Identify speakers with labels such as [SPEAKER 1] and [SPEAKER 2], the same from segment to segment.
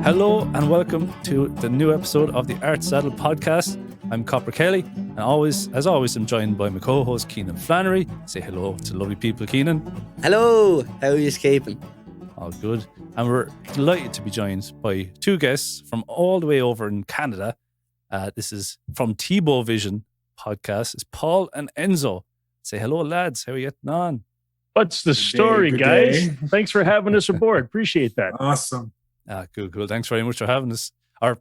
[SPEAKER 1] Hello and welcome to the new episode of the Art Saddle podcast. I'm Copper Kelly, and as always, I'm joined by my co-host Keenan Flannery. Say hello to lovely people, Keenan.
[SPEAKER 2] Hello, how are you escaping?
[SPEAKER 1] All good. And we're delighted to be joined by two guests from all the way over in Canada. This is from Tebovision podcast. It's Paul and Enzo. Say hello, lads. How are you getting on?
[SPEAKER 3] What's the story, guys? Thanks for having us aboard. Appreciate that.
[SPEAKER 4] Awesome.
[SPEAKER 1] Cool. Thanks very much for having us. Or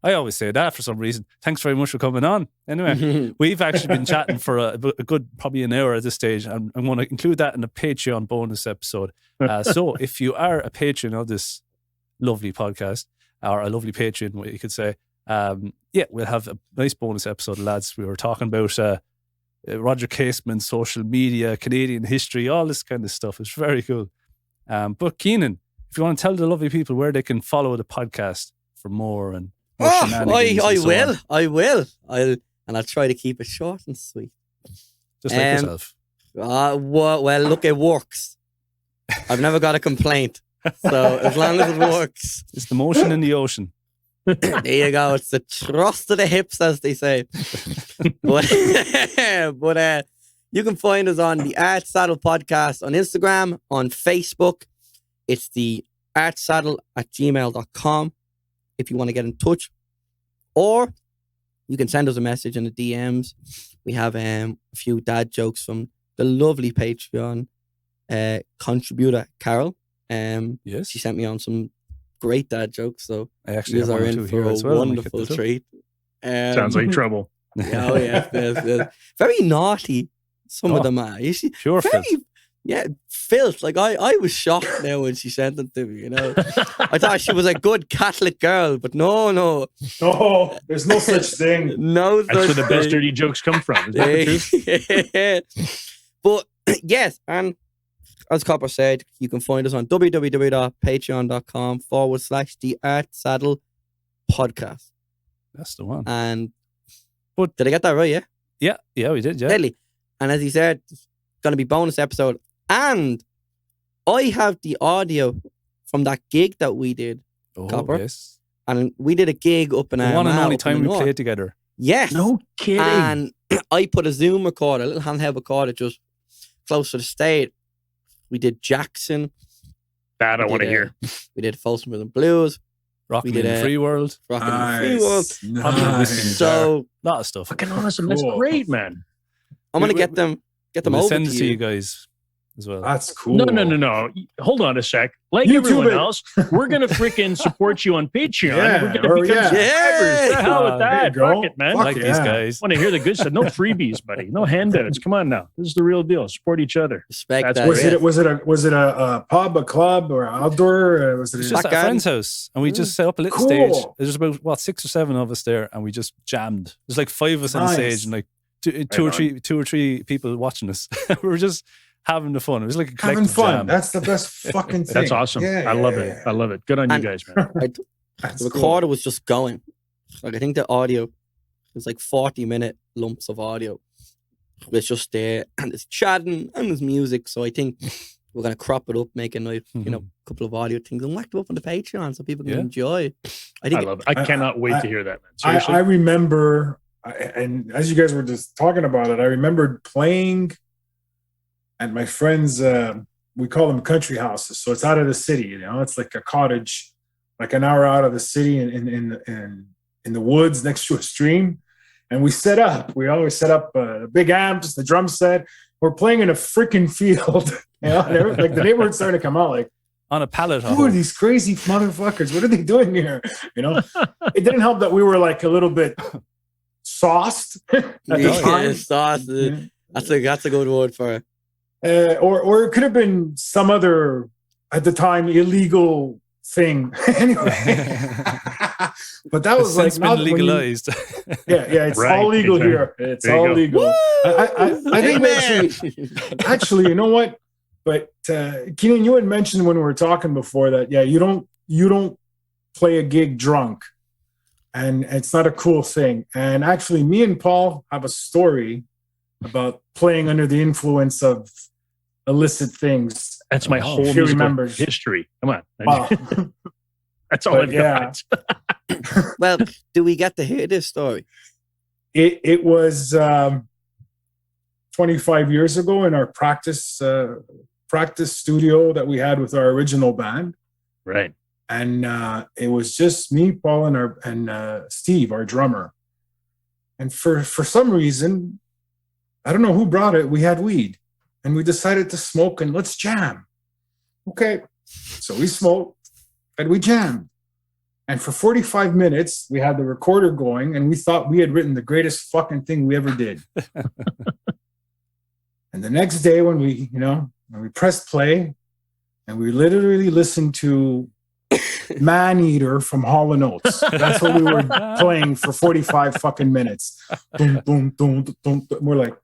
[SPEAKER 1] I always say that for some reason. Thanks very much for coming on. Anyway, we've actually been chatting for a good, probably an hour at this stage, and I'm going to include that in a Patreon bonus episode. So if you are a patron of this lovely podcast, or a lovely patron, what you could say, we'll have a nice bonus episode, lads. We were talking about Roger Casement, social media, Canadian history, all this kind of stuff. It's very cool. But Keenan, if you want to tell the lovely people where they can follow the podcast for more and more shenanigans
[SPEAKER 2] I will. I'll try to keep it short and sweet.
[SPEAKER 1] Just like yourself.
[SPEAKER 2] Well, look, it works. I've never got a complaint. So as long as it works.
[SPEAKER 1] It's the motion in the ocean.
[SPEAKER 2] There you go. It's the thrust of the hips, as they say. but you can find us on the Art Saddle podcast on Instagram, on Facebook. It's the artsaddle@gmail.com if you want to get in touch. Or you can send us a message in the DMs. We have a few dad jokes from the lovely Patreon contributor, Carol.
[SPEAKER 1] Yes.
[SPEAKER 2] She sent me on some great dad jokes, so
[SPEAKER 1] I actually
[SPEAKER 2] are in for a wonderful treat.
[SPEAKER 3] Sounds like trouble.
[SPEAKER 2] Yeah, very naughty. Some of them are. You see,
[SPEAKER 1] pure filth.
[SPEAKER 2] Yeah, filth. Like I was shocked now when she sent them to me. You know, I thought she was a good Catholic girl, but no.
[SPEAKER 4] No, there's no such thing.
[SPEAKER 3] That's where the best dirty jokes come from. Is that the truth?
[SPEAKER 2] But yes, and as Copper said, you can find us on www.patreon.com/the Art Saddle podcast.
[SPEAKER 1] That's the one.
[SPEAKER 2] But did I get that right?
[SPEAKER 1] Yeah, we did. Yeah,
[SPEAKER 2] Deadly. And as he said, it's going to be bonus episode. And I have the audio from that gig that we did, Copper.
[SPEAKER 1] Yes.
[SPEAKER 2] And we did a gig up in
[SPEAKER 1] the one and only time we played together.
[SPEAKER 2] Yes.
[SPEAKER 3] No kidding.
[SPEAKER 2] And I put a Zoom recorder, a little handheld recorder, just close to the stage. We did Jackson.
[SPEAKER 3] That I want to hear.
[SPEAKER 2] We did Folsom Rhythm Blues.
[SPEAKER 1] Rockin' in the Free World.
[SPEAKER 2] Rockin' in the Free World.
[SPEAKER 4] Nice.
[SPEAKER 2] So,
[SPEAKER 1] a lot of stuff.
[SPEAKER 3] Fucking awesome. That's great, man.
[SPEAKER 2] I'm going to get them
[SPEAKER 1] we'll
[SPEAKER 2] over
[SPEAKER 1] send
[SPEAKER 2] to
[SPEAKER 1] it to you guys as well.
[SPEAKER 4] That's cool.
[SPEAKER 3] No. Hold on a sec. Like everyone else, we're going to freaking support you on Patreon. We're going to become subscribers. The hell with that. Fuck it, man.
[SPEAKER 1] Like these guys.
[SPEAKER 3] Want to hear the good stuff. No freebies, buddy. No handouts. Come on now. This is the real deal. Support each other.
[SPEAKER 2] Respect that.
[SPEAKER 4] Was it a pub, a club, or outdoor? Or was it
[SPEAKER 1] just at a friend's house, and we just set up a little stage. There's about 6 or 7 of us there, and we just jammed. There's like 5 of us on stage, and like two or three people watching us. We were just having the fun. It was like a collective jam.
[SPEAKER 4] That's the best fucking thing.
[SPEAKER 3] That's awesome. I love it. Good on you guys, man.
[SPEAKER 2] The recorder was just going. Like, I think the audio was like 40-minute lumps of audio. It's just there, and it's chatting, and there's music. So I think we're gonna crop it up, make a nice, couple of audio things, and whack it up on the Patreon so people can enjoy.
[SPEAKER 3] I love it. I cannot wait to hear that, man. Seriously.
[SPEAKER 4] I remember, and as you guys were just talking about it, I remembered playing at my friend's, we call them country houses. So it's out of the city, it's like a cottage, like an hour out of the city in the woods next to a stream. And we always set up the big amps, the drum set. We're playing in a freaking field. Like the neighborhood started to come out like,
[SPEAKER 1] on a pallet.
[SPEAKER 4] Who are these crazy motherfuckers? What are they doing here? It didn't help that we were like a little bit sauced at the time.
[SPEAKER 2] Sauced. That's a good word for it.
[SPEAKER 4] Or it could have been some other, at the time, illegal thing. Anyway. But that was like
[SPEAKER 1] been legalized.
[SPEAKER 4] It's all legal here. It's all legal. I think actually, you know what? But Keenan, you had mentioned when we were talking before that you don't play a gig drunk, and it's not a cool thing. And actually, me and Paul have a story about playing under the influence of illicit things.
[SPEAKER 3] That's my whole musical history. Come on.
[SPEAKER 4] Wow.
[SPEAKER 3] That's all I've got.
[SPEAKER 2] Well, do we get to hear this story?
[SPEAKER 4] It was 25 years ago in our practice studio that we had with our original band.
[SPEAKER 3] Right.
[SPEAKER 4] And it was just me, Paul, and Steve, our drummer. And for some reason, I don't know who brought it, we had weed. And we decided to smoke and let's jam. Okay. So we smoked and we jammed. And for 45 minutes, we had the recorder going and we thought we had written the greatest fucking thing we ever did. And the next day when we pressed play and we literally listened to Man Eater from Hall & Oates. That's what we were playing for 45 fucking minutes. Boom, boom, boom, boom, boom. We're like,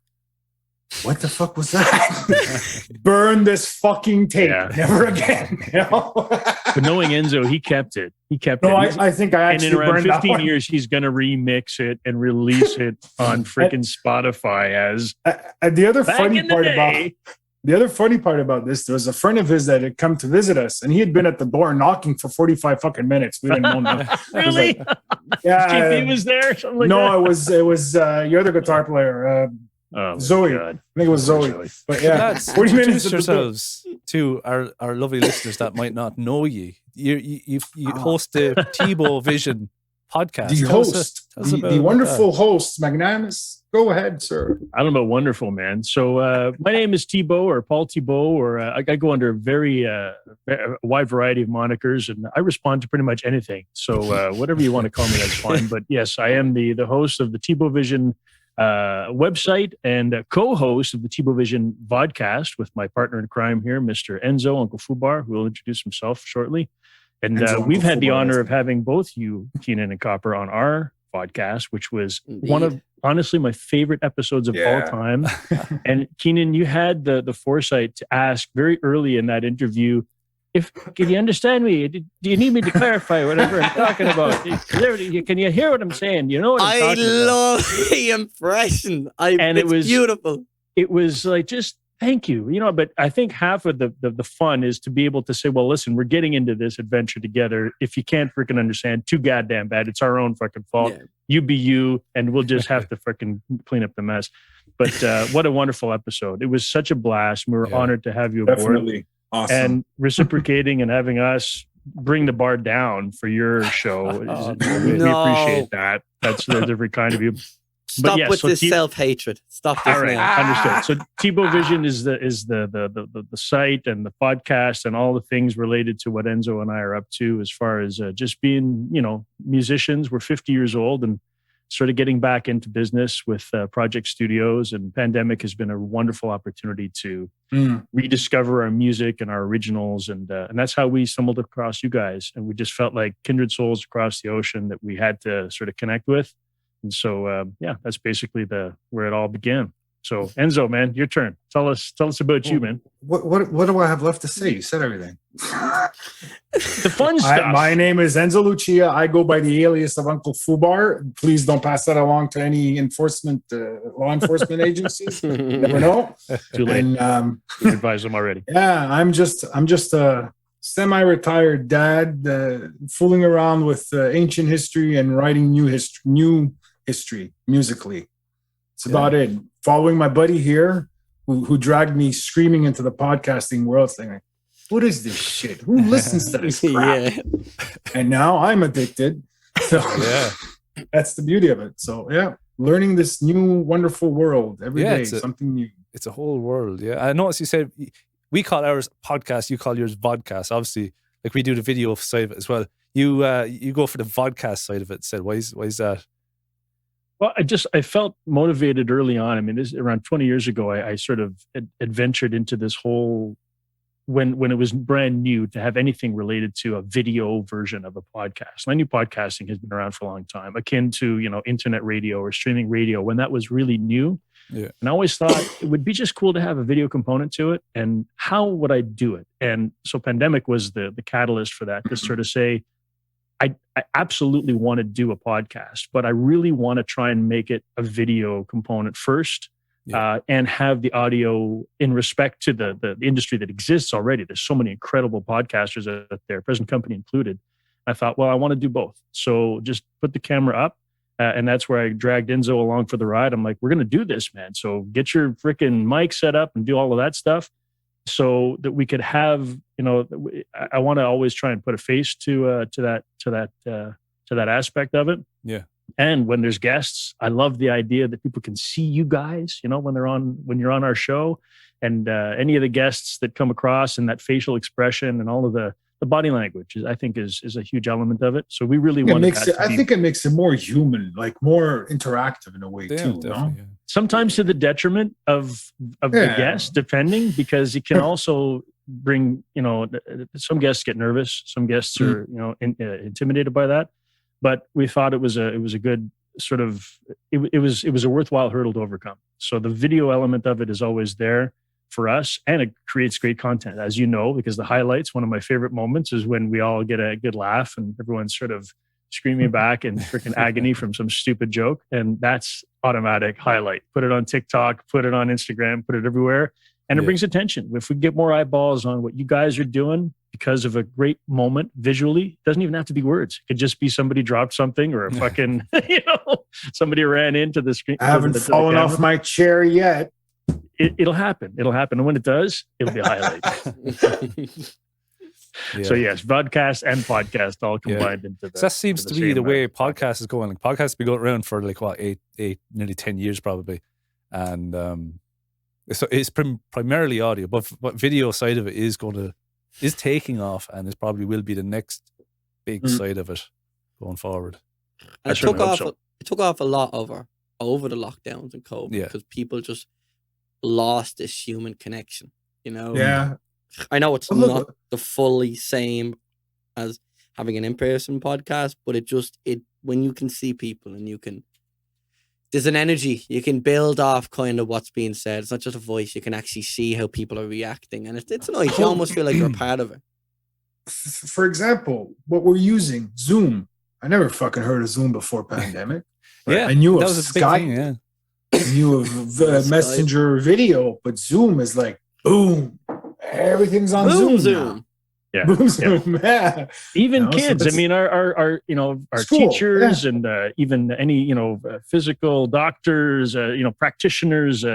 [SPEAKER 4] what the fuck was that? Burn this fucking tape. Yeah. Never again.
[SPEAKER 3] But knowing Enzo, he kept it.
[SPEAKER 4] I think I actually
[SPEAKER 3] and in around
[SPEAKER 4] burned
[SPEAKER 3] 15 years, he's going to remix it and release it on freaking Spotify as
[SPEAKER 4] the other funny part about this, there was a friend of his that had come to visit us, and he had been at the door knocking for 45 fucking minutes. We didn't know nothing.
[SPEAKER 3] Really? GP was there? Something like that?
[SPEAKER 4] It was your other guitar player, Zoe.
[SPEAKER 3] God.
[SPEAKER 4] I think it was Zoe. But yeah, 40 minutes.
[SPEAKER 1] Introduce yourselves to our lovely listeners that might not know you. You host the Tebovision podcast.
[SPEAKER 4] The wonderful host, Magnanimous. Go ahead, sir.
[SPEAKER 3] I don't know about wonderful, man. So my name is Thibaut or Paul Thibaut, or I go under a wide variety of monikers, and I respond to pretty much anything. So whatever you want to call me, that's fine. But yes, I am the host of the Tebovision website and co-host of the Tebovision vodcast with my partner in crime here, Mr. Enzo, Uncle Fubar, who will introduce himself shortly. And we've had the honor of having both you, Keenan and Copper, on our podcast, which was one of, honestly, my favorite episodes of all time. And Keenan, you had the foresight to ask very early in that interview, can you understand me? Do you need me to clarify whatever I'm talking about? Can you hear what I'm saying? You know what I'm talking about?
[SPEAKER 2] I love the impression. It was beautiful.
[SPEAKER 3] It was like, just thank you. But I think half of the fun is to be able to say, well, listen, we're getting into this adventure together. If you can't freaking understand, too goddamn bad. It's our own fucking fault. Yeah. You be you, and we'll just have to freaking clean up the mess. But what a wonderful episode. It was such a blast. We were honored to have you aboard.
[SPEAKER 4] Definitely. Awesome.
[SPEAKER 3] And reciprocating and having us bring the bar down for your show. We appreciate that. That's very kind of you.
[SPEAKER 2] Stop with this self-hatred. Stop this.
[SPEAKER 3] All right, understood. So Tebovision is the site and the podcast and all the things related to what Enzo and I are up to as far as just being, musicians. We're 50 years old and sort of getting back into business with Project Studios, and pandemic has been a wonderful opportunity to rediscover our music and our originals, and that's how we stumbled across you guys. And we just felt like kindred souls across the ocean that we had to sort of connect with. And so, that's basically where it all began. So, Enzo, man, your turn. Tell us about you, man.
[SPEAKER 4] What do I have left to say? You said everything.
[SPEAKER 3] The fun stuff.
[SPEAKER 4] My name is Enzo Lucia. I go by the alias of Uncle Fubar. Please don't pass that along to any law enforcement agencies. Never know.
[SPEAKER 3] Too late. And, advise them already.
[SPEAKER 4] Yeah, I'm just a semi-retired dad, fooling around with ancient history and writing new history musically. It's about it. Following my buddy here, who dragged me screaming into the podcasting world, saying, what is this shit? Who listens to this crap? Yeah. And now I'm addicted. So that's the beauty of it. So learning this new wonderful world every day, something new.
[SPEAKER 1] It's a whole world. Yeah, I noticed you said we call ours podcast, you call yours vodcast. Obviously, like we do the video side of it as well. You go for the vodcast side of it. Said why is that?
[SPEAKER 3] Well, I felt motivated early on. I mean, this around 20 years ago, I sort of adventured into this whole, when it was brand new, to have anything related to a video version of a podcast. And I knew podcasting has been around for a long time, akin to, internet radio or streaming radio, when that was really new. Yeah. And I always thought it would be just cool to have a video component to it. And how would I do it? And so pandemic was the catalyst for that, to sort of say, I absolutely want to do a podcast, but I really want to try and make it a video component first, and have the audio in respect to the industry that exists already. There's so many incredible podcasters out there, present company included. I thought, well, I want to do both. So just put the camera up. And that's where I dragged Enzo along for the ride. I'm like, we're going to do this, man. So get your freaking mic set up and do all of that stuff so that we could have, I want to always try and put a face to that aspect of it.
[SPEAKER 1] Yeah.
[SPEAKER 3] And when there's guests, I love the idea that people can see you guys, when you're on our show, and any of the guests that come across, and that facial expression and all of the body language, I think is a huge element of it. So we really want to.
[SPEAKER 4] I think it makes it more human, like more interactive in a way too. No?
[SPEAKER 1] Yeah.
[SPEAKER 3] Sometimes to the detriment of the guest, depending, because it can also bring, some guests get nervous, some guests are intimidated by that. But we thought it was a good sort of it was a worthwhile hurdle to overcome. So the video element of it is always there for us, and it creates great content, as you know, because the highlights, one of my favorite moments is when we all get a good laugh and everyone's sort of screaming back in freaking agony from some stupid joke. And that's automatic highlight. Put it on TikTok, put it on Instagram, put it everywhere. And it brings attention. If we get more eyeballs on what you guys are doing because of a great moment visually, it doesn't even have to be words. It could just be somebody dropped something, or a fucking, somebody ran into the screen.
[SPEAKER 4] I haven't fallen off my chair yet.
[SPEAKER 3] It'll happen. It'll happen. And when it does, it'll be a highlight. So yes, broadcast and podcast all combined into that.
[SPEAKER 1] So that seems to be the way podcast is going. Like, podcasts have been going around for like what, eight, nearly 10 years probably. And so it's primarily audio, but what video side of it is taking off, and it probably will be the next big side of it going forward.
[SPEAKER 2] And it took off a lot over the lockdowns and COVID, because people just lost this human connection,
[SPEAKER 4] Yeah.
[SPEAKER 2] I know it's not the fully same as having an in-person podcast, but when you can see people and there's an energy you can build off kind of what's being said. It's not just a voice. You can actually see how people are reacting, and it's nice. You almost feel like you're a part of it.
[SPEAKER 4] For example, what we're using, Zoom. I never fucking heard of Zoom before pandemic.
[SPEAKER 1] Yeah,
[SPEAKER 4] I knew
[SPEAKER 1] that
[SPEAKER 4] of
[SPEAKER 1] was a big
[SPEAKER 4] Skype.
[SPEAKER 1] thing, yeah.
[SPEAKER 4] I knew of Messenger video, but Zoom is like, boom, everything's on Zoom.
[SPEAKER 3] Yeah.
[SPEAKER 4] Boom, Zoom. Yeah.
[SPEAKER 3] Even kids.
[SPEAKER 4] So
[SPEAKER 3] I mean, our
[SPEAKER 4] school,
[SPEAKER 3] teachers and even any physical doctors, practitioners.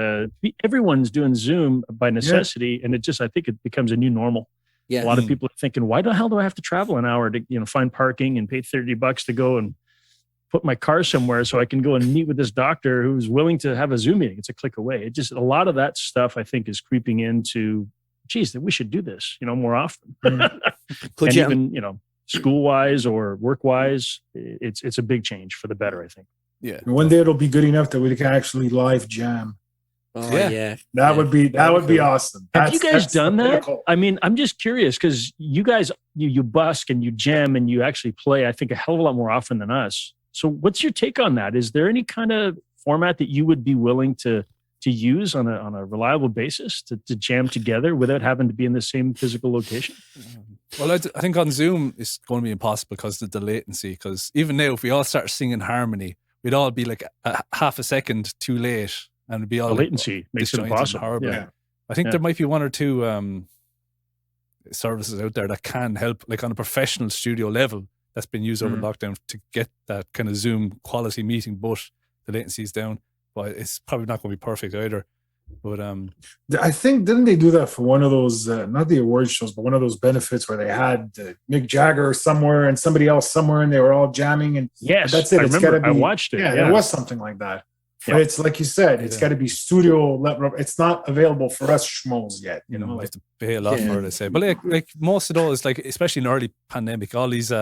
[SPEAKER 3] Everyone's doing Zoom by necessity, and I think it becomes a new normal.
[SPEAKER 2] Yeah.
[SPEAKER 3] A lot of people are thinking, why the hell do I have to travel an hour to find parking and pay $30 to go and put my car somewhere so I can go and meet with this doctor who's willing to have a Zoom meeting? It's a click away. A lot of that stuff, I think, is creeping into, geez, that we should do this, more often.
[SPEAKER 2] Could you,
[SPEAKER 3] even, school-wise or work-wise, it's a big change for the better, I think.
[SPEAKER 1] Yeah.
[SPEAKER 4] One day it'll be good enough that we can actually live jam.
[SPEAKER 2] Oh yeah.
[SPEAKER 4] That would be awesome.
[SPEAKER 3] Have you guys done that?
[SPEAKER 4] Cool.
[SPEAKER 3] I mean, I'm just curious because you guys, you busk and you jam and you actually play, I think, a hell of a lot more often than us. So what's your take on that? Is there any kind of format that you would be willing to use on a reliable basis to jam together without having to be in the same physical location?
[SPEAKER 1] Well, I think on Zoom it's going to be impossible because of the latency. Because even now, if we all start singing harmony, we'd all be like a half a second too late, and it'd be all
[SPEAKER 3] the latency makes it impossible.
[SPEAKER 1] Horrible. Yeah. I think there might be one or two services out there that can help, like on a professional studio level, that's been used over lockdown to get that kind of Zoom quality meeting, but the latency is down. But it's probably not going to be perfect either. But
[SPEAKER 4] I think, didn't they do that for one of those, not the award shows, but one of those benefits where they had Mick Jagger somewhere and somebody else somewhere, and they were all jamming? And
[SPEAKER 3] yes,
[SPEAKER 4] that's it.
[SPEAKER 3] I remember. I watched it.
[SPEAKER 4] Yeah, there was something like that. But it's like you said, it's got to be studio level. It's not available for us schmoes yet. You
[SPEAKER 1] have to pay a lot for it, I say. But like most of those, like especially in early pandemic, all these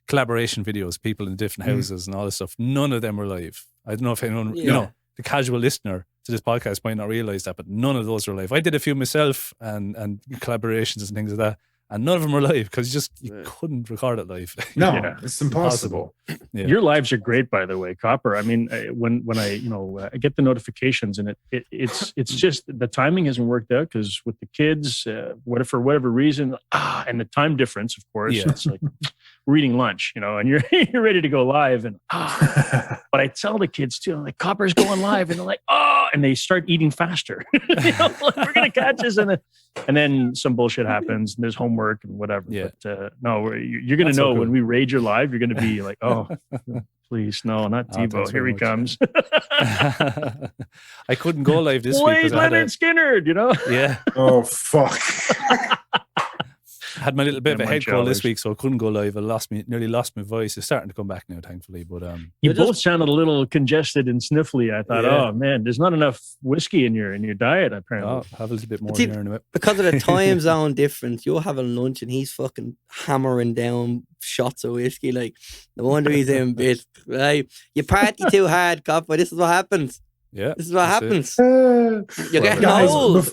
[SPEAKER 1] collaboration videos, people in different houses and all this stuff, none of them were live. I don't know if anyone, the casual listener to this podcast might not realize that, but none of those were live. I did a few myself and collaborations and things like that, and none of them were live because you couldn't record it live.
[SPEAKER 4] No, it's impossible.
[SPEAKER 3] Yeah. Your lives are great, by the way, Copper. I mean, when I I get the notifications, and it's just the timing hasn't worked out because with the kids, for whatever reason, and the time difference, of course, it's like we're eating lunch, and you're you're ready to go live. And but I tell the kids too, I'm like, Copper's going live, and they're like, oh, and they start eating faster. Like, we're gonna catch us, and then some bullshit happens, and there's homework and whatever.
[SPEAKER 1] Yeah.
[SPEAKER 3] But no, you're gonna
[SPEAKER 1] That's
[SPEAKER 3] know
[SPEAKER 1] so cool.
[SPEAKER 3] when we raid your live, you're gonna be like, oh, please, no, not
[SPEAKER 1] Oh,
[SPEAKER 3] Tebow.
[SPEAKER 1] thanks
[SPEAKER 3] Here
[SPEAKER 1] very
[SPEAKER 3] he
[SPEAKER 1] much.
[SPEAKER 3] comes.
[SPEAKER 1] I couldn't go live this week
[SPEAKER 3] Wait,
[SPEAKER 1] because I had
[SPEAKER 3] Leonard Skinner,
[SPEAKER 1] yeah,
[SPEAKER 4] Oh fuck.
[SPEAKER 1] I had my little bit of a
[SPEAKER 3] Yeah,
[SPEAKER 1] head cold this
[SPEAKER 3] Montrealers.
[SPEAKER 1] week, so I couldn't go live. I nearly lost my voice. It's starting to come back now, thankfully. But
[SPEAKER 3] You
[SPEAKER 2] You're
[SPEAKER 3] both
[SPEAKER 2] just-
[SPEAKER 3] sounded a little congested and sniffly. I thought,
[SPEAKER 1] Yeah.
[SPEAKER 3] oh man, there's not enough whiskey in your diet apparently.
[SPEAKER 1] oh, have a little bit more
[SPEAKER 2] Did-
[SPEAKER 1] here in a bit.
[SPEAKER 2] Because of the time zone difference, you're having lunch and he's fucking hammering down shots of whiskey. Like, no wonder he's in bit. Right? You party too hard, Copper. This is what happens.
[SPEAKER 1] Yeah,
[SPEAKER 2] This is what
[SPEAKER 1] that's it.
[SPEAKER 2] happens.
[SPEAKER 4] Uh,
[SPEAKER 2] You're getting
[SPEAKER 4] Guys,
[SPEAKER 2] old.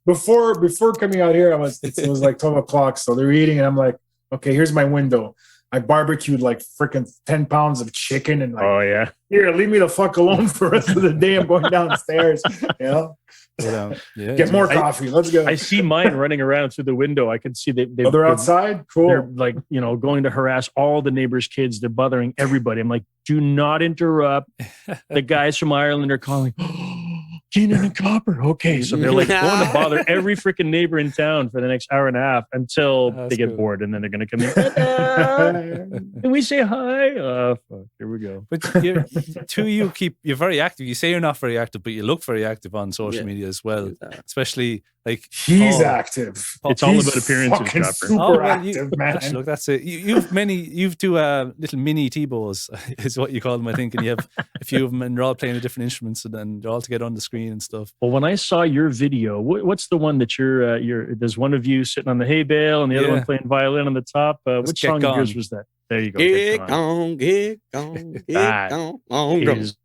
[SPEAKER 4] before coming out here, it was like 12 o'clock. So they're eating, and I'm like, okay, here's my window. I barbecued like freaking 10 pounds of chicken, and like,
[SPEAKER 3] Oh yeah.
[SPEAKER 4] here, leave me the fuck alone for the rest of the day. I'm going downstairs.
[SPEAKER 1] But, yeah,
[SPEAKER 4] Get more coffee. Let's go.
[SPEAKER 3] I see mine running around through the window. I can see
[SPEAKER 4] They're outside. Cool.
[SPEAKER 3] They're like, going to harass all the neighbors' kids. They're bothering everybody. I'm like, do not interrupt. The guys from Ireland are calling, Keenan and Copper. Okay. So they're like going to bother every freaking neighbor in town for the next hour and a half until
[SPEAKER 1] That's
[SPEAKER 3] they get
[SPEAKER 1] cool.
[SPEAKER 3] bored. And then they're going to come in. Can we say hi? Fuck. Here we go.
[SPEAKER 1] But you're very active. You say you're not very active, but you look very active on social
[SPEAKER 2] Yeah.
[SPEAKER 1] media as well. Especially like
[SPEAKER 4] He's
[SPEAKER 1] Paul.
[SPEAKER 4] active.
[SPEAKER 3] It's all
[SPEAKER 4] He's
[SPEAKER 3] about appearances,
[SPEAKER 4] fucking
[SPEAKER 3] Copper.
[SPEAKER 4] super active, man.
[SPEAKER 1] Look, that's it. You've two little mini T-bows is what you call them, I think, and you have a few of them, and they're all playing the different instruments, and then they're all together on the screen and stuff.
[SPEAKER 3] Well, when I saw your video, what's the one that you're there's one of you sitting on the hay bale and the other
[SPEAKER 1] Yeah.
[SPEAKER 3] one playing violin on the top.
[SPEAKER 1] Let's
[SPEAKER 3] Which
[SPEAKER 1] Get
[SPEAKER 3] song of yours
[SPEAKER 1] Gone.
[SPEAKER 3] was that? There you go.
[SPEAKER 2] Get
[SPEAKER 3] Get Gone.
[SPEAKER 2] on, get on, get
[SPEAKER 3] That
[SPEAKER 2] on.
[SPEAKER 3] Is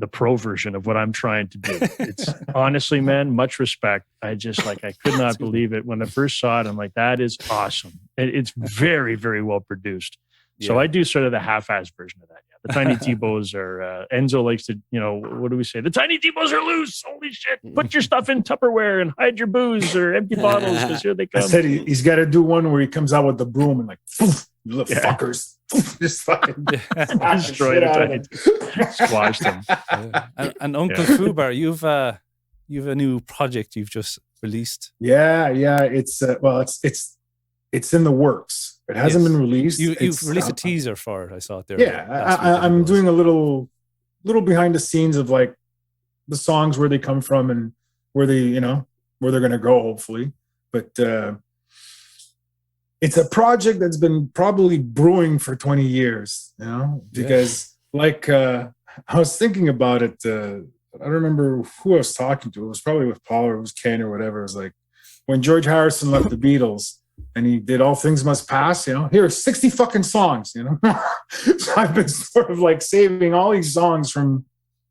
[SPEAKER 3] the pro version of what I'm trying to do. It's honestly, man, much respect. I could not believe it when I first saw it. I'm like, that is awesome. It's very, very well produced. So
[SPEAKER 1] Yeah.
[SPEAKER 3] I do sort of the half-assed version of that. Yeah, the tiny T-bows are. Enzo likes to, what do we say? The tiny T-bows are loose. Holy shit! Put your stuff in Tupperware and hide your booze or empty bottles because here they
[SPEAKER 4] I
[SPEAKER 3] come.
[SPEAKER 4] said he's got to do one where he comes out with the broom and like, you little
[SPEAKER 3] Yeah.
[SPEAKER 4] fuckers, just fucking
[SPEAKER 3] Destroy the Squash them.
[SPEAKER 1] Yeah. And Uncle
[SPEAKER 3] Yeah.
[SPEAKER 1] Fubar, you've a new project you've just released.
[SPEAKER 4] Yeah. It's it's in the works. It hasn't
[SPEAKER 1] Yes.
[SPEAKER 4] been released.
[SPEAKER 1] You've
[SPEAKER 4] It's,
[SPEAKER 1] released a teaser for it. I saw it there.
[SPEAKER 4] Yeah,
[SPEAKER 1] last week, I think
[SPEAKER 4] I'm
[SPEAKER 1] it was.
[SPEAKER 4] doing a little behind the scenes of like the songs, where they come from and where they where they're gonna go, hopefully. But it's a project that's been probably brewing for 20 years, because like I was thinking about it. I don't remember who I was talking to. It was probably with Paul or it was Ken or whatever. It was like when George Harrison left the Beatles. And he did All Things Must Pass, here are 60 fucking songs, So I've been sort of like saving all these songs from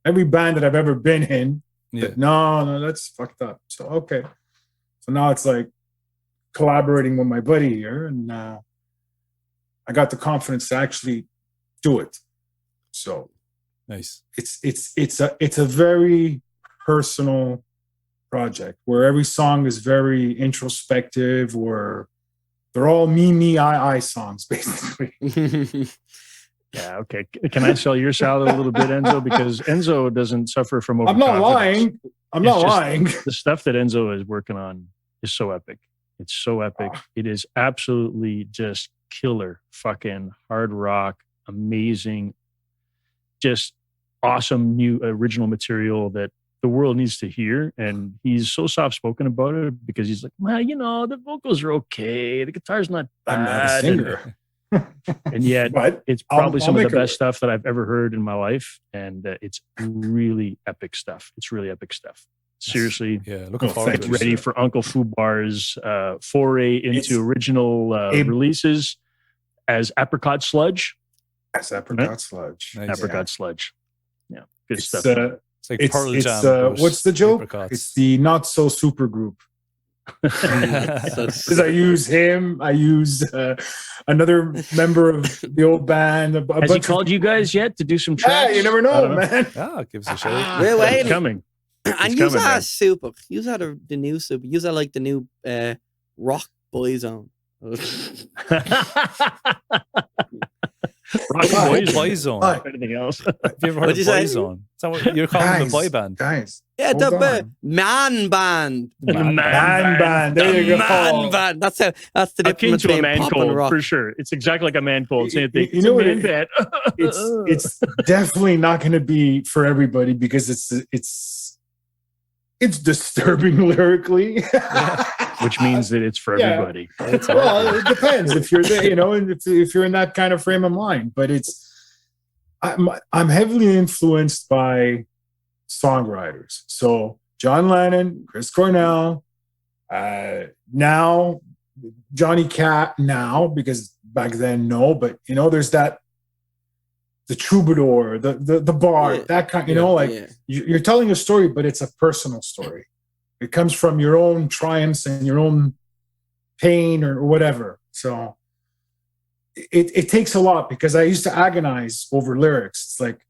[SPEAKER 4] every band that I've ever been in.
[SPEAKER 1] Yeah.
[SPEAKER 4] But no, that's fucked up. So, okay. So now it's like collaborating with my buddy here. And I got the confidence to actually do it. So
[SPEAKER 1] Nice.
[SPEAKER 4] it's a very personal project where every song is very introspective, where they're all me, I songs, basically.
[SPEAKER 3] Yeah, okay. Can I sell your salad a little bit, Enzo? Because Enzo doesn't suffer from
[SPEAKER 4] I'm not
[SPEAKER 3] overconfidence.
[SPEAKER 4] lying. I'm not
[SPEAKER 3] It's just-
[SPEAKER 4] lying.
[SPEAKER 3] The stuff that Enzo is working on is so epic. It's so epic. It is absolutely just killer fucking hard rock, amazing, just awesome new original material that the world needs to hear. And he's so soft-spoken about it because he's like, well, the vocals are okay. The guitar's not bad.
[SPEAKER 4] I'm not a singer.
[SPEAKER 3] And yet
[SPEAKER 4] But
[SPEAKER 3] it's probably
[SPEAKER 4] I'll
[SPEAKER 3] some of
[SPEAKER 4] make
[SPEAKER 3] the
[SPEAKER 4] it
[SPEAKER 3] best
[SPEAKER 4] work.
[SPEAKER 3] stuff that I've ever heard in my life. And it's really epic stuff. It's really epic stuff. Seriously.
[SPEAKER 1] Yeah, looking
[SPEAKER 4] Oh,
[SPEAKER 1] forward
[SPEAKER 4] thank
[SPEAKER 1] to
[SPEAKER 4] you,
[SPEAKER 1] it.
[SPEAKER 3] Ready
[SPEAKER 4] sir.
[SPEAKER 3] for Uncle Fubar's foray into
[SPEAKER 4] It's
[SPEAKER 3] original releases as Apricot Sludge.
[SPEAKER 4] That's Apricot Sludge.
[SPEAKER 1] Nice.
[SPEAKER 3] Apricot Sludge. Yeah, good
[SPEAKER 4] It's,
[SPEAKER 3] stuff.
[SPEAKER 1] It's like Pearl Jam. but
[SPEAKER 4] what's the joke?
[SPEAKER 1] apricots.
[SPEAKER 4] It's the not so super group. Because I use him, I use another member of the old band.
[SPEAKER 3] Has he
[SPEAKER 4] bunch of-
[SPEAKER 3] called you guys yet to do some
[SPEAKER 4] Yeah,
[SPEAKER 3] tracks?
[SPEAKER 4] you never
[SPEAKER 3] I
[SPEAKER 4] know,
[SPEAKER 3] don't
[SPEAKER 4] man.
[SPEAKER 1] Ah, it gives a shout.
[SPEAKER 2] We're
[SPEAKER 3] It's
[SPEAKER 2] waiting.
[SPEAKER 3] coming.
[SPEAKER 2] And
[SPEAKER 3] It's
[SPEAKER 2] use
[SPEAKER 3] coming,
[SPEAKER 2] that
[SPEAKER 3] man.
[SPEAKER 2] super. Use that the new super. Use that like the new rock boy zone.
[SPEAKER 3] Rock
[SPEAKER 1] Boyzone.
[SPEAKER 4] Hi.
[SPEAKER 3] Anything else?
[SPEAKER 1] Have you ever heard
[SPEAKER 2] What'd
[SPEAKER 1] of
[SPEAKER 2] you say?
[SPEAKER 1] Boyzone? Is that what you're calling the boy band?
[SPEAKER 4] Guys.
[SPEAKER 2] Yeah,
[SPEAKER 4] Hold
[SPEAKER 2] the
[SPEAKER 4] on.
[SPEAKER 2] man band.
[SPEAKER 3] The
[SPEAKER 1] Man
[SPEAKER 4] Man band. There
[SPEAKER 2] The
[SPEAKER 4] you go.
[SPEAKER 2] man band. That's the
[SPEAKER 3] Akin
[SPEAKER 2] difference
[SPEAKER 3] to a
[SPEAKER 2] between
[SPEAKER 3] man
[SPEAKER 2] pop and
[SPEAKER 3] cold,
[SPEAKER 2] rock.
[SPEAKER 3] for sure. It's exactly like a man cold. Same thing.
[SPEAKER 4] You know what
[SPEAKER 3] man band.
[SPEAKER 4] It's definitely not going to be for everybody because it's disturbing lyrically.
[SPEAKER 3] Which means that it's for
[SPEAKER 4] Yeah.
[SPEAKER 3] everybody.
[SPEAKER 4] Well, it depends if you're there, and if you're in that kind of frame of mind. But I'm heavily influenced by songwriters. So John Lennon, Chris Cornell, now Johnny Cash now, because back then no, but there's that the troubadour, the bard,
[SPEAKER 2] Yeah.
[SPEAKER 4] that kind,
[SPEAKER 2] Yeah.
[SPEAKER 4] you're telling a story, but it's a personal story. It comes from your own triumphs and your own pain or whatever. So it takes a lot because I used to agonize over lyrics. It's like,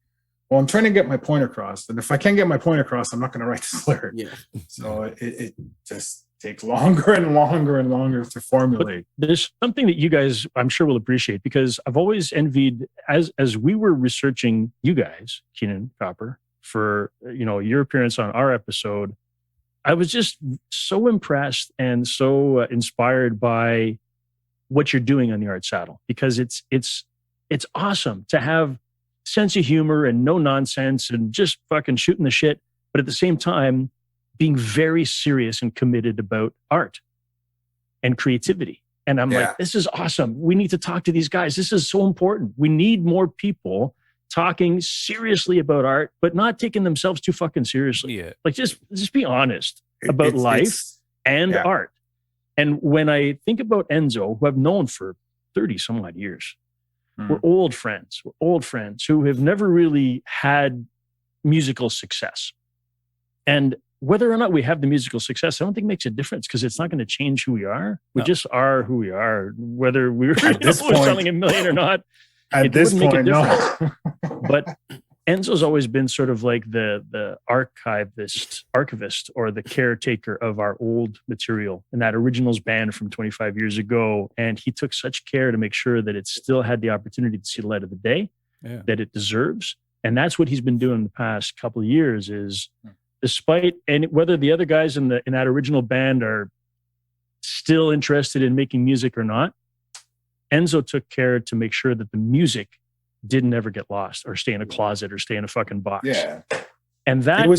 [SPEAKER 4] well, I'm trying to get my point across. And if I can't get my point across, I'm not going to write this lyric.
[SPEAKER 2] Yeah.
[SPEAKER 4] So it just takes longer and longer and longer to formulate.
[SPEAKER 3] There's something that you guys, I'm sure, will appreciate because I've always envied as we were researching you guys, Keenan, Copper, for your appearance on our episode. I was just so impressed and so inspired by what you're doing on the Art Saddle because it's awesome to have sense of humor and no nonsense and just fucking shooting the shit, but at the same time being very serious and committed about art and creativity. And I'm like, this is awesome. We need to talk to these guys. This is so important. We need more people talking seriously about art, but not taking themselves too fucking seriously.
[SPEAKER 1] Yeah.
[SPEAKER 3] Like just be honest about life and art. And when I think about Enzo, who I've known for 30 some odd years, we're old friends. We're old friends who have never really had musical success. And whether or not we have the musical success, I don't think makes a difference because it's not going to change who we are. We just are who we are, whether we're selling a million or not.
[SPEAKER 4] At this point, no.
[SPEAKER 3] But Enzo's always been sort of like the archivist or the caretaker of our old material and that originals band from 25 years ago. And he took such care to make sure that it still had the opportunity to see the light of the day that it deserves. And that's what he's been doing the past couple of years is despite whether the other guys in that original band are still interested in making music or not, Enzo took care to make sure that the music didn't ever get lost or stay in a closet or stay in a fucking box.
[SPEAKER 4] Yeah.
[SPEAKER 3] And that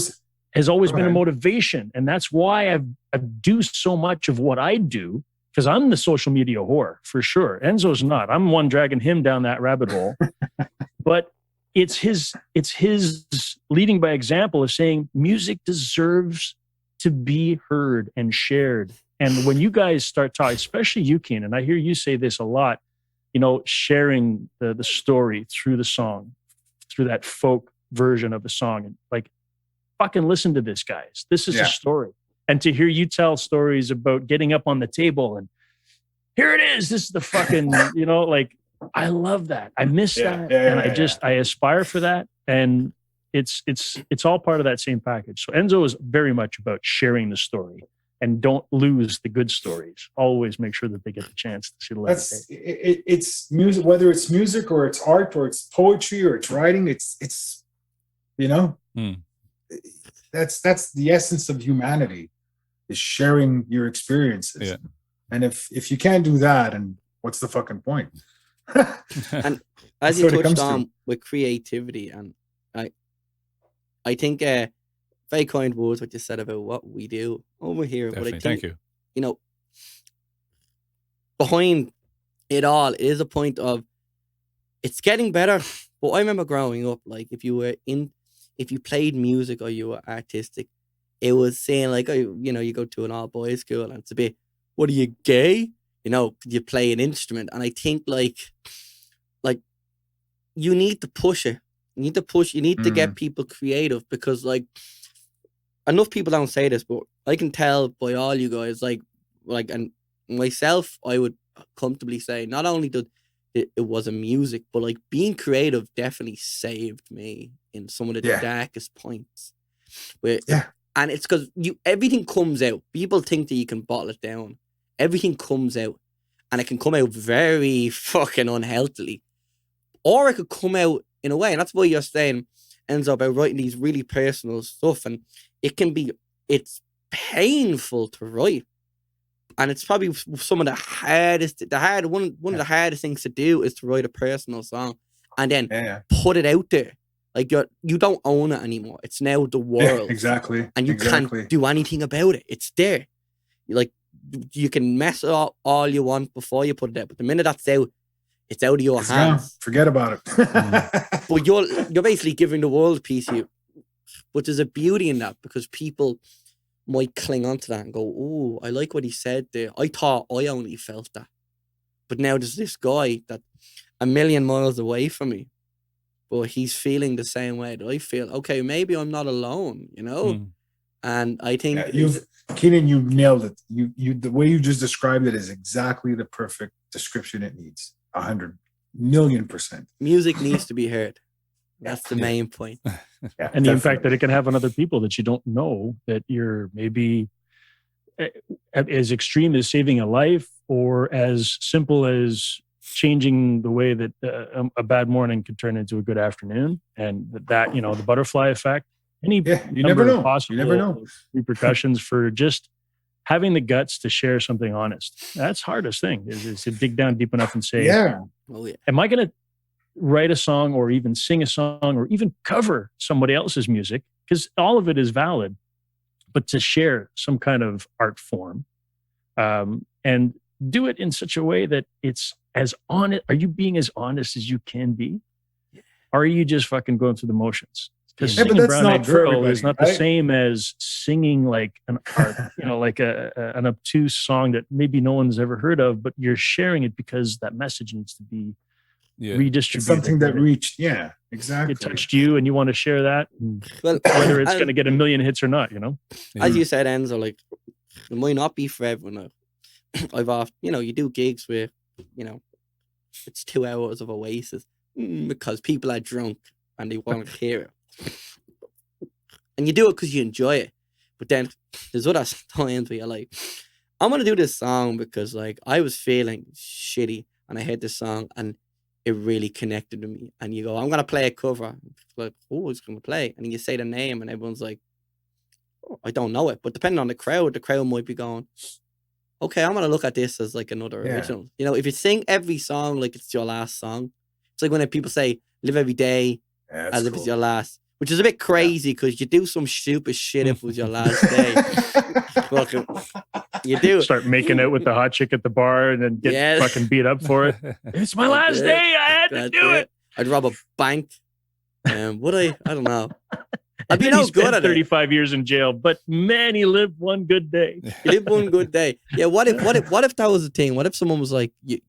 [SPEAKER 3] has always been a motivation. And that's why I do so much of what I do because I'm the social media whore for sure. Enzo's not. I'm one dragging him down that rabbit hole. But it's his leading by example of saying music deserves to be heard and shared. And when you guys start talking, especially you, Keenan, and I hear you say this a lot, sharing the story through the song, through that folk version of the song. And like, fucking listen to this, guys. This is a story. And to hear you tell stories about getting up on the table and here it is. This is the fucking, I love that. I miss that. And I aspire for that. And it's all part of that same package. So Enzo is very much about sharing the story. And don't lose the good stories. Always make sure that they get the chance to see the light of day.
[SPEAKER 4] It's music, whether it's music or it's art or it's poetry or it's writing. It's that's the essence of humanity is sharing your experiences. Yeah. And if you can't do that, and what's the fucking point?
[SPEAKER 2] And as you touched on with creativity, and I think. Very kind words what you said about what we do over here.
[SPEAKER 1] Definitely.
[SPEAKER 2] But I think,
[SPEAKER 1] Thank you.
[SPEAKER 2] Behind it all is a point of it's getting better. But I remember growing up, like if you played music or you were artistic, it was saying like, you go to an all boys school and it's a bit, what are you, gay? You play an instrument. And I think like you need to push it. You need to get people creative because like, enough people don't say this, but I can tell by all you guys, like, and myself, I would comfortably say not only did it wasn't music, but like being creative definitely saved me in some of the darkest points. And it's because everything comes out. People think that you can bottle it down. Everything comes out, and it can come out very fucking unhealthily, or it could come out in a way, and that's why you're saying, Enzo, about writing these really personal stuff, and it's painful to write, and it's probably some of the hardest, one of the hardest things to do is to write a personal song and then put it out there. Like you don't own it anymore. It's now the world.
[SPEAKER 4] Yeah, exactly.
[SPEAKER 2] And you can't do anything about it. It's there. Like you can mess it up all you want before you put it out, but the minute that's out, it's out of your hands.
[SPEAKER 4] Gone. Forget about it.
[SPEAKER 2] But you're basically giving the world a piece of you. But there's a beauty in that, because people might cling on to that and go, "Oh, I like what he said there. I thought I only felt that." But now there's this guy that 1,000,000 miles away from me, but he's feeling the same way that I feel. Okay, maybe I'm not alone, you know? And I think
[SPEAKER 4] Keenan, you nailed it. You the way you just described it is exactly the perfect description it needs. 100,000,000%.
[SPEAKER 2] Music needs to be heard. That's the main point.
[SPEAKER 3] And the fact that it can have on other people that you don't know, that you're maybe as extreme as saving a life, or as simple as changing the way that a bad morning could turn into a good afternoon, and that the butterfly effect. You never know. Possible
[SPEAKER 4] you never know
[SPEAKER 3] repercussions for just having the guts to share something honest. That's the hardest thing, is to dig down deep enough and say, am I going to write a song, or even sing a song, or even cover somebody else's music? Because all of it is valid, but to share some kind of art form, and do it in such a way that it's as honest. Are you being as honest as you can be? Or are you just fucking going through the motions? Because singing Brown Eyed Girl is not the same as singing like an art, like an obtuse song that maybe no one's ever heard of, but you're sharing it because that message needs to be redistributed.
[SPEAKER 4] It's something that reached, exactly.
[SPEAKER 3] It touched you, and you want to share that, whether it's going to get 1,000,000 hits or not,
[SPEAKER 2] As you said, Enzo, like, it might not be for everyone. I've often, you do gigs where, it's 2 hours of Oasis because people are drunk and they want to hear it. And you do it because you enjoy it. But then there's other times where you're like, I'm going to do this song because, like, I was feeling shitty and I heard this song and it really connected with me. And you go, I'm going to play a cover. Like, oh, it's going to play. And then you say the name and everyone's like, oh, I don't know it. But depending on the crowd might be going, okay, I'm going to look at this as like another original. If you sing every song like it's your last song, it's like when people say, live every day as if it's your last, which is a bit crazy because you do some stupid shit if it was your last day. You do.
[SPEAKER 3] Start making out with the hot chick at the bar and then get fucking beat up for it. It's my last day. I had to do it.
[SPEAKER 2] I'd rob a bank. Would I? I don't know. I'd be no good at
[SPEAKER 3] 35 years in jail, but man, he lived one good day.
[SPEAKER 2] He lived one good day. Yeah. What if that was the thing? What if someone was like, you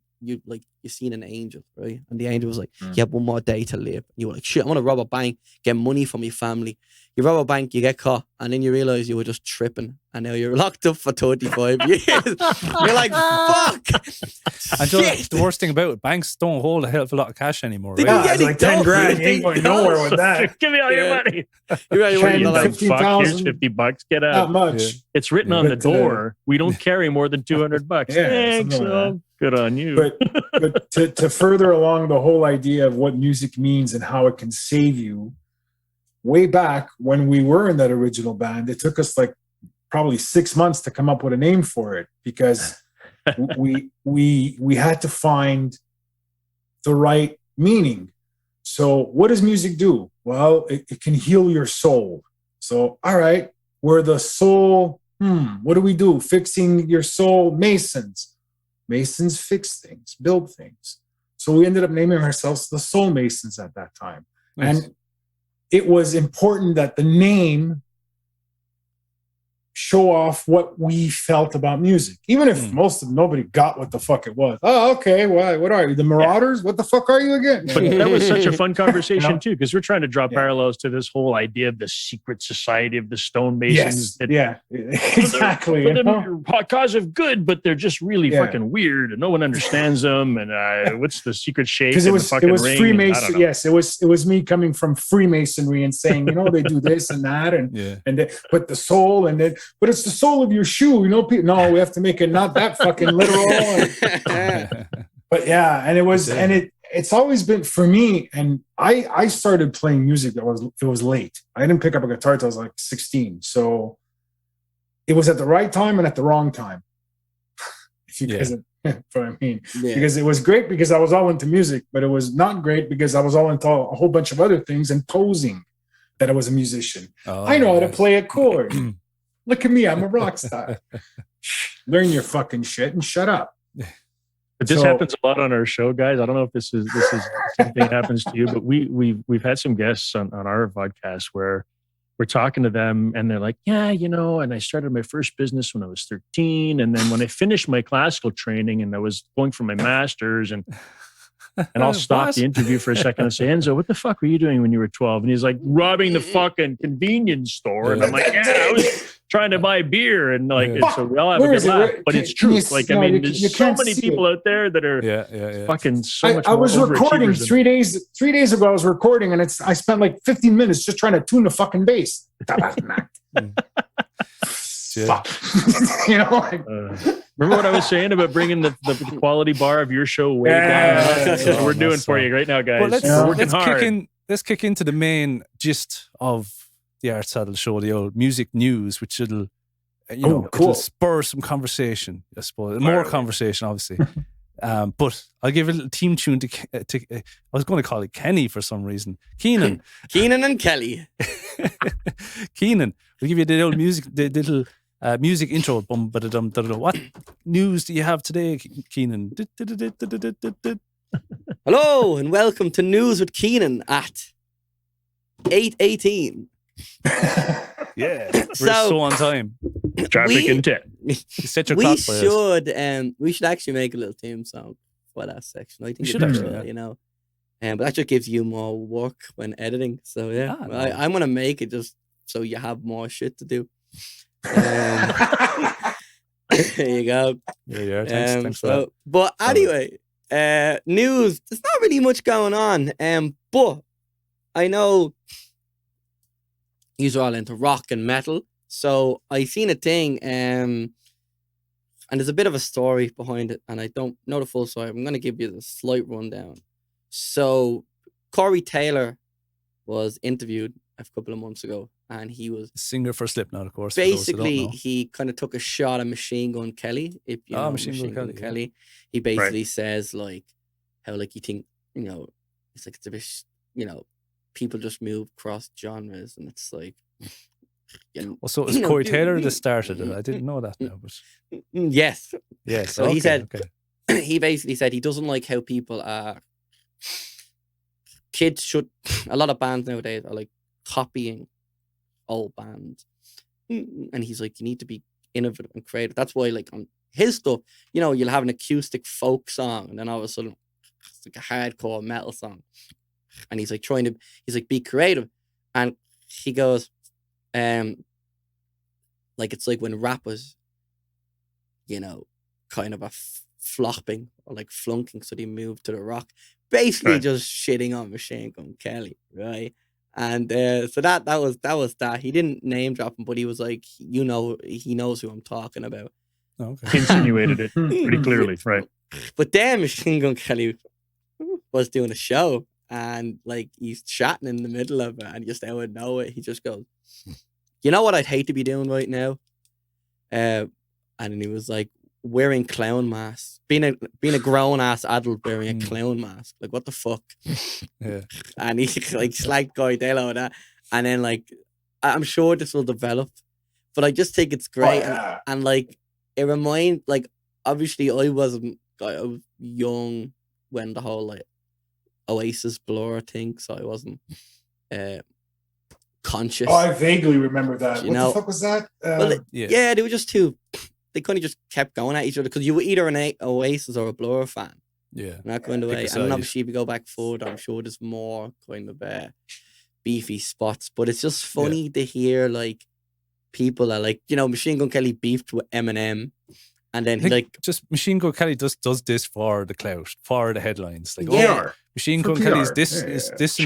[SPEAKER 2] seen an angel, right? And the angel was like, you have one more day to live. You were like, shit, I want to rob a bank, get money from your family. You rob a bank, you get caught, and then you realize you were just tripping, and now you're locked up for 35 years. You're like, fuck.
[SPEAKER 1] And the worst thing about it, banks don't hold a hell of a lot of cash anymore, right?
[SPEAKER 4] Yeah, it's like 10 grand. You ain't going nowhere with that.
[SPEAKER 3] Give me all your money.
[SPEAKER 2] You're right,
[SPEAKER 3] you're like, fuck, here's $50. Get out.
[SPEAKER 4] Not much.
[SPEAKER 3] Yeah. It's written on the door. We don't carry more than $200. Thanks. Good on you.
[SPEAKER 4] But to further along the whole idea of what music means and how it can save you, way back when we were in that original band, it took us like probably 6 months to come up with a name for it, because we had to find the right meaning. So what does music do? Well, it can heal your soul. So, all right, we're the soul. What do we do? Fixing your soul masons. Masons fix things, build things. So we ended up naming ourselves the Soul Masons at that time. Nice. And it was important that the name show off what we felt about music, even if nobody got what the fuck it was. Oh, okay. What are you? The Marauders? What the fuck are you again?
[SPEAKER 3] But that was such a fun conversation too, because we're trying to draw parallels to this whole idea of the secret society of the stonemasons.
[SPEAKER 4] Exactly.
[SPEAKER 3] For the cause of good, but they're just really fucking weird, and no one understands them. And what's the secret shake?
[SPEAKER 4] Because it was
[SPEAKER 3] Freemason.
[SPEAKER 4] Yes, it was me coming from Freemasonry and saying, they do this and that, but the soul, and then but it's the sole of your shoe. You know, no, we have to make it not that fucking literal. But yeah, and it's always been for me. And I started playing music it was late. I didn't pick up a guitar till I was like 16. So it was at the right time and at the wrong time. If you guys know what I mean. Yeah. Because it was great because I was all into music, but it was not great because I was all into a whole bunch of other things and posing that I was a musician. I know how to play a chord. Look at me, I'm a rock star. Learn your fucking shit and shut up.
[SPEAKER 3] But this happens a lot on our show, guys. I don't know if this is something that happens to you, but we've had some guests on our podcast where we're talking to them and they're like, yeah, you know, and I started my first business when I was 13. And then when I finished my classical training and I was going for my master's and I'll stop the interview for a second and say, Enzo, what the fuck were you doing when you were 12? And he's like, robbing the fucking convenience store. And I'm like, yeah, I was trying to buy beer. And like, and so we all have a good laugh, but it's true. Like, I mean, there's so many people out there that are fucking so much more.
[SPEAKER 4] I was recording 3 days ago. I was recording and I spent like 15 minutes just trying to tune the fucking bass. Fuck. You know, like,
[SPEAKER 3] remember what I was saying about bringing the quality bar of your show way down? That's what we're doing for you right now, guys.
[SPEAKER 1] Well, let's kick into the main gist of the Art Saddle show, the old music news, which it'll it'll spur some conversation, I suppose. More conversation, obviously. But I'll give a little team tune to I was going to call it Kenny for some reason. Keenan.
[SPEAKER 2] Keenan and Kelly.
[SPEAKER 1] Keenan. We'll give you the old music, the little music intro. What news do you have today, Keenan?
[SPEAKER 2] Hello and welcome to News with Keenan at 8:18.
[SPEAKER 1] Yeah, we're so on time.
[SPEAKER 3] Traffic in 10.
[SPEAKER 1] Set your clock by us.
[SPEAKER 2] We should actually make a little theme song for that section. I think
[SPEAKER 1] we should actually,
[SPEAKER 2] you know. But that just gives you more work when editing. So yeah, I'm gonna make it just so you have more shit to do. There you go.
[SPEAKER 1] Yeah. Thanks for that.
[SPEAKER 2] But anyway, news. There's not really much going on. But I know you're all into rock and metal. So I seen a thing, and there's a bit of a story behind it, and I don't know the full story. I'm going to give you the slight rundown. So Corey Taylor was interviewed a couple of months ago, and he was
[SPEAKER 1] singer for Slipknot, of course.
[SPEAKER 2] Basically, he kind of took a shot at Machine Gun Kelly. If you know Machine Gun Kelly, he basically says like how like you think it's like it's a bit people just move cross genres, and it's like.
[SPEAKER 1] So it was Corey Taylor that started it. I didn't know that now, but
[SPEAKER 2] yes. So he said he basically said he doesn't like how people are. Kids should. A lot of bands nowadays are like copying old bands, and he's like, you need to be innovative and creative. That's why, like on his stuff, you'll have an acoustic folk song, and then all of a sudden, it's like a hardcore metal song, and he's like he's like, be creative, and he goes. Like it's like when rappers, kind of a flopping or like flunking, so they moved to the rock, basically just shitting on Machine Gun Kelly, right? And so that was that. He didn't name drop him, but he was like, he knows who I'm talking about.
[SPEAKER 1] Okay.
[SPEAKER 3] Insinuated it pretty clearly, right?
[SPEAKER 2] But then Machine Gun Kelly was doing a show, and like he's chatting in the middle of it, and just out of nowhere, he just goes, you know what I'd hate to be doing right now? And he was like wearing clown masks, being a grown ass adult wearing a clown mask. Like what the fuck?
[SPEAKER 1] Yeah.
[SPEAKER 2] And he like slagged Corey Taylor over that. And then like I'm sure this will develop, but I just think it's great. And like it reminds, like obviously I was young when the whole like Oasis Blur thing, so I wasn't conscious.
[SPEAKER 4] Oh, I vaguely remember that. What the fuck was that?
[SPEAKER 2] They were just too. They kind of just kept going at each other because you were either an Oasis or a Blur fan.
[SPEAKER 1] Yeah,
[SPEAKER 2] that kind of way. And obviously, if you go back forward, I'm sure there's more kind of beefy spots. But it's just funny to hear like people are like, Machine Gun Kelly beefed with Eminem. And then
[SPEAKER 1] just Machine Gun Kelly does this for the clout, for the headlines. Like, Machine Gun
[SPEAKER 4] PR.
[SPEAKER 1] Kelly's this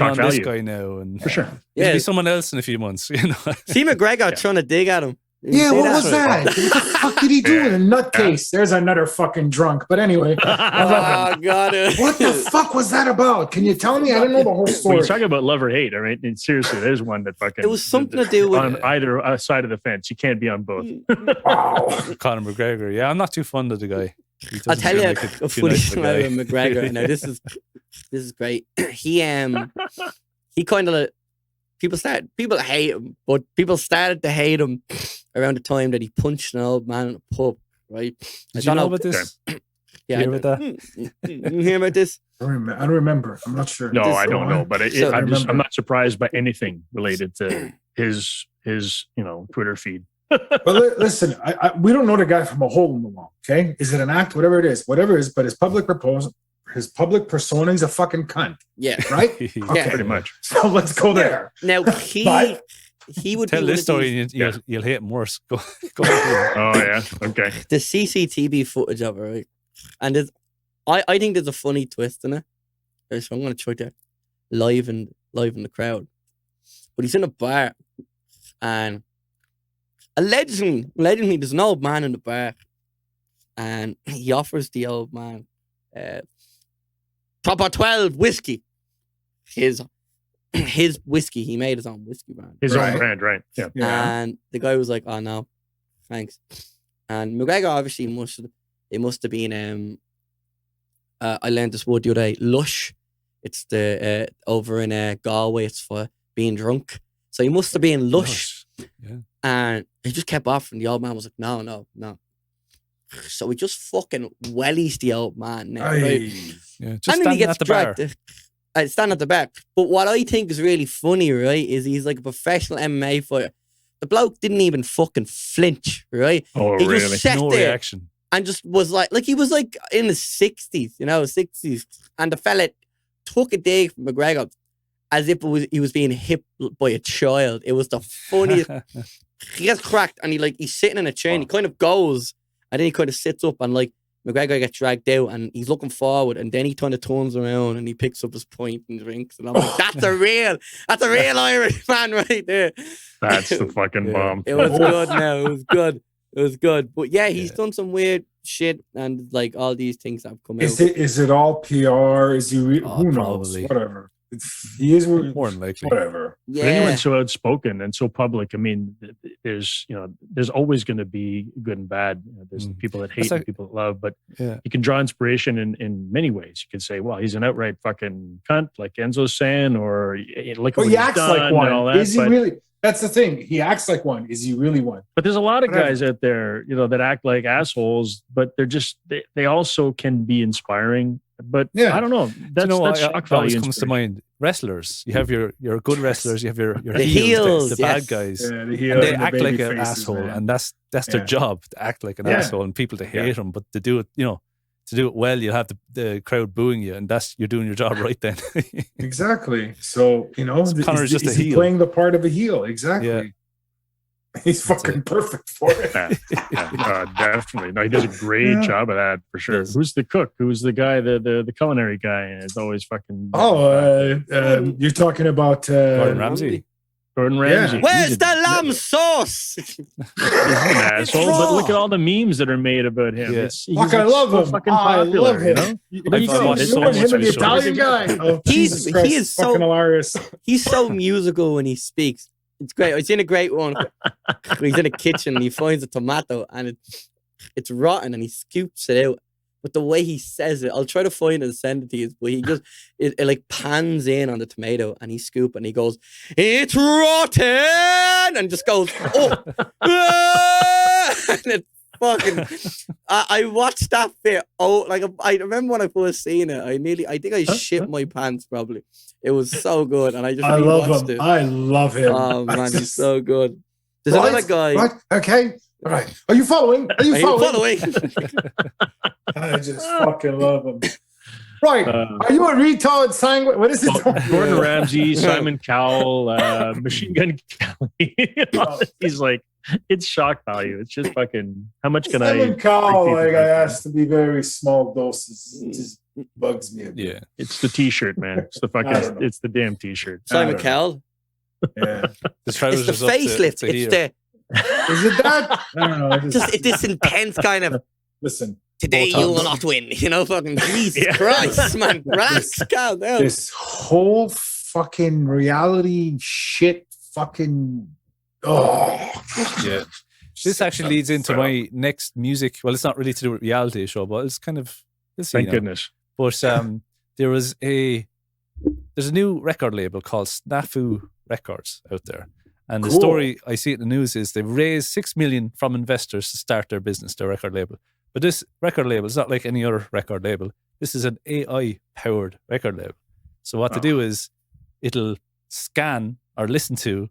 [SPEAKER 1] on this guy now, and
[SPEAKER 3] for sure,
[SPEAKER 1] it'll be someone else in a few months.
[SPEAKER 2] See McGregor trying to dig at him.
[SPEAKER 4] Yeah, what was that? What the fuck did he do in a nutcase? There's another fucking drunk. But anyway.
[SPEAKER 2] Oh, God.
[SPEAKER 4] What the fuck was that about? Can you tell me? I didn't know the whole
[SPEAKER 3] When
[SPEAKER 4] story.
[SPEAKER 3] you're talking about love or hate, I mean, seriously, there's one that fucking.
[SPEAKER 2] It was something to do with
[SPEAKER 3] on either side of the fence. You can't be on both.
[SPEAKER 4] Wow.
[SPEAKER 1] Conor McGregor. Yeah, I'm not too fond of the guy. He
[SPEAKER 2] I'll
[SPEAKER 1] doesn't
[SPEAKER 2] tell
[SPEAKER 1] seem
[SPEAKER 2] you
[SPEAKER 1] like
[SPEAKER 2] a
[SPEAKER 1] too
[SPEAKER 2] funny
[SPEAKER 1] nice of a
[SPEAKER 2] story
[SPEAKER 1] guy.
[SPEAKER 2] about McGregor. Now this is great. He kind of people hate him, but people started to hate him around the time that he punched an old man in a pub. Right?
[SPEAKER 1] Did you know about this?
[SPEAKER 2] Yeah,
[SPEAKER 1] Hear about that?
[SPEAKER 2] You hear about this?
[SPEAKER 4] I don't remember. I'm not sure.
[SPEAKER 3] No, I don't know, but
[SPEAKER 2] So-
[SPEAKER 3] I'm not surprised by anything related to his Twitter feed.
[SPEAKER 4] But listen, we don't know the guy from a hole in the wall. Okay, is it an act? Whatever it is. But his public persona is a fucking cunt,
[SPEAKER 2] Yeah.
[SPEAKER 4] right?
[SPEAKER 2] Yeah.
[SPEAKER 4] Okay.
[SPEAKER 3] Pretty much.
[SPEAKER 4] So let's go there.
[SPEAKER 2] Now
[SPEAKER 4] But-
[SPEAKER 2] he would
[SPEAKER 1] Tell
[SPEAKER 2] be
[SPEAKER 1] this
[SPEAKER 2] one
[SPEAKER 1] story
[SPEAKER 2] of
[SPEAKER 1] and you'll hate him worse. Go on.
[SPEAKER 3] Oh yeah. Okay.
[SPEAKER 2] the CCTV footage of it, right? And I think there's a funny twist in it. So I'm going to try to live in the crowd. But he's in a bar, and allegedly, there's an old man in the bar, and he offers the old man Proper 12 whiskey. His whiskey. He made his own whiskey brand.
[SPEAKER 3] His
[SPEAKER 4] Right.
[SPEAKER 3] own brand, right? Yeah.
[SPEAKER 4] Yeah.
[SPEAKER 2] And the guy was like, "Oh no, thanks." And McGregor obviously must have been. I learned this word the other day. Lush. It's the over in Galway. It's for being drunk. So he must have been lush.
[SPEAKER 1] Yeah.
[SPEAKER 2] And he just kept offering. The old man was like, "No." So he just fucking wellies the old man. Now, right?
[SPEAKER 1] Yeah. Just
[SPEAKER 2] And then he
[SPEAKER 1] standing
[SPEAKER 2] gets
[SPEAKER 1] at the bar.
[SPEAKER 2] dragged. Stand at the back. But what I think is really funny, right, is he's like a professional MMA fighter. The bloke didn't even fucking flinch, right?
[SPEAKER 3] Oh,
[SPEAKER 2] He
[SPEAKER 3] really?
[SPEAKER 2] just sat
[SPEAKER 1] No
[SPEAKER 2] there
[SPEAKER 1] reaction.
[SPEAKER 2] and just was like he was like in his 60s, 60s. And the fella took a dig from McGregor as if he was being hit by a child. It was the funniest. He gets cracked and he's sitting in a chair and he kind of goes and then he kind of sits up and McGregor gets dragged out and he's looking forward and then he kind of turns around and he picks up his pint and drinks and I'm like, that's a real Irish man right there.
[SPEAKER 3] That's the fucking
[SPEAKER 1] Yeah.
[SPEAKER 3] bomb.
[SPEAKER 2] It was good now. It was good. But yeah, he's done some weird shit and all these things have come out.
[SPEAKER 4] Is it all PR? Is he? Who knows?
[SPEAKER 1] Probably.
[SPEAKER 4] Whatever. He is.
[SPEAKER 1] More than likely.
[SPEAKER 4] Whatever.
[SPEAKER 3] But anyone's so outspoken and so public, I mean, there's always going to be good and bad. There's people that hate and people that love, but
[SPEAKER 1] Yeah.
[SPEAKER 3] you can draw inspiration in many ways. You can say, well, he's an outright fucking cunt, like Enzo's saying, or like
[SPEAKER 4] But he acts like
[SPEAKER 3] and all
[SPEAKER 4] one.
[SPEAKER 3] that.
[SPEAKER 4] Is he
[SPEAKER 3] but,
[SPEAKER 4] really? That's the thing. He acts like one. Is he really one?
[SPEAKER 3] but there's a lot of
[SPEAKER 4] Whatever.
[SPEAKER 3] guys out there, that act like assholes, but they're just, they also can be inspiring. But
[SPEAKER 4] Yeah.
[SPEAKER 3] I don't know. That's
[SPEAKER 1] what
[SPEAKER 3] shock
[SPEAKER 1] always
[SPEAKER 3] value.
[SPEAKER 1] comes to mind? Wrestlers. You have your good wrestlers. You have your
[SPEAKER 2] The
[SPEAKER 1] heels, the
[SPEAKER 2] yes.
[SPEAKER 1] bad guys.
[SPEAKER 4] Yeah, the heel
[SPEAKER 1] And they
[SPEAKER 4] and the
[SPEAKER 1] act like
[SPEAKER 4] baby
[SPEAKER 1] an
[SPEAKER 4] faces,
[SPEAKER 1] asshole,
[SPEAKER 4] man.
[SPEAKER 1] and that's their
[SPEAKER 4] Yeah.
[SPEAKER 1] job, to act like an
[SPEAKER 4] Yeah.
[SPEAKER 1] asshole, and people to hate them. But to do it, to do it well, you'll have the crowd booing you, and you're doing your job right then.
[SPEAKER 4] Exactly. So
[SPEAKER 1] Connor's just a
[SPEAKER 4] he
[SPEAKER 1] heel.
[SPEAKER 4] playing the part of a heel. Exactly.
[SPEAKER 1] Yeah.
[SPEAKER 4] He's
[SPEAKER 1] That's
[SPEAKER 4] fucking
[SPEAKER 1] it.
[SPEAKER 4] perfect for it.
[SPEAKER 3] Definitely. No, he does a great job of that for sure.
[SPEAKER 1] Yes.
[SPEAKER 3] Who's the cook? Who's the guy, the culinary guy? And it's always fucking
[SPEAKER 4] You're talking about
[SPEAKER 1] Gordon Ramsay.
[SPEAKER 3] Gordon Ramsay.
[SPEAKER 2] Where's
[SPEAKER 3] He's
[SPEAKER 2] the
[SPEAKER 3] a-
[SPEAKER 2] lamb sauce?
[SPEAKER 3] He's an asshole, but look at all the memes that are made about him.
[SPEAKER 1] Yeah.
[SPEAKER 3] He's
[SPEAKER 4] Fuck, I
[SPEAKER 3] like
[SPEAKER 4] love
[SPEAKER 3] so
[SPEAKER 4] him.
[SPEAKER 3] fucking
[SPEAKER 4] I
[SPEAKER 3] popular,
[SPEAKER 4] love him.
[SPEAKER 3] But
[SPEAKER 1] I've watched so much
[SPEAKER 4] him,
[SPEAKER 1] of
[SPEAKER 4] the
[SPEAKER 1] his
[SPEAKER 4] Italian guy. Oh, Jesus Christ,
[SPEAKER 2] he is so-
[SPEAKER 4] fucking hilarious.
[SPEAKER 2] He's so musical when he speaks. It's great. It's in a great one. He's in a kitchen and he finds a tomato and it's rotten and he scoops it out. But the way he says it, I'll try to find it and send it to you. But he just it like pans in on the tomato and he scoop and he goes, "It's rotten," and just goes, "Oh," and it fucking. I watched that bit. Oh, I remember when I first seen it. I think I shit my pants probably. It was so good, and I just
[SPEAKER 4] I love
[SPEAKER 2] rewatched
[SPEAKER 4] him.
[SPEAKER 2] it.
[SPEAKER 4] I love him.
[SPEAKER 2] Oh
[SPEAKER 4] I
[SPEAKER 2] man, he's
[SPEAKER 4] just-
[SPEAKER 2] so good. There's
[SPEAKER 4] Right,
[SPEAKER 2] another guy.
[SPEAKER 4] Right. Okay. All right. Are you following? Are you
[SPEAKER 2] Are you
[SPEAKER 4] following?
[SPEAKER 2] following?
[SPEAKER 4] I just fucking love him. Right.
[SPEAKER 3] Uh,
[SPEAKER 4] Are you a retard sanguine? What is it?
[SPEAKER 3] Gordon Ramsay, Simon Cowell, Machine Gun Kelly. He's like, it's shock value. It's just fucking, how much can
[SPEAKER 4] Simon
[SPEAKER 3] I?
[SPEAKER 4] Cowell,
[SPEAKER 3] repeat
[SPEAKER 4] like
[SPEAKER 3] that?
[SPEAKER 4] I asked to be very small doses. It just bugs me a bit.
[SPEAKER 1] Yeah.
[SPEAKER 3] It's the t-shirt, man. It's the
[SPEAKER 4] I don't
[SPEAKER 3] fucking,
[SPEAKER 4] know.
[SPEAKER 3] it's the damn t-shirt.
[SPEAKER 2] Simon
[SPEAKER 4] I don't know.
[SPEAKER 2] Cowell.
[SPEAKER 4] Yeah.
[SPEAKER 1] The
[SPEAKER 2] It's
[SPEAKER 1] trousers
[SPEAKER 2] the
[SPEAKER 1] up to
[SPEAKER 2] facelift.
[SPEAKER 1] here.
[SPEAKER 2] It's the
[SPEAKER 4] Is it that? I don't know.
[SPEAKER 2] Just this intense kind of.
[SPEAKER 4] Listen.
[SPEAKER 2] Today you will not win. You know, fucking Jesus Christ, man. Relax, calm down.
[SPEAKER 4] This whole fucking reality shit fucking. Oh.
[SPEAKER 1] Yeah. This actually leads into my next music. Well, it's not really to do with reality show, but it's kind of.
[SPEAKER 3] Thank goodness.
[SPEAKER 1] But there's a new record label called Snafu Records out there. And the story I see in the news is they've raised $6 million from investors to start their business, their record label. But this record label is not like any other record label. This is an AI-powered record label. So what they do is it'll scan or listen to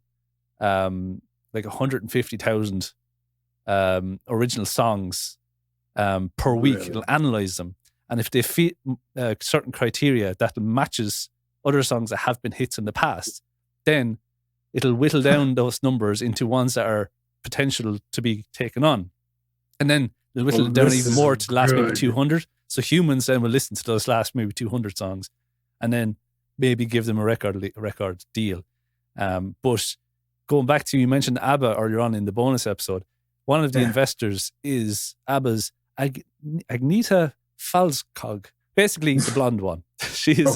[SPEAKER 1] like 150,000 original songs per week. Really? It'll analyze them. And if they fit certain criteria that matches other songs that have been hits in the past, then it'll whittle down those numbers into ones that are potential to be taken on. And then they'll whittle it down even more to the last maybe 200. So humans then will listen to those last maybe 200 songs and then maybe give them a record deal. But going back to, you mentioned ABBA earlier on in the bonus episode, one of the investors is ABBA's Agneta Falskog, basically the blonde one. She is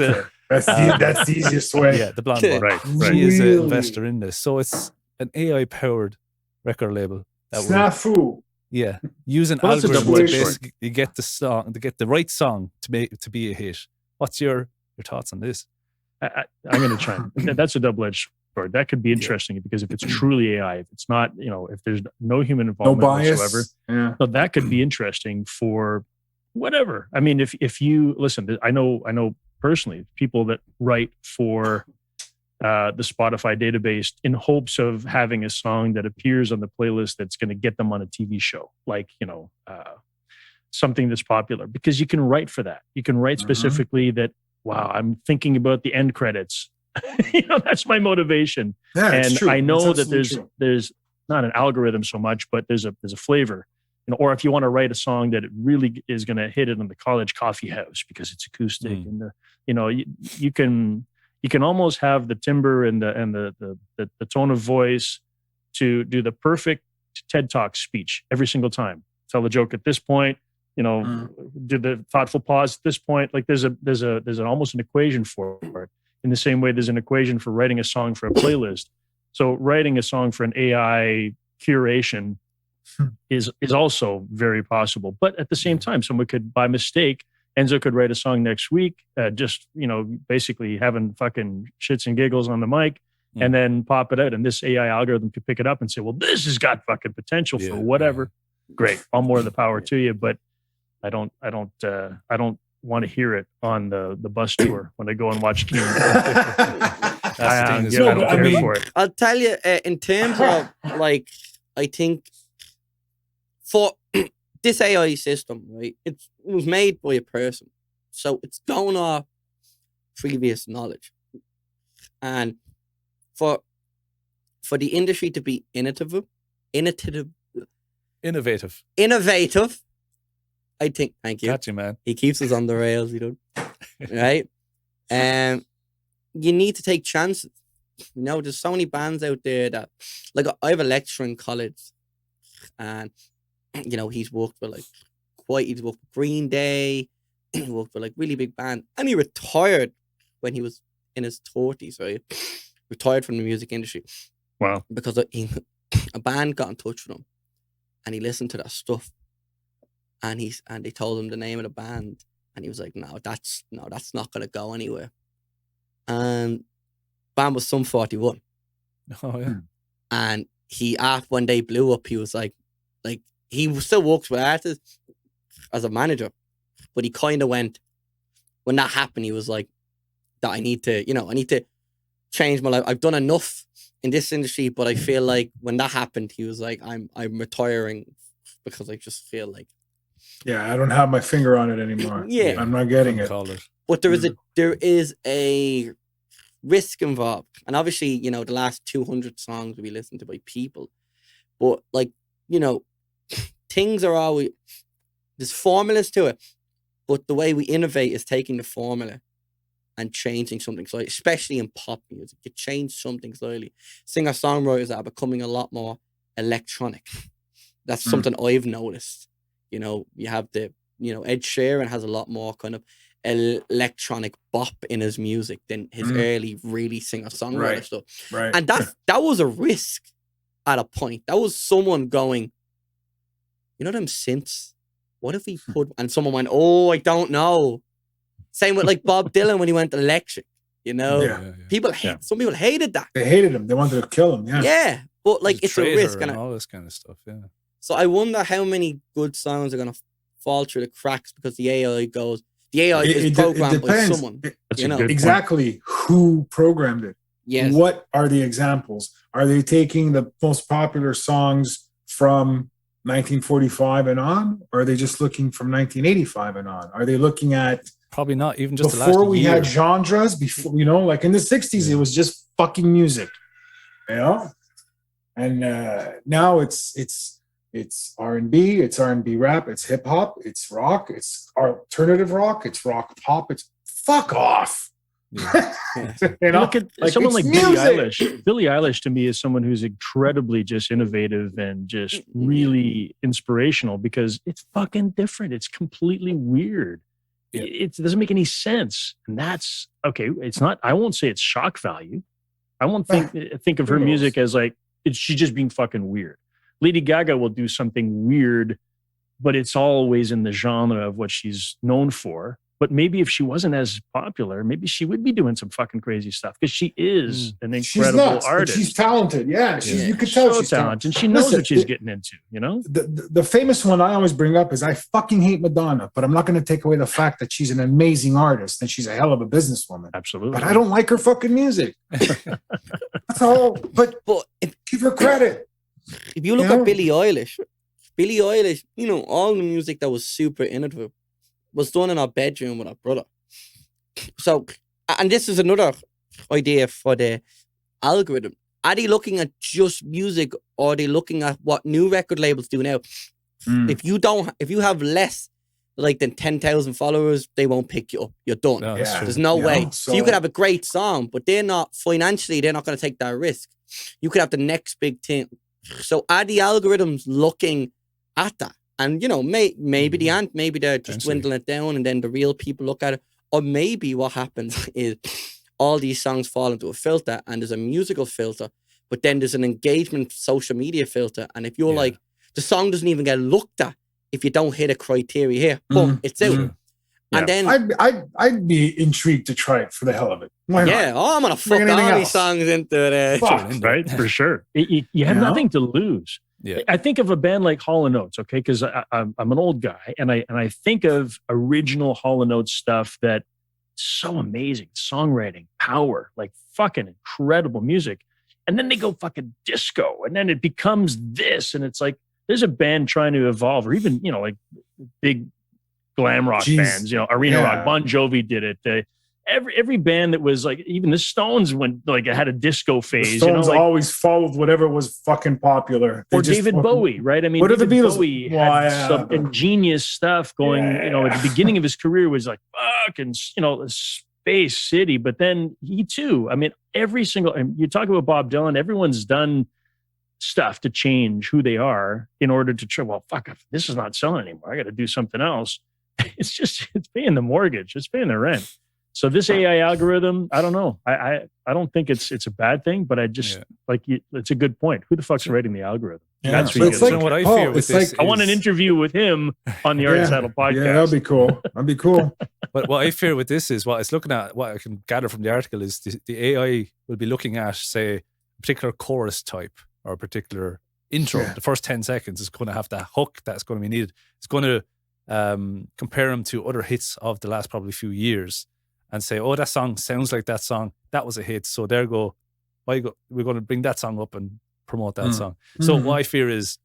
[SPEAKER 4] that's the easiest way.
[SPEAKER 1] Yeah, the blonde one.
[SPEAKER 3] Right.
[SPEAKER 1] She is an investor in this. So it's an AI-powered record label.
[SPEAKER 4] Snafu.
[SPEAKER 1] Yeah, using algorithms to basically get the song, to get the right song to be a hit. What's your thoughts on this?
[SPEAKER 3] I'm going to try. That's a double-edged sword. That could be interesting because if it's truly AI, if it's not, if there's no human involvement whatsoever, so that could be interesting for whatever. I mean, if you listen, I know personally people that write for the Spotify database in hopes of having a song that appears on the playlist that's going to get them on a TV show, like something that's popular, because you can write for that. You can write specifically that. Wow, I'm thinking about the end credits. That's my motivation.
[SPEAKER 4] Yeah,
[SPEAKER 3] and
[SPEAKER 4] true.
[SPEAKER 3] I know that
[SPEAKER 4] there's
[SPEAKER 3] not an algorithm so much, but there's a flavor. Or if you want to write a song that it really is going to hit it in the college coffee house because it's acoustic, and you can almost have the timbre and the tone of voice to do the perfect TED Talk speech every single time. Tell a joke at this point. Do the thoughtful pause at this point. Like there's an almost an equation for it. In the same way, there's an equation for writing a song for a playlist. So writing a song for an AI curation is also very possible. But at the same time, someone could, by mistake, Enzo could write a song next week, basically having fucking shits and giggles on the mic, and then pop it out. And this AI algorithm could pick it up and say, well, this has got fucking potential for whatever. Great. All more of the power to you. But I don't want to hear it on the bus tour when I go and watch Keenan. I don't care for it.
[SPEAKER 2] I'll tell you, in terms of I think for this AI system, right? It was made by a person, so it's going off previous knowledge, and for the industry to be innovative. I think, thank you.
[SPEAKER 1] Gotcha, man.
[SPEAKER 2] He keeps us on the rails, right? You need to take chances. There's so many bands out there that, like, I have a lecturer in college, and he's worked with he's worked with Green Day, he worked with really big band, and he retired when he was in his 30s, right? Retired from the music industry.
[SPEAKER 3] Wow.
[SPEAKER 2] Because a band got in touch with him, and he listened to that stuff. And they told him the name of the band, and he was like, "No, that's not gonna go anywhere." And band was Sum 41.
[SPEAKER 1] Oh yeah.
[SPEAKER 2] And when they blew up, he was like he still works with artists as a manager, but he kind of went, when that happened, he was like, "That I need to change my life. I've done enough in this industry, but I feel like when that happened, he was like, I'm retiring because I just feel like."
[SPEAKER 4] Yeah, I don't have my finger on it anymore.
[SPEAKER 2] Yeah,
[SPEAKER 4] I'm not getting it.
[SPEAKER 2] But there is a risk involved, and obviously, the last 200 songs will be listened to by people. But things are always, there's formulas to it, but the way we innovate is taking the formula and changing something slightly, especially in pop music. You change something slightly. Singer-songwriters are becoming a lot more electronic. That's something I've noticed. You know, you have Ed Sheeran has a lot more kind of electronic bop in his music than his early really singer-songwriter stuff.
[SPEAKER 4] Right.
[SPEAKER 2] And that was a risk at a point. That was someone going, you know them synths? What if we put... And someone went, oh, I don't know. Same with like Bob Dylan when he went electric, you know?
[SPEAKER 4] Yeah.
[SPEAKER 2] Some people hated that.
[SPEAKER 4] They hated him. They wanted to kill him,
[SPEAKER 2] Yeah, but like it's a risk.
[SPEAKER 1] And all this kind of stuff,
[SPEAKER 2] So I wonder how many good songs are going to fall through the cracks because the AI goes... The AI is programmed by someone.
[SPEAKER 4] Exactly who programmed it.
[SPEAKER 2] Yes.
[SPEAKER 4] What are the examples? Are they taking the most popular songs from 1945 and on? Or are they just looking from 1985 and on? Are they looking at...
[SPEAKER 1] Probably not even just
[SPEAKER 4] before we had genres, before, you know, like in the 60s, it was just fucking music, you know? And now it's R&B, it's R&B rap, it's hip hop, it's rock, it's alternative rock, it's rock pop, it's fuck off.
[SPEAKER 3] Yeah. You know? Look at someone like Billie Eilish. Billie Eilish to me is someone who's incredibly just innovative and just really inspirational because it's fucking different. It's completely weird. Yeah. It doesn't make any sense. And that's okay. It's not, I won't say it's shock value. I won't think of her music as like, she's just being fucking weird. Lady Gaga will do something weird, but it's always in the genre of what she's known for. But maybe if she wasn't as popular, maybe she would be doing some fucking crazy stuff because she is an incredible artist.
[SPEAKER 4] She's talented. Yeah. You could tell she's talented.
[SPEAKER 3] And she knows what she's getting into, you know?
[SPEAKER 4] The famous one I always bring up is I fucking hate Madonna, but I'm not going to take away the fact that she's an amazing artist and she's a hell of a businesswoman.
[SPEAKER 3] Absolutely.
[SPEAKER 4] But I don't like her fucking music. That's all. But give her credit.
[SPEAKER 2] If you look at Billie Eilish, you know, all the music that was super innovative was done in our bedroom with our brother. So, and this is another idea for the algorithm. Are they looking at just music or are they looking at what new record labels do now? If you have less like than 10,000 followers, they won't pick you up. You're done. No, there's no way. So you could have a great song, but they're not going to take that risk. You could have the next big thing. So are the algorithms looking at that? And, you know, maybe they aren't. Maybe they're just dwindling it down and then the real people look at it. Or maybe what happens is all these songs fall into a filter and there's a musical filter, but then there's an engagement social media filter. And if you're like, the song doesn't even get looked at if you don't hit a criteria here, boom, it's out. And then
[SPEAKER 4] I'd be intrigued to try it for the hell of it. Why not?
[SPEAKER 2] Yeah, I'm gonna fuck all these songs into it.
[SPEAKER 3] Right, for sure. You have nothing to lose. Yeah. I think of a band like Hall & Oates, okay, because I'm an old guy, and I think of original Hall & Oates stuff that's so amazing, songwriting, power, like fucking incredible music, and then they go fucking disco, and then it becomes this, and it's like there's a band trying to evolve, or even like big glam rock bands, arena rock. Bon Jovi did it. Every band that was like, even the Stones went like it had a disco phase.
[SPEAKER 4] The Stones always followed whatever was fucking popular.
[SPEAKER 3] Or David Bowie, right? I mean,
[SPEAKER 4] what are the Beatles?
[SPEAKER 3] Bowie had some ingenious stuff going. At the beginning of his career was like fucking, Space City. But then he too. I mean, every single. And you talk about Bob Dylan. Everyone's done stuff to change who they are in order to try. Well, fuck, this is not selling anymore. I got to do something else. It's paying the mortgage. It's paying the rent. So this AI algorithm, I don't know. I don't think it's a bad thing, but I just it's a good point. Who the fuck's writing the algorithm?
[SPEAKER 1] Yeah. That's what I fear with this.
[SPEAKER 3] I want an interview with him on the Untitled podcast.
[SPEAKER 4] Yeah, that'd be cool. That'd be cool.
[SPEAKER 1] But what I fear with this is what it's looking at. What I can gather from the article is the AI will be looking at, say, a particular chorus type or a particular intro. Yeah. The first 10 seconds is going to have that hook that's going to be needed. It's going to compare them to other hits of the last probably few years. And say, oh, that song sounds like that song. That was a hit. So there go. We're going to bring that song up and promote that song. So what I fear is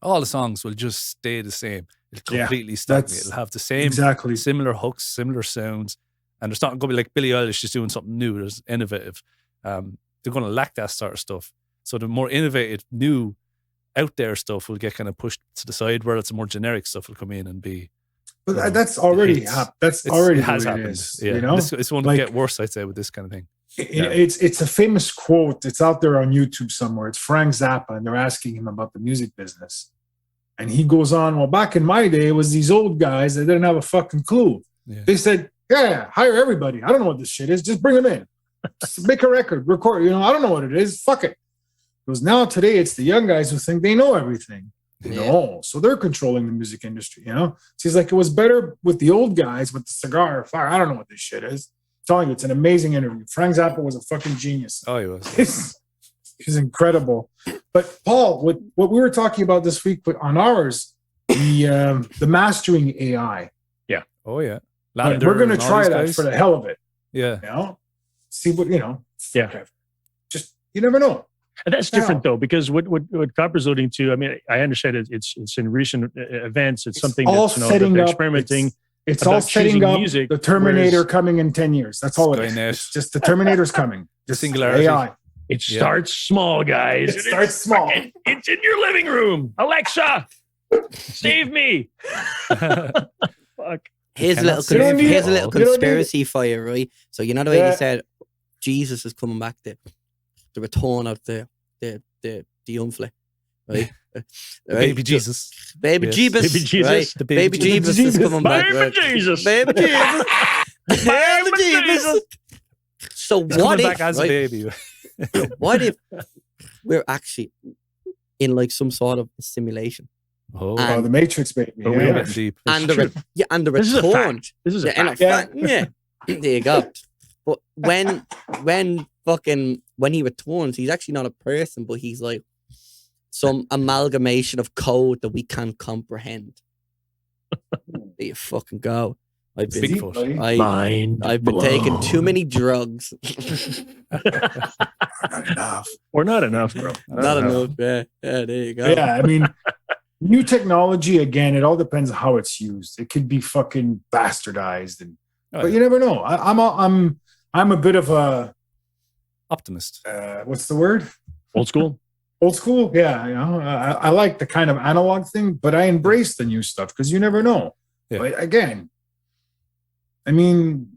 [SPEAKER 1] all the songs will just stay the same. It'll completely stagnate. It'll have the same similar hooks, similar sounds. And it's not going to be like Billie Eilish just doing something new. There's innovative. They're going to lack that sort of stuff. So the more innovative, new, out there stuff will get kind of pushed to the side, where it's more generic stuff will come in and be.
[SPEAKER 4] But that's already happened. That's already
[SPEAKER 1] has happened.
[SPEAKER 4] Is,
[SPEAKER 1] yeah. It's going to get worse, I'd say, with this kind of thing.
[SPEAKER 4] It's a famous quote. It's out there on YouTube somewhere. It's Frank Zappa, and they're asking him about the music business. And he goes on, well, back in my day, it was these old guys that didn't have a fucking clue.
[SPEAKER 1] Yeah.
[SPEAKER 4] They said, yeah, hire everybody. I don't know what this shit is. Just bring them in. Just make a record, record. I don't know what it is. Fuck it. Because now today, it's the young guys who think they know everything. No, so they're controlling the music industry, So he's like, it was better with the old guys with the cigar. Fuck, I don't know what this shit is. I'm telling you, it's an amazing interview. Frank Zappa was a fucking genius.
[SPEAKER 1] Oh, he was.
[SPEAKER 4] He's incredible. But Paul, what we were talking about this week on ours, the mastering AI.
[SPEAKER 3] Yeah.
[SPEAKER 1] Oh yeah.
[SPEAKER 4] We're going to try that for the hell of it.
[SPEAKER 1] Yeah.
[SPEAKER 4] See what
[SPEAKER 3] Yeah.
[SPEAKER 4] Just you never know.
[SPEAKER 3] And that's different though, because what Copper's alluding to, I mean, I understand it's in recent events. It's something that's that they're experimenting.
[SPEAKER 4] It's all setting up
[SPEAKER 3] music,
[SPEAKER 4] the Terminator coming in 10 years. That's all it is. It's just the Terminator's coming. Just
[SPEAKER 1] singularity.
[SPEAKER 4] AI.
[SPEAKER 3] It starts small, guys.
[SPEAKER 4] It starts small.
[SPEAKER 3] It's in your living room. Alexa, save me. Fuck.
[SPEAKER 2] Here's a little conspiracy for you, right? So the way you said Jesus is coming back, the return of the youngfly, right?
[SPEAKER 1] Baby Jesus.
[SPEAKER 2] Baby Jesus.
[SPEAKER 3] Baby Jesus.
[SPEAKER 2] Right?
[SPEAKER 1] The
[SPEAKER 2] baby Jesus is coming back.
[SPEAKER 3] Baby
[SPEAKER 2] Right?
[SPEAKER 3] Jesus.
[SPEAKER 2] Baby Jesus. Baby Jesus. So what if,
[SPEAKER 1] back as a baby?
[SPEAKER 2] What if we're actually in like some sort of simulation?
[SPEAKER 1] Oh,
[SPEAKER 4] the Matrix, baby.
[SPEAKER 1] But we're getting deep.
[SPEAKER 2] And the
[SPEAKER 3] This is a
[SPEAKER 2] return.
[SPEAKER 3] fact. This is a fact.
[SPEAKER 2] Yeah. There you go. But when he returns, he's actually not a person, but he's like some amalgamation of code that we can't comprehend. There you fucking go. I've been taking too many drugs.
[SPEAKER 4] Not enough.
[SPEAKER 3] Or not enough, bro.
[SPEAKER 2] Not enough. Yeah, there you go.
[SPEAKER 4] Yeah, I mean, new technology, again, it all depends on how it's used. It could be fucking bastardized, but you never know. I'm a bit of a
[SPEAKER 1] optimist.
[SPEAKER 4] What's the word?
[SPEAKER 3] Old school.
[SPEAKER 4] Old school, yeah. I like the kind of analog thing, but I embrace the new stuff because you never know.
[SPEAKER 1] Yeah.
[SPEAKER 4] But again, I mean,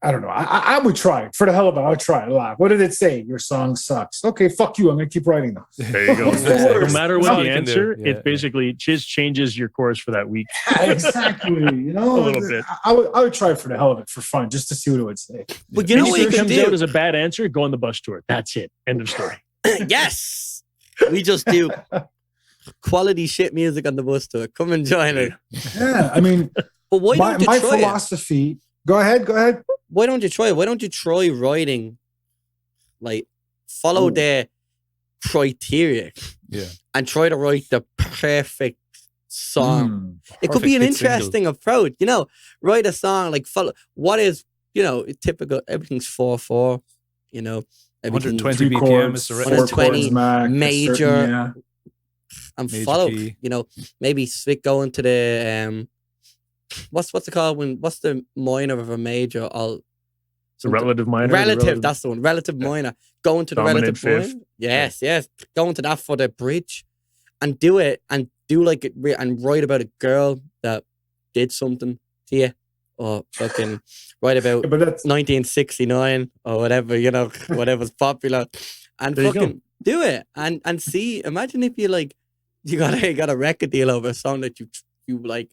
[SPEAKER 4] I don't know. I would try it. For the hell of it, I would try it live. What did it say? Your song sucks. Okay, fuck you. I'm going to keep writing those.
[SPEAKER 3] There you go. No matter what the answer, it basically
[SPEAKER 1] yeah.
[SPEAKER 3] just changes your course for that week.
[SPEAKER 4] Yeah, exactly.
[SPEAKER 3] A little bit.
[SPEAKER 4] I would try it for the hell of it, for fun, just to see what it would say.
[SPEAKER 2] But you know what you can
[SPEAKER 3] comes
[SPEAKER 2] do?
[SPEAKER 3] out as a bad answer, go on the bus tour. That's it. End of story.
[SPEAKER 2] Yes. We just do quality shit music on the bus tour. Come and join it.
[SPEAKER 4] Yeah, I mean,
[SPEAKER 2] but why don't you
[SPEAKER 4] my
[SPEAKER 2] try
[SPEAKER 4] philosophy. It? Go ahead.
[SPEAKER 2] Why don't you try it? Why don't you try writing, like, follow the criteria, and try to write the perfect song. It could be an interesting approach. Write a song like follow. What is typical? Everything's 4/4.
[SPEAKER 1] 120 BPM is the
[SPEAKER 2] 120 major, and
[SPEAKER 1] major
[SPEAKER 2] follow.
[SPEAKER 1] key.
[SPEAKER 2] Maybe going to the what's it called what's the minor of a major?
[SPEAKER 3] The relative minor.
[SPEAKER 2] Relative, that's the one. Relative minor. Going to the
[SPEAKER 3] Dominant
[SPEAKER 2] relative
[SPEAKER 3] fifth.
[SPEAKER 2] minor. Yes. Going to that for the bridge, and do it, and do like it, and write about a girl that did something to you. Or fucking write about 1969 or whatever, whatever's popular, and fucking do it and see. Imagine if you got a record deal over a song that you like.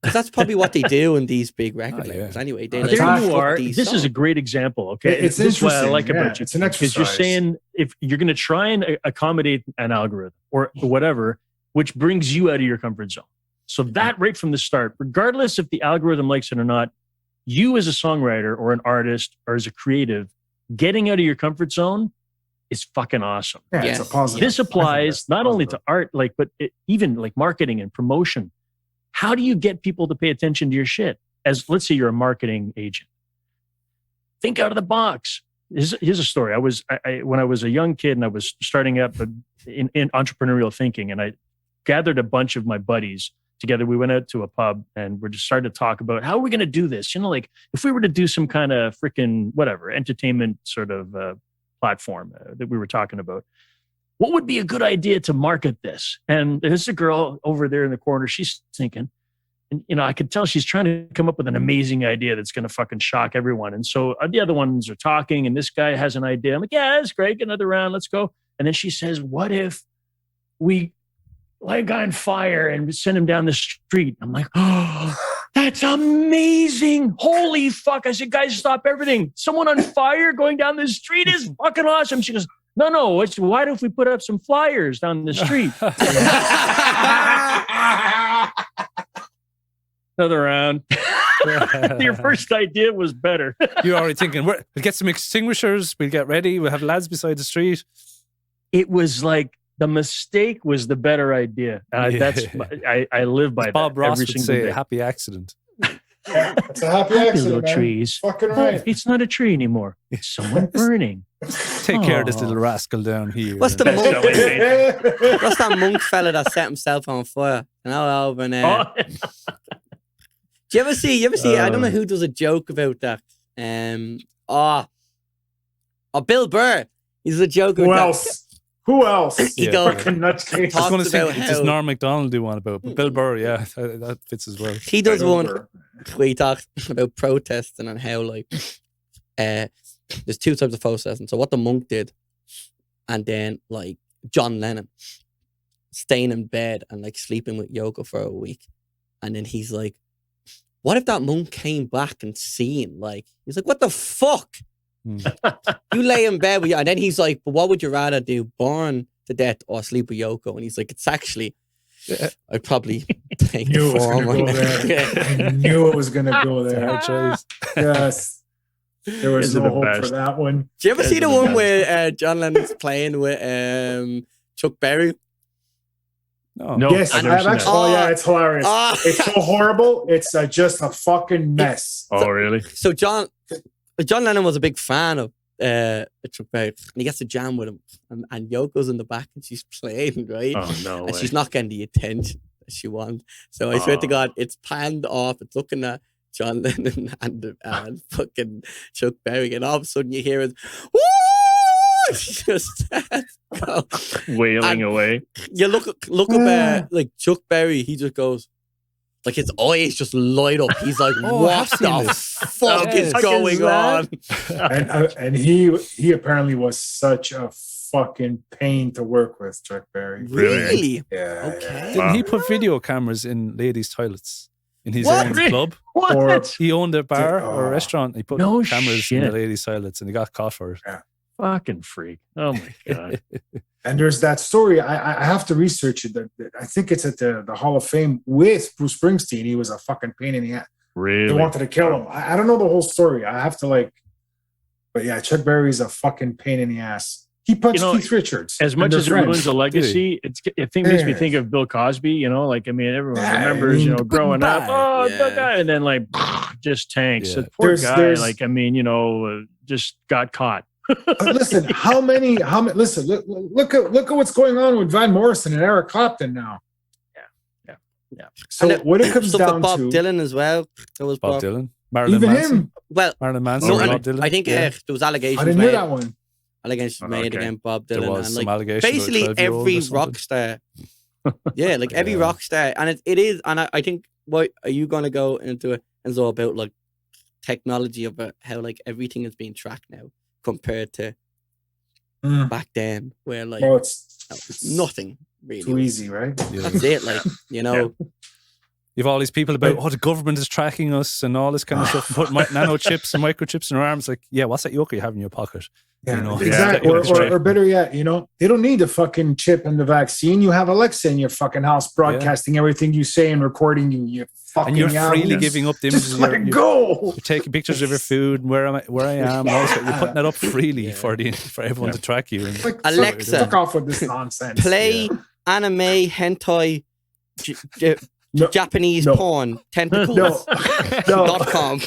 [SPEAKER 2] 'Cause that's probably what they do in these big record labels. Anyway, they
[SPEAKER 3] there you are. This is a great example. Okay,
[SPEAKER 4] it's
[SPEAKER 3] this is what I
[SPEAKER 4] interesting.
[SPEAKER 3] like about you.
[SPEAKER 4] It's an exercise.
[SPEAKER 3] Because you're saying if you're going to try and accommodate an algorithm or whatever, which brings you out of your comfort zone. So that right from the start, regardless if the algorithm likes it or not, you as a songwriter or an artist or as a creative, getting out of your comfort zone is fucking awesome.
[SPEAKER 4] Yeah, it's a positive.
[SPEAKER 3] This applies not only to art, but even like marketing and promotion. How do you get people to pay attention to your shit? As let's say you're a marketing agent. Think out of the box. Here's a story. When I was a young kid and I was starting up in entrepreneurial thinking, and I gathered a bunch of my buddies together. We went out to a pub and we're just starting to talk about how are we going to do this? Like if we were to do some kind of freaking whatever entertainment sort of platform that we were talking about, what would be a good idea to market this? And there's a girl over there in the corner. She's thinking, And, I could tell she's trying to come up with an amazing idea that's going to fucking shock everyone. And so the other ones are talking, and this guy has an idea. I'm like, yeah, that's great. Get another round. Let's go. And then she says, what if we light a guy on fire and send him down the street? I'm like, oh, that's amazing. Holy fuck. I said, guys, stop everything. Someone on fire going down the street is fucking awesome. She goes, no, why don't we put up some flyers down the street? Another round. Your first idea was better.
[SPEAKER 1] You're already thinking, we'll get some extinguishers, we'll get ready, we'll have lads beside the street.
[SPEAKER 3] It was like the mistake was the better idea. I live by
[SPEAKER 1] Bob
[SPEAKER 3] that
[SPEAKER 1] Ross
[SPEAKER 3] every
[SPEAKER 1] would
[SPEAKER 3] single
[SPEAKER 1] say
[SPEAKER 3] day.
[SPEAKER 1] a happy accident.
[SPEAKER 4] It's a happy accident,
[SPEAKER 3] little
[SPEAKER 4] man.
[SPEAKER 3] trees.
[SPEAKER 4] Fucking right.
[SPEAKER 3] It's not a tree anymore. It's someone burning.
[SPEAKER 1] Take care of this little rascal down here.
[SPEAKER 2] What's the
[SPEAKER 3] That's
[SPEAKER 2] monk?
[SPEAKER 3] how I say it.
[SPEAKER 2] What's that monk fella that set himself on fire? Over in,
[SPEAKER 3] Oh,
[SPEAKER 2] do you ever see? I don't know who does a joke about that. Bill Burr. He's a joke
[SPEAKER 4] Who
[SPEAKER 2] about
[SPEAKER 4] else? Who else?
[SPEAKER 2] He
[SPEAKER 1] Yeah.
[SPEAKER 2] goes.
[SPEAKER 4] Fucking nutcase.
[SPEAKER 1] I was
[SPEAKER 2] talks
[SPEAKER 1] going to say,
[SPEAKER 2] about
[SPEAKER 1] does
[SPEAKER 2] how-
[SPEAKER 1] Norm MacDonald do one about, but Bill Burr, yeah, that fits as well.
[SPEAKER 2] He does one
[SPEAKER 4] Over.
[SPEAKER 2] where he talks about protesting and how there's two types of protesting. So what the monk did, and then John Lennon staying in bed and sleeping with Yoko for a week, and then he's like, what if that monk came back and seen he's like, what the fuck? You lay in bed with you, and then he's like, but what would you rather do, burn to death or sleep with Yoko? And he's like, it's actually, I'd probably take
[SPEAKER 4] Knew
[SPEAKER 2] the
[SPEAKER 4] it was
[SPEAKER 2] form
[SPEAKER 4] going to
[SPEAKER 2] on
[SPEAKER 4] go
[SPEAKER 2] it.
[SPEAKER 4] there. I knew it was going to go
[SPEAKER 1] It's a
[SPEAKER 4] there.
[SPEAKER 1] hard choice.
[SPEAKER 4] Yes. There was
[SPEAKER 3] These are
[SPEAKER 4] no
[SPEAKER 3] the
[SPEAKER 4] hope
[SPEAKER 3] best.
[SPEAKER 4] for that one.
[SPEAKER 2] Do you ever
[SPEAKER 3] Those
[SPEAKER 2] see
[SPEAKER 3] are
[SPEAKER 2] the
[SPEAKER 3] the
[SPEAKER 2] one
[SPEAKER 3] best.
[SPEAKER 2] where John Lennon's playing with Chuck Berry?
[SPEAKER 3] no,
[SPEAKER 4] Yes,
[SPEAKER 3] I've
[SPEAKER 4] I
[SPEAKER 3] never
[SPEAKER 4] have
[SPEAKER 3] seen
[SPEAKER 4] actually.
[SPEAKER 3] that.
[SPEAKER 4] Oh, yeah, it's hilarious. It's so horrible. It's just a fucking mess.
[SPEAKER 3] Oh, really?
[SPEAKER 2] So John Lennon was a big fan of Chuck Berry, and he gets to jam with him, and Yoko's in the back, and she's playing, right?
[SPEAKER 3] Oh, no
[SPEAKER 2] And
[SPEAKER 3] way.
[SPEAKER 2] she's not getting the attention that she wants. So I swear to God, it's panned off. It's looking at John Lennon and fucking Chuck Berry, and all of a sudden you hear it, woo! It's just go.
[SPEAKER 3] Wailing
[SPEAKER 2] And-
[SPEAKER 3] away.
[SPEAKER 2] You look up Chuck Berry, he just goes, his eyes just light up. He's like,
[SPEAKER 1] Oh,
[SPEAKER 2] what
[SPEAKER 1] I've seen
[SPEAKER 2] the
[SPEAKER 1] this.
[SPEAKER 2] fuck
[SPEAKER 3] What
[SPEAKER 2] is
[SPEAKER 3] the fuck
[SPEAKER 2] going
[SPEAKER 3] is that?
[SPEAKER 2] on?
[SPEAKER 4] And he apparently was such a fucking pain to work with, Chuck Berry.
[SPEAKER 2] Really?
[SPEAKER 4] Yeah.
[SPEAKER 2] Okay.
[SPEAKER 1] Didn't he put video cameras in ladies' toilets in his
[SPEAKER 2] What?
[SPEAKER 1] own club?
[SPEAKER 3] What?
[SPEAKER 4] Or-
[SPEAKER 1] He owned a bar or a
[SPEAKER 4] Oh.
[SPEAKER 1] restaurant. He put
[SPEAKER 3] No
[SPEAKER 1] cameras in the
[SPEAKER 3] shit.
[SPEAKER 1] ladies' toilets, and he got caught for it.
[SPEAKER 3] Fucking freak. Oh, my God.
[SPEAKER 4] And there's that story. I have to research it. I think it's at the Hall of Fame with Bruce Springsteen. He was a fucking pain in the ass. They
[SPEAKER 3] Really?
[SPEAKER 4] wanted to kill him. I don't know the whole story. I have to but yeah, Chuck Berry's a fucking pain in the ass. He punched Keith Richards.
[SPEAKER 3] As much
[SPEAKER 4] and
[SPEAKER 3] as it
[SPEAKER 4] they're
[SPEAKER 3] ruins
[SPEAKER 4] friends.
[SPEAKER 3] a legacy, makes me think of Bill Cosby, everyone
[SPEAKER 4] Yeah,
[SPEAKER 3] remembers,
[SPEAKER 4] I mean,
[SPEAKER 3] growing up,
[SPEAKER 1] goodbye.
[SPEAKER 3] that guy, and then just tanks.
[SPEAKER 1] Yeah.
[SPEAKER 3] The poor
[SPEAKER 4] There's-
[SPEAKER 3] guy, just got caught.
[SPEAKER 4] Listen, how many? Listen, look at what's going on with Van Morrison and Eric Clapton now.
[SPEAKER 3] Yeah.
[SPEAKER 4] So
[SPEAKER 2] And
[SPEAKER 4] what it comes
[SPEAKER 2] stuff
[SPEAKER 4] down
[SPEAKER 2] with Bob
[SPEAKER 4] to,
[SPEAKER 2] Dylan as well. That was
[SPEAKER 1] Bob
[SPEAKER 2] Bob.
[SPEAKER 1] Dylan, Marilyn
[SPEAKER 4] even
[SPEAKER 1] Manson,
[SPEAKER 4] him,
[SPEAKER 2] Well,
[SPEAKER 1] Marilyn Manson,
[SPEAKER 2] no,
[SPEAKER 3] really?
[SPEAKER 1] Bob Dylan.
[SPEAKER 2] I think
[SPEAKER 1] Yeah.
[SPEAKER 2] there was allegations
[SPEAKER 4] I didn't hear
[SPEAKER 2] made.
[SPEAKER 4] that one.
[SPEAKER 2] Allegations made
[SPEAKER 3] Okay.
[SPEAKER 2] against Bob
[SPEAKER 1] There
[SPEAKER 2] Dylan,
[SPEAKER 1] was
[SPEAKER 2] and
[SPEAKER 1] some allegation.
[SPEAKER 2] basically
[SPEAKER 1] about a 12-year-old
[SPEAKER 2] every
[SPEAKER 1] or something.
[SPEAKER 2] rock star. Yeah, every
[SPEAKER 1] Yeah.
[SPEAKER 2] rock star, and it is, and I think what are you going to go into it? And so about technology about how everything is being tracked now compared to
[SPEAKER 4] Mm.
[SPEAKER 2] back then, where
[SPEAKER 4] Well, it's
[SPEAKER 2] nothing really.
[SPEAKER 4] too easy, right?
[SPEAKER 1] Yeah.
[SPEAKER 2] That's it,
[SPEAKER 1] You've all these people about, the government is tracking us and all this kind of stuff, and putting nanochips and microchips in our arms. What's that yoke you have in your pocket?
[SPEAKER 4] Yeah,
[SPEAKER 1] Yeah.
[SPEAKER 4] exactly.
[SPEAKER 1] Yeah.
[SPEAKER 4] Or better yet, they don't need the fucking chip and the vaccine. You have Alexa in your fucking house broadcasting everything you say and recording you. You fucking
[SPEAKER 1] And you're freely
[SPEAKER 4] animals.
[SPEAKER 1] giving up the
[SPEAKER 4] Just
[SPEAKER 1] images.
[SPEAKER 4] let it go.
[SPEAKER 1] You're taking pictures of your food, and where I am, and all this, you're putting that up freely for everyone to track you. And
[SPEAKER 4] Like,
[SPEAKER 2] Alexa.
[SPEAKER 4] fuck off with this nonsense.
[SPEAKER 2] Play anime hentai.
[SPEAKER 4] No,
[SPEAKER 2] Japanese
[SPEAKER 4] no.
[SPEAKER 2] porn tentacles.
[SPEAKER 4] no, no.
[SPEAKER 2] .com.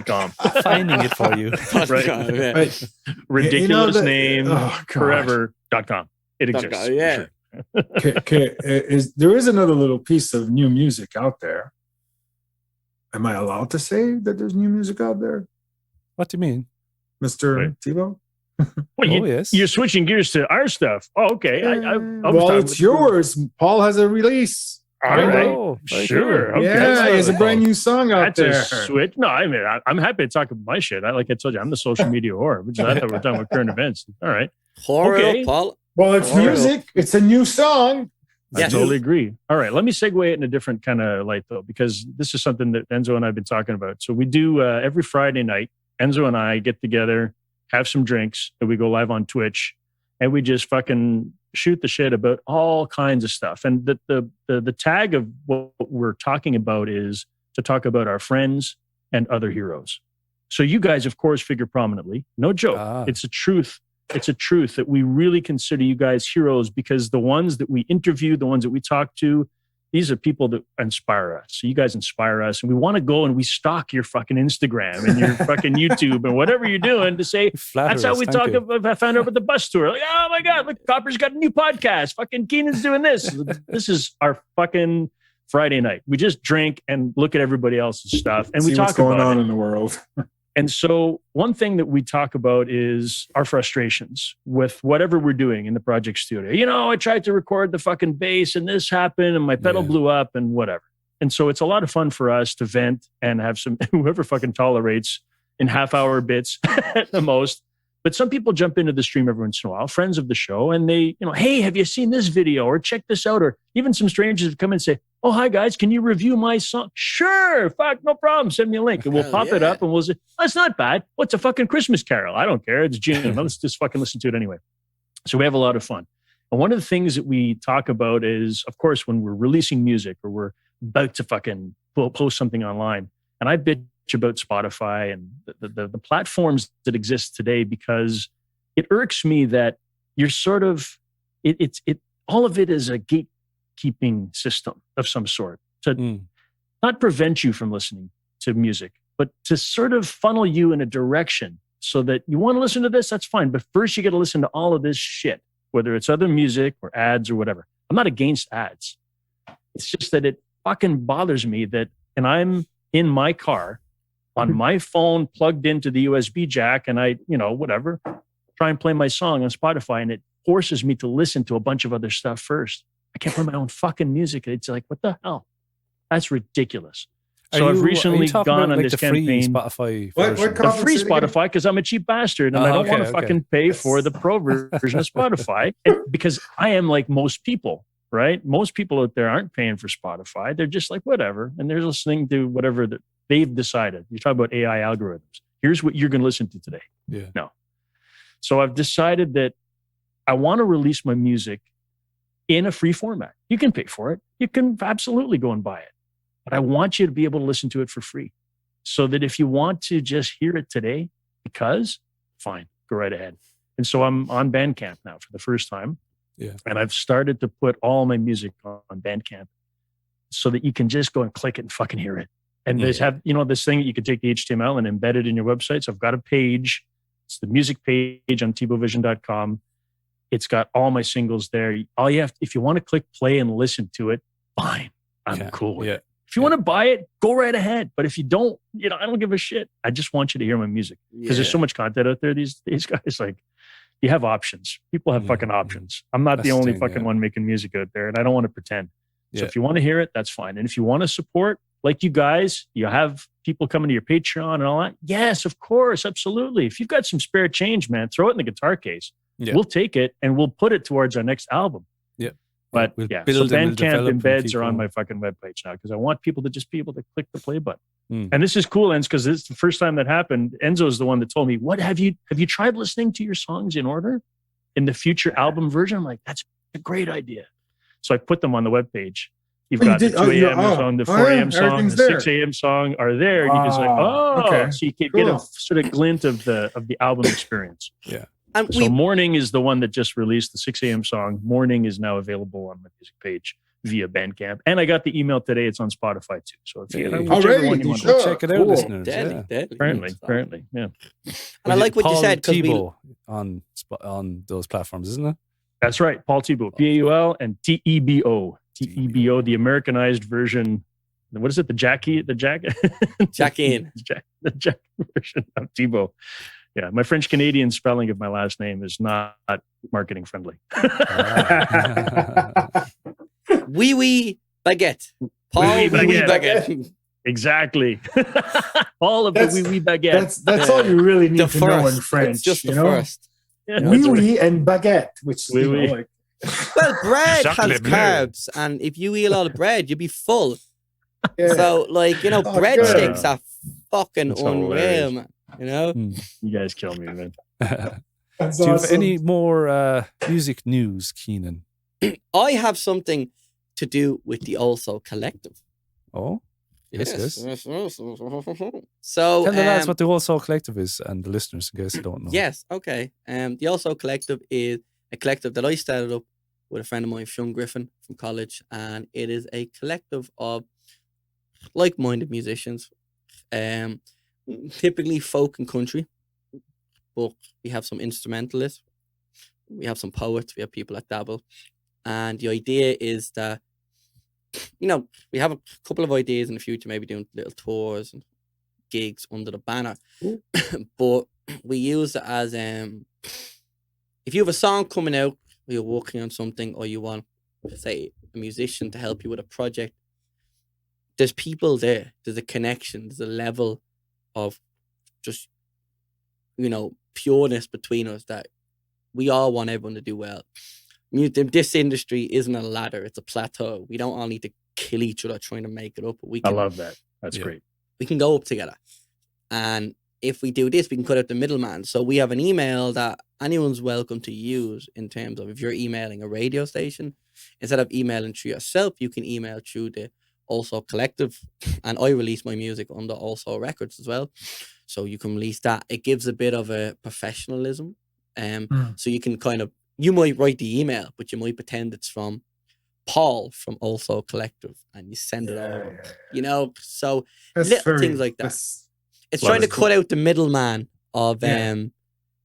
[SPEAKER 3] .com.
[SPEAKER 1] finding it for you.
[SPEAKER 3] Right.
[SPEAKER 2] .com, yeah.
[SPEAKER 4] Right.
[SPEAKER 3] Ridiculous
[SPEAKER 4] that-
[SPEAKER 3] name.
[SPEAKER 4] Oh, God.
[SPEAKER 3] Forever.com. It
[SPEAKER 2] .com,
[SPEAKER 3] exists.
[SPEAKER 2] yeah.
[SPEAKER 3] Sure.
[SPEAKER 4] Okay, there is another little piece of new music out there. Am I allowed to say that there's new music out there,
[SPEAKER 1] What do you mean?
[SPEAKER 4] Mr.
[SPEAKER 3] Right.
[SPEAKER 4] Tebow?
[SPEAKER 3] Well,
[SPEAKER 1] Yes.
[SPEAKER 3] you're switching gears to our stuff. Oh, okay. I was
[SPEAKER 4] Well,
[SPEAKER 3] talking
[SPEAKER 4] it's
[SPEAKER 3] with-
[SPEAKER 4] yours. Paul has a release.
[SPEAKER 3] All right.
[SPEAKER 1] Very
[SPEAKER 3] Sure.
[SPEAKER 1] cool.
[SPEAKER 3] Okay.
[SPEAKER 4] Yeah, he has a brand new song out
[SPEAKER 3] That's
[SPEAKER 4] there.
[SPEAKER 3] a switch. No, I mean, I'm happy to talk about my shit. Like I told you, I'm the social media whore. Which I thought we were talking about current events. All right.
[SPEAKER 2] Horrible, Paul.
[SPEAKER 4] Well, it's music. It's a new song.
[SPEAKER 3] I totally agree. All right. Let me segue it in a different kind of light, though, because this is something that Enzo and I have been talking about. So we do every Friday night, Enzo and I get together, have some drinks, and we go live on Twitch, and we just fucking shoot the shit about all kinds of stuff. And the tag of what we're talking about is to talk about our friends and other heroes. So you guys, of course, figure prominently. No joke. It's a truth. It's a truth that we really consider you guys heroes, because the ones that we interview, the ones that we talk to, these are people that inspire us. So you guys inspire us, and we want to go and we stalk your fucking Instagram and your fucking YouTube and whatever you're doing to say, that's how we talk about, I found out about the bus tour. Like, oh my God, look, Copper's got a new podcast. Fucking Keenan's doing this. This is our fucking Friday night. We just drink and look at everybody else's stuff, and we talk
[SPEAKER 4] what's going
[SPEAKER 3] about
[SPEAKER 4] on
[SPEAKER 3] it.
[SPEAKER 4] in the world.
[SPEAKER 3] And so one thing that we talk about is our frustrations with whatever we're doing in the project studio. You know, I tried to record the fucking bass and this happened and my pedal blew up and whatever. And so it's a lot of fun for us to vent and have some, whoever fucking tolerates in half-hour bits at the most. But some people jump into the stream every once in a while, friends of the show, and they, you know, hey, have you seen this video? Or check this out. Or even some strangers have come and say, oh, hi guys, can you review my song? Sure, fuck, no problem. Send me a link and we'll pop it up and we'll say, that's not bad. What's a fucking Christmas carol? I don't care. It's June. Let's just fucking listen to it anyway. So we have a lot of fun. And one of the things that we talk about is, of course, when we're releasing music or we're about to fucking post something online. And I bitch about Spotify and the platforms that exist today, because it irks me that you're sort of, all of it is a gatekeeping system of some sort to not prevent you from listening to music, but to sort of funnel you in a direction so that you want to listen to this, that's fine. But first you got to listen to all of this shit, whether it's other music or ads or whatever. I'm not against ads. It's just that it fucking bothers me that, and I'm in my car on my phone plugged into the USB jack, and I, you know, whatever, try and play my song on Spotify, and it forces me to listen to a bunch of other stuff first. I can't play my own fucking music. It's like, what the hell? That's ridiculous. So I've recently gone on this campaign.
[SPEAKER 1] Spotify
[SPEAKER 3] the free Spotify, because I'm a cheap bastard and I don't want to fucking pay for the pro version of Spotify, because I am like most people, right? Most people out there aren't paying for Spotify. They're just like, whatever. And they're listening to whatever that they've decided. You talk about AI algorithms. Here's what you're going to listen to today.
[SPEAKER 1] Yeah.
[SPEAKER 3] No. So I've decided that I want to release my music in a free format. You can pay for it. You can absolutely go and buy it. But I want you to be able to listen to it for free, so that if you want to just hear it today, fine, go right ahead. And so I'm on Bandcamp now for the first time.
[SPEAKER 1] Yeah.
[SPEAKER 3] And I've started to put all my music on Bandcamp so that you can just go and click it and fucking hear it. And there's this thing that you can take the HTML and embed it in your website. So I've got a page. It's the music page on Tebovision.com. It's got all my singles there. All you have, if you want to click play and listen to it, fine. I'm cool with it. If you want to buy it, go right ahead. But if you don't, I don't give a shit. I just want you to hear my music, because there's so much content out there. These guys, like, you have options. People have fucking options. I'm not the only fucking one making music out there, and I don't want to pretend. So if you want to hear it, that's fine. And if you want to support, like you guys, you have people coming to your Patreon and all that. Yes, of course, absolutely. If you've got some spare change, man, throw it in the guitar case. Yeah. We'll take it and we'll put it towards our next album. Yeah. But so Bandcamp embeds are on my fucking webpage now, because I want people to just be able to click the play button. And this is cool, Enzo, because this is the first time that happened. Enzo is the one that told me, "What have you tried listening to your songs in order in the future album version?" I'm like, "That's a great idea." So I put them on the webpage. You've got the 2 a.m. song, the 4 a.m. song, the 6 a.m. song are there. And you can say, so you can get a sort of glint of the album experience. Yeah. So Morning is the one that just released, the 6 a.m. song. Morning is now available on my music page via Bandcamp. And I got the email today. It's on Spotify too. So if you
[SPEAKER 1] check it out, listeners.
[SPEAKER 3] Apparently, yeah.
[SPEAKER 2] And I like what you said, because
[SPEAKER 1] Tebow on those platforms, isn't it?
[SPEAKER 3] That's right. Paul Tebow, Paul and Tebo. Tebo, the Americanized version. What is it? The Jack in.
[SPEAKER 2] The Jack
[SPEAKER 3] version of Tebow. Yeah, my French Canadian spelling of my last name is not marketing friendly.
[SPEAKER 2] Oui, Baguette. Paul
[SPEAKER 3] Oui,
[SPEAKER 2] Wee Wee
[SPEAKER 3] baguette.
[SPEAKER 2] Baguette.
[SPEAKER 3] Exactly. All of
[SPEAKER 4] That's-
[SPEAKER 3] the wee baguette.
[SPEAKER 4] That's all you really need
[SPEAKER 2] The
[SPEAKER 4] to know in
[SPEAKER 2] first.
[SPEAKER 4] French.
[SPEAKER 2] It's just the
[SPEAKER 4] you know?
[SPEAKER 2] first.
[SPEAKER 3] Yeah,
[SPEAKER 4] Oui,
[SPEAKER 3] that's right.
[SPEAKER 4] oui, and baguette, which
[SPEAKER 3] Oui,
[SPEAKER 4] you know,
[SPEAKER 3] oui.
[SPEAKER 4] like
[SPEAKER 2] Well, bread
[SPEAKER 1] Chocolate
[SPEAKER 2] has
[SPEAKER 1] bleu.
[SPEAKER 2] carbs, and if you eat a lot of bread, you'll be full.
[SPEAKER 4] yeah.
[SPEAKER 2] So, like, you know,
[SPEAKER 4] Oh,
[SPEAKER 2] breadsticks
[SPEAKER 3] good.
[SPEAKER 2] are fucking
[SPEAKER 3] That's
[SPEAKER 2] unreal,
[SPEAKER 3] hilarious.
[SPEAKER 2] man. You know?
[SPEAKER 3] You guys kill me, man.
[SPEAKER 4] That's
[SPEAKER 1] Do you have
[SPEAKER 4] awesome.
[SPEAKER 1] any more music news, Keenan?
[SPEAKER 2] I have something to do with the Also Collective.
[SPEAKER 1] Oh, yes.
[SPEAKER 2] So,
[SPEAKER 1] Tell the lads what the All Soul Collective is and the listeners in case they don't know.
[SPEAKER 2] yes, okay. The Also Collective is a collective that I started up with a friend of mine, Sean Griffin, from college, and it is a collective of like-minded musicians, typically folk and country, but we have some instrumentalists, we have some poets, we have people that dabble, and the idea is that, you know, we have a couple of ideas in the future, maybe doing little tours and gigs under the banner, but we use it as if you have a song coming out, or you're working on something, or you want, say, a musician to help you with a project, there's people there, there's a connection, there's a level of just, you know, pureness between us that we all want everyone to do well. This industry isn't a ladder, it's a plateau. We don't all need to kill each other trying to make it up, but we
[SPEAKER 3] I
[SPEAKER 2] can,
[SPEAKER 3] love that. That's
[SPEAKER 1] Yeah.
[SPEAKER 3] great.
[SPEAKER 2] we can go up together. And if we do this, we can cut out the middleman. So we have an email that anyone's welcome to use in terms of if you're emailing a radio station, instead of emailing through yourself, you can email through the Also Collective. And I release my music under Also Records as well. So you can release that. It gives a bit of a professionalism. So you can kind of, you might write the email, but you might pretend it's from Paul from Also Collective and you send it over. You know, so
[SPEAKER 4] That's
[SPEAKER 2] little
[SPEAKER 4] very-
[SPEAKER 2] things like that.
[SPEAKER 4] that's-
[SPEAKER 2] it's
[SPEAKER 3] Love
[SPEAKER 2] trying to
[SPEAKER 3] it.
[SPEAKER 2] cut out the middleman of
[SPEAKER 4] Yeah.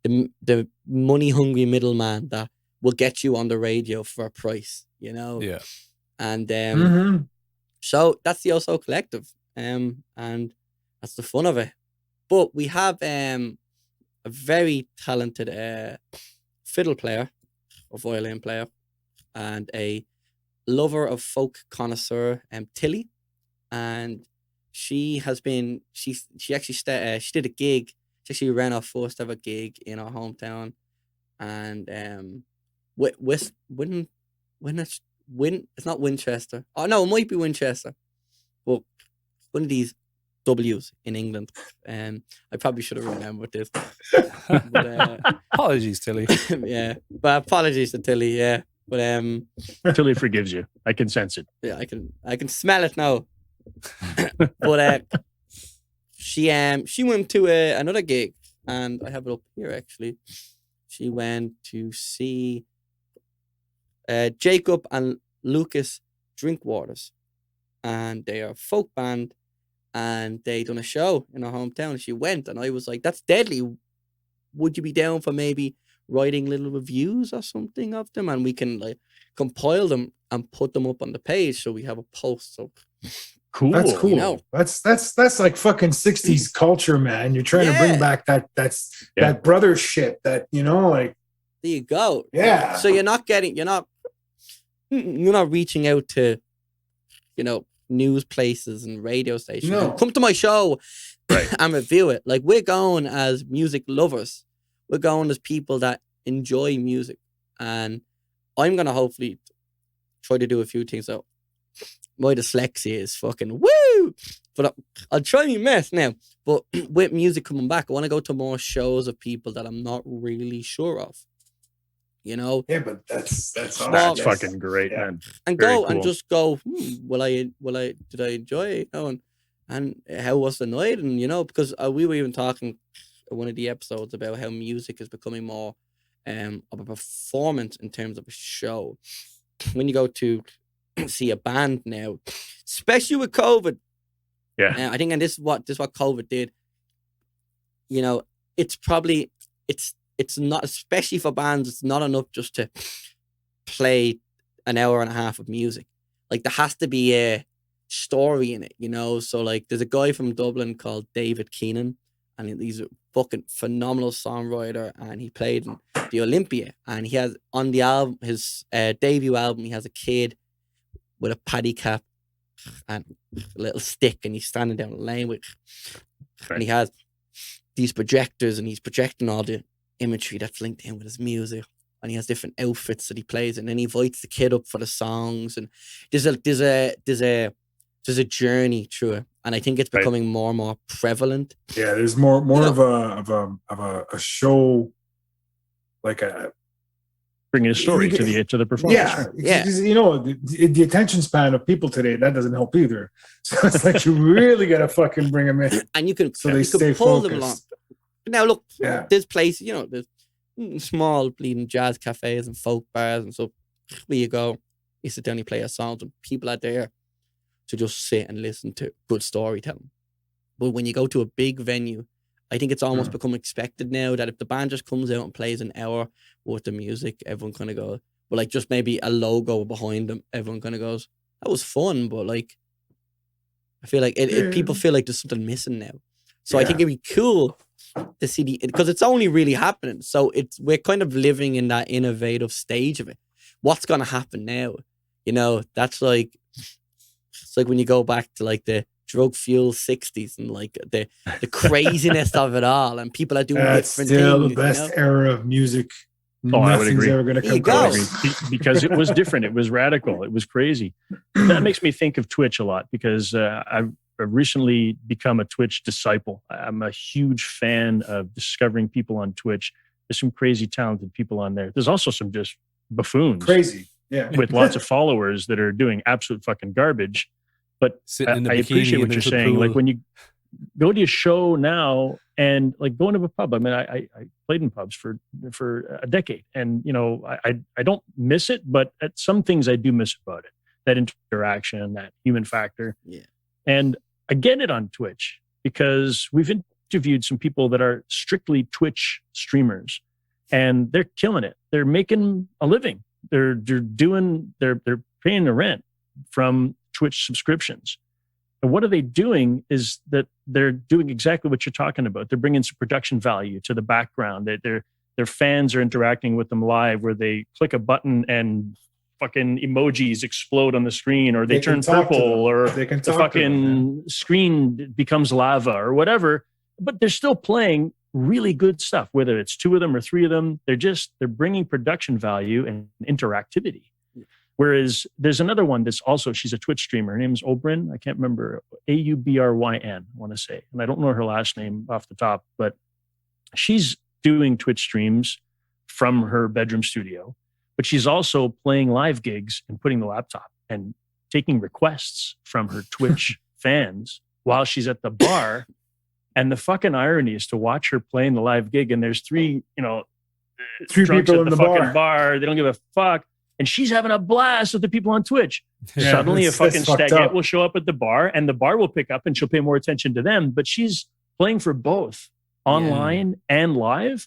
[SPEAKER 2] the money hungry middleman that will get you on the radio for a price, you know.
[SPEAKER 1] Yeah.
[SPEAKER 2] And
[SPEAKER 4] Mhm.
[SPEAKER 2] so that's the Also Collective, and that's the fun of it. But we have a very talented fiddle player or violin player and a lover of folk connoisseur, Tilly, and she has been she actually she did a gig. She actually ran our first ever gig in our hometown, and it's not Winchester. Oh no, it might be Winchester, but one of these W's in England. I probably should have remembered this. But,
[SPEAKER 1] Apologies, Tilly.
[SPEAKER 2] yeah, but apologies to Tilly. Yeah, but
[SPEAKER 3] Until he forgives you. I can sense it.
[SPEAKER 2] yeah, I can smell it now. But she went to another gig, and I have it up here actually. She went to see Jacob and Lucas Drinkwaters, and they are a folk band, and they done a show in our hometown. And she went, and I was like, "That's deadly. Would you be down for maybe writing little reviews or something of them, and we can like compile them and put them up on the page so we have a post." So
[SPEAKER 3] Cool.
[SPEAKER 4] That's cool.
[SPEAKER 2] You know.
[SPEAKER 4] That's like fucking 60s culture, man. You're trying to
[SPEAKER 2] Yeah.
[SPEAKER 4] bring back that brothership, that, you know, like,
[SPEAKER 2] there you go.
[SPEAKER 4] yeah.
[SPEAKER 2] So you're not reaching out to, you know, news places and radio stations.
[SPEAKER 4] No.
[SPEAKER 2] Come to my show
[SPEAKER 3] Right.
[SPEAKER 2] and review it. Like, we're going as music lovers. We're going as people that enjoy music. And I'm going to hopefully try to do a few things. So my dyslexia is fucking woo! But I'll try my best now. But with music coming back, I want to go to more shows of people that I'm not really sure of. You know?
[SPEAKER 4] Yeah, but that's awesome.
[SPEAKER 3] That's
[SPEAKER 2] Well,
[SPEAKER 3] fucking great,
[SPEAKER 4] Yeah.
[SPEAKER 3] man.
[SPEAKER 2] And
[SPEAKER 3] Very
[SPEAKER 2] go and
[SPEAKER 3] cool.
[SPEAKER 2] just go, did I enjoy it? You know, and how was the night? And, you know, because we were even talking in one of the episodes about how music is becoming more of a performance in terms of a show. When you go to see a band now, especially with COVID,
[SPEAKER 3] Yeah.
[SPEAKER 2] I think, and this is what COVID did. You know, it's not, especially for bands, it's not enough just to play an hour and a half of music. Like, there has to be a story in it, you know. So like, there's a guy from Dublin called David Keenan, and he's a fucking phenomenal songwriter, and he played in the Olympia, and he has on the album, his debut album, he has a kid with a paddy cap and a little stick, and he's standing down the lane with, and he has these projectors, and he's projecting all the imagery that's linked in with his music, and he has different outfits that he plays, and then he invites the kid up for the songs, and there's a journey through it, and I think it's becoming more and more prevalent.
[SPEAKER 4] Yeah, there's more of a show, like a
[SPEAKER 3] bringing a story to the performance.
[SPEAKER 4] Yeah. You know, the attention span of people today, that doesn't help either. So it's like you really got to fucking bring them in.
[SPEAKER 2] And you can,
[SPEAKER 4] so they stay
[SPEAKER 2] pull
[SPEAKER 4] focused.
[SPEAKER 2] them along. Now, look, there's places, you know, there's small bleeding jazz cafes and folk bars and stuff where you go, you sit down, you play your songs, and people are there to just sit and listen to good storytelling. But when you go to a big venue, I think it's almost become expected now that if the band just comes out and plays an hour worth of music, everyone kind of goes, well, like just maybe a logo behind them, everyone kind of goes, that was fun, but like, I feel like people feel like there's something missing now. So I think it'd be cool to see because it's only really happening. So we're kind of living in that innovative stage of it. What's going to happen now? You know, that's like, it's like when you go back to like the drug fueled 60s and like the craziness of it all, and people are doing different things.
[SPEAKER 4] Still the best era of music.
[SPEAKER 3] Oh, I would
[SPEAKER 4] Nothing's
[SPEAKER 3] agree.
[SPEAKER 4] ever going to come close.
[SPEAKER 3] Because it was different. It was radical. It was crazy. That makes me think of Twitch a lot because I've recently become a Twitch disciple. I'm a huge fan of discovering people on Twitch. There's some crazy talented people on there. There's also some just buffoons.
[SPEAKER 4] Crazy. Yeah.
[SPEAKER 3] With lots of followers that are doing absolute fucking garbage. But I appreciate what you're saying. Like when you go to a show now and like going to a pub. I mean, I played in pubs for a decade, and you know, I don't miss it, but at some things I do miss about it. That interaction, that human factor. Yeah. And I get it on Twitch because we've interviewed some people that are strictly Twitch streamers, and they're killing it. They're making a living. They're paying the rent from Twitch subscriptions. And what are they doing is that they're doing exactly what you're talking about. They're bringing some production value to the background. Their fans are interacting with them live, where they click a button and fucking emojis explode on the screen, or they turn purple, or the fucking screen becomes lava or whatever. But they're still playing really good stuff, whether it's two of them or three of them. They're bringing production value and interactivity. Whereas there's another one that's also, she's a Twitch streamer. Her name is Obryn. I can't remember, Aubryn, I want to say. And I don't know her last name off the top, but she's doing Twitch streams from her bedroom studio. But she's also playing live gigs and putting the laptop and taking requests from her Twitch fans while she's at the bar. And the fucking irony is to watch her playing the live gig, and there's three
[SPEAKER 4] people in the
[SPEAKER 3] fucking bar. They don't give a fuck. And she's having a blast with the people on Twitch. Yeah, suddenly a fucking stagette will show up at the bar, and the bar will pick up and she'll pay more attention to them. But she's playing for both online and live.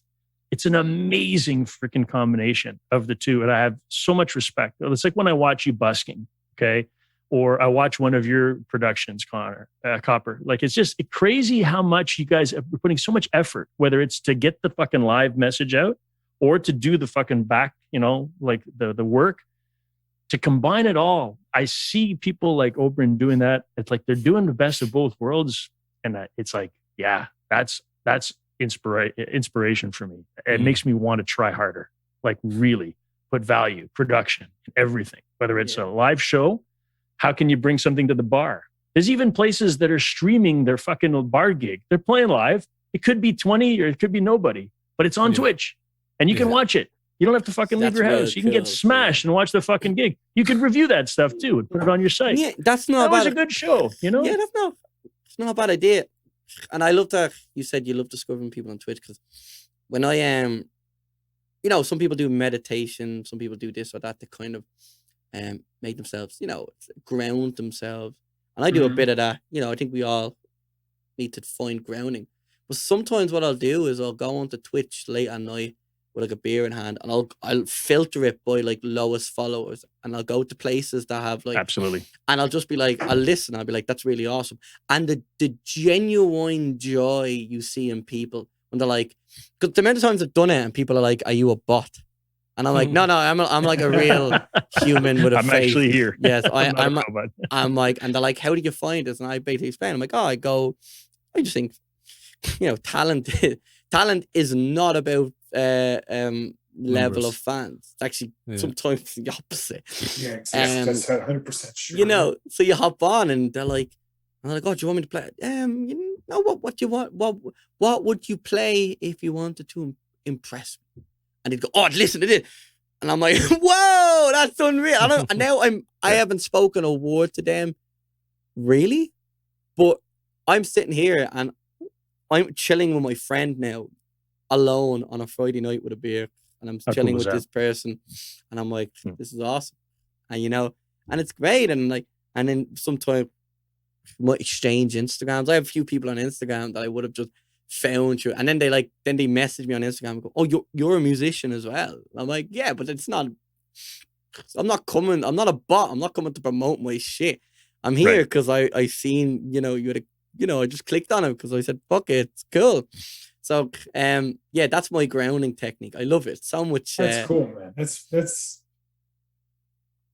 [SPEAKER 3] It's an amazing freaking combination of the two. And I have so much respect. It's like when I watch you busking, okay? Or I watch one of your productions, Copper. Like, it's just crazy how much you guys are putting so much effort, whether it's to get the fucking live message out or to do the fucking back, like the work, to combine it all. I see people like Obryn doing that. It's like they're doing the best of both worlds. And it's like, yeah, that's inspiration for me. It makes me want to try harder, like really put value, production, everything, whether it's a live show. How can you bring something to the bar? There's even places that are streaming their fucking bar gig. They're playing live. It could be 20 or it could be nobody, but it's on Twitch and you can watch it. You don't have to fucking leave your house. You can get smashed and watch the fucking gig. You could review that stuff too and put it on your site.
[SPEAKER 2] Yeah, that's not
[SPEAKER 3] that was a good show,
[SPEAKER 2] Yeah, it's not a bad idea. And I love that you said you love discovering people on Twitch, because when I am, some people do meditation, some people do this or that to kind of make themselves, ground themselves. And I do a bit of that. I think we all need to find grounding. But sometimes what I'll do is I'll go onto Twitch late at night with like a beer in hand, and I'll filter it by like lowest followers, and I'll go to places that have like,
[SPEAKER 3] absolutely,
[SPEAKER 2] and I'll just be like, I'll listen, I'll be like, that's really awesome. And the genuine joy you see in people when they're like, because the amount of times I've done it and people are like, are you a bot? And I'm like, no, I'm like a real human with a
[SPEAKER 3] I'm
[SPEAKER 2] face.
[SPEAKER 3] actually here.
[SPEAKER 2] Yes,
[SPEAKER 3] I'm not a robot.
[SPEAKER 2] I'm like, and they're like, how did you find this? And I basically explain. I'm like, I just think, talent is not about level of fans. It's actually sometimes the opposite.
[SPEAKER 4] Yeah, that's 100% true.
[SPEAKER 2] So you hop on and they're like, oh, do you want me to play? What do you want? What would you play if you wanted to impress me? And he'd go, oh, listen to this. And I'm like, whoa, that's unreal. I haven't spoken a word to them, really, but I'm sitting here and I'm chilling with my friend now, alone on a Friday night with a beer, and I'm chilling with this person, and I'm like, this is awesome, and and it's great, and then sometimes we might exchange Instagrams. I have a few people on Instagram that I would have just found you, and then they message me on Instagram and go, oh, you're a musician as well. And I'm like, yeah, but it's not. I'm not a bot. I'm not coming to promote my shit. I'm here because I seen you had I just clicked on it because I said, fuck it, it's cool. So that's my grounding technique. I love it so much.
[SPEAKER 4] That's cool, man. That's it's